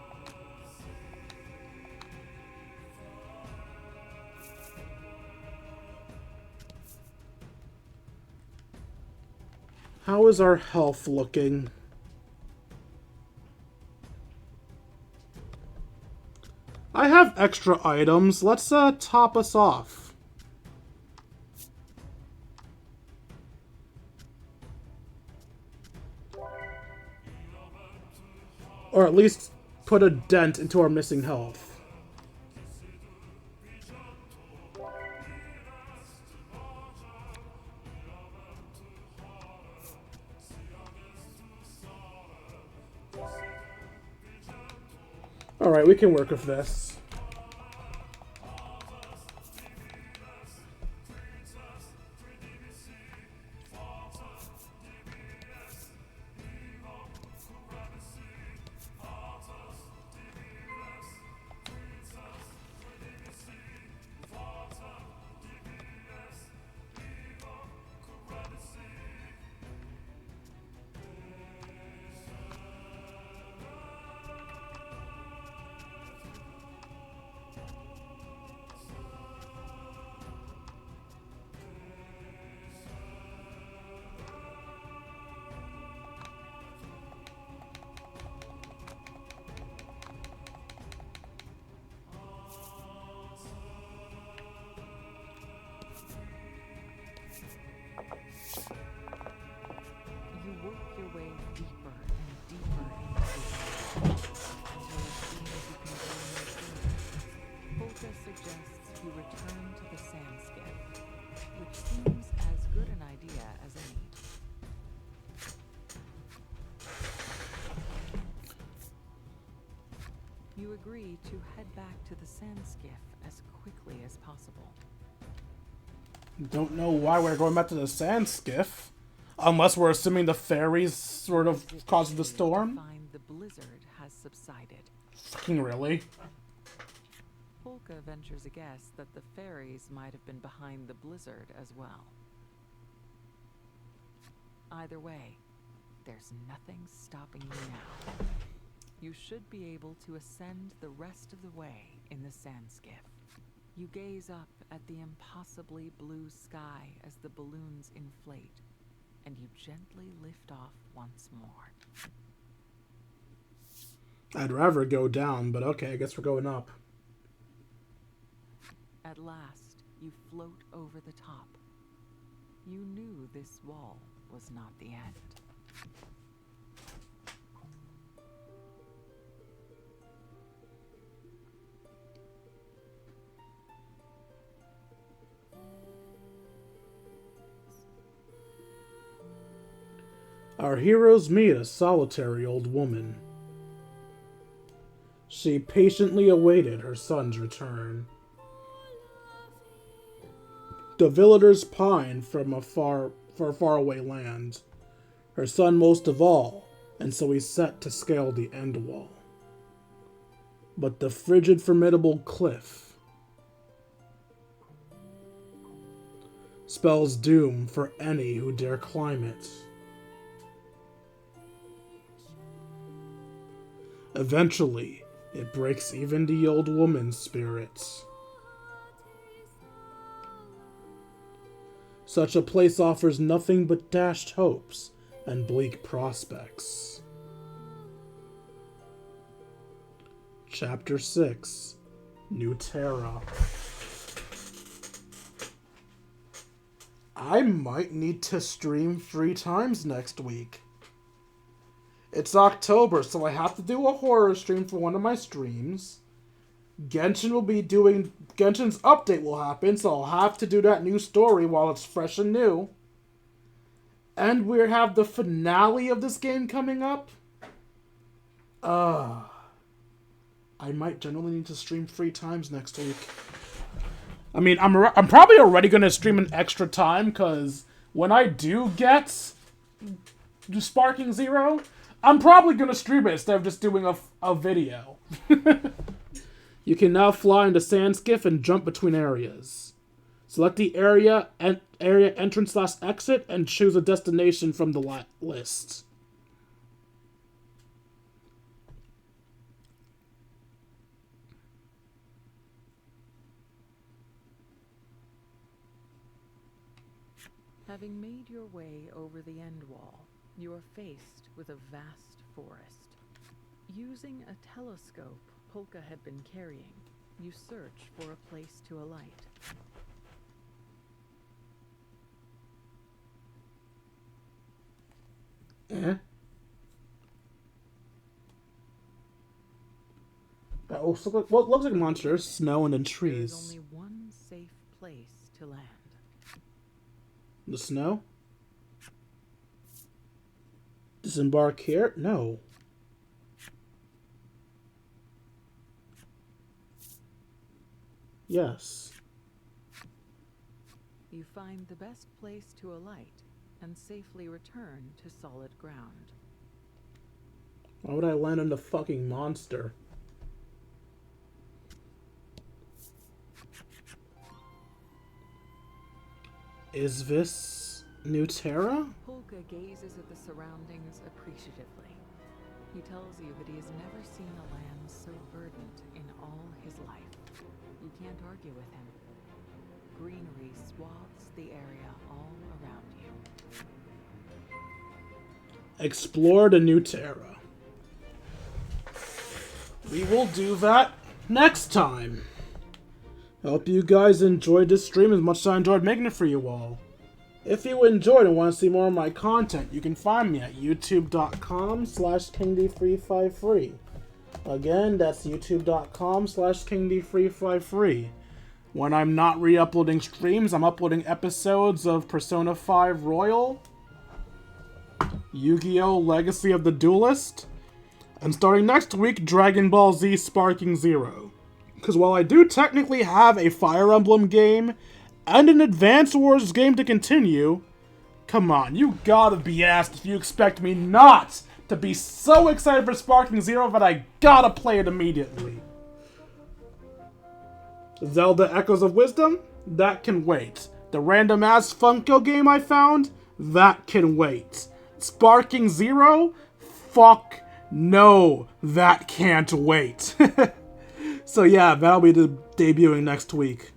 [SPEAKER 1] How is our health looking? I have extra items. Let's top us off. Or at least put a dent into our missing health. Alright, we can work with this.
[SPEAKER 2] You work your way deeper and deeper into the until it seems you can go no further. Polka suggests you return to the sand skiff, which seems as good an idea as any. You agree to head back to the sand skiff as quickly as possible.
[SPEAKER 1] Don't know why we're going back to the sand skiff. Unless we're assuming the fairies sort of caused the storm.
[SPEAKER 2] Find the blizzard has subsided.
[SPEAKER 1] Fucking really?
[SPEAKER 2] Polka ventures a guess that the fairies might have been behind the blizzard as well. Either way, there's nothing stopping you now. You should be able to ascend the rest of the way in the sand skiff. You gaze up at the impossibly blue sky as the balloons inflate, and you gently lift off once more.
[SPEAKER 1] I'd rather go down, but okay, I guess we're going up.
[SPEAKER 2] At last, you float over the top. You knew this wall was not the end.
[SPEAKER 1] Our heroes meet a solitary old woman. She patiently awaited her son's return. The villagers pined for a faraway land, her son most of all, and so he set to scale the end wall. But the frigid, formidable cliff spells doom for any who dare climb it. Eventually, it breaks even the old woman's spirits. Such a place offers nothing but dashed hopes and bleak prospects. Chapter 6, New Terra. I might need to stream 3 times next week. It's October, so I have to do a horror stream for one of my streams. Genshin's update will happen, so I'll have to do that new story while it's fresh and new. And we have the finale of this game coming up. I might generally need to stream 3 times next week. I mean, I'm probably already going to stream an extra time, because when I do get Sparking Zero, I'm probably going to stream it instead of just doing a video. You can now fly into Sand Skiff and jump between areas. Select the area entrance/exit and choose a destination from the list.
[SPEAKER 2] Having made your way over the end wall, you are faced with a vast forest. Using a telescope Polka had been carrying, you search for a place to alight.
[SPEAKER 1] That looks like, well, it looks like monsters, snow, and then
[SPEAKER 2] There
[SPEAKER 1] trees.
[SPEAKER 2] is only one safe place to land.
[SPEAKER 1] The snow? Disembark here? No. Yes.
[SPEAKER 2] You find the best place to alight and safely return to solid ground.
[SPEAKER 1] Why would I land on the fucking monster? Is this New Terra?
[SPEAKER 2] Polka gazes at the surroundings appreciatively. He tells you that he has never seen a land so verdant in all his life. You can't argue with him. Greenery swathes the area all around you.
[SPEAKER 1] Explore the New Terra. We will do that next time. I hope you guys enjoyed this stream as much as I enjoyed making it for you all. If you enjoyed and want to see more of my content, you can find me at youtube.com/KingD353. Again, that's youtube.com/KingD353. When I'm not re-uploading streams, I'm uploading episodes of Persona 5 Royal, Yu-Gi-Oh! Legacy of the Duelist, and starting next week, Dragon Ball Z Sparking Zero. Because while I do technically have a Fire Emblem game and an Advance Wars game to continue, come on, you gotta be asked if you expect me not to be so excited for Sparking Zero that I gotta play it immediately. Zelda Echoes of Wisdom? That can wait. The random-ass Funko game I found? That can wait. Sparking Zero? Fuck no, that can't wait. So yeah, that'll be debuting next week.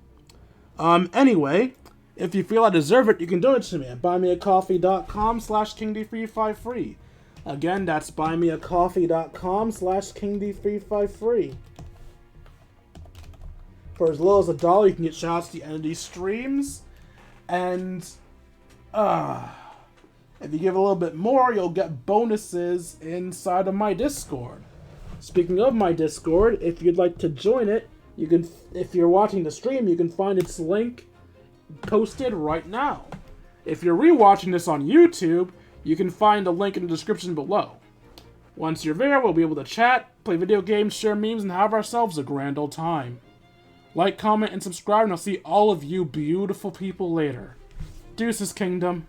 [SPEAKER 1] Anyway, if you feel I deserve it, you can donate to me at buymeacoffee.com/KingD353. Again, that's buymeacoffee.com/KingD353. For as little as $1, you can get shoutouts at the end of these streams. And, if you give a little bit more, you'll get bonuses inside of my Discord. Speaking of my Discord, if you'd like to join it, you can. If you're watching the stream, you can find its link posted right now. If you're rewatching this on YouTube, you can find a link in the description below. Once you're there, we'll be able to chat, play video games, share memes, and have ourselves a grand old time. Like, comment, and subscribe, and I'll see all of you beautiful people later. Deuces, Kingdom.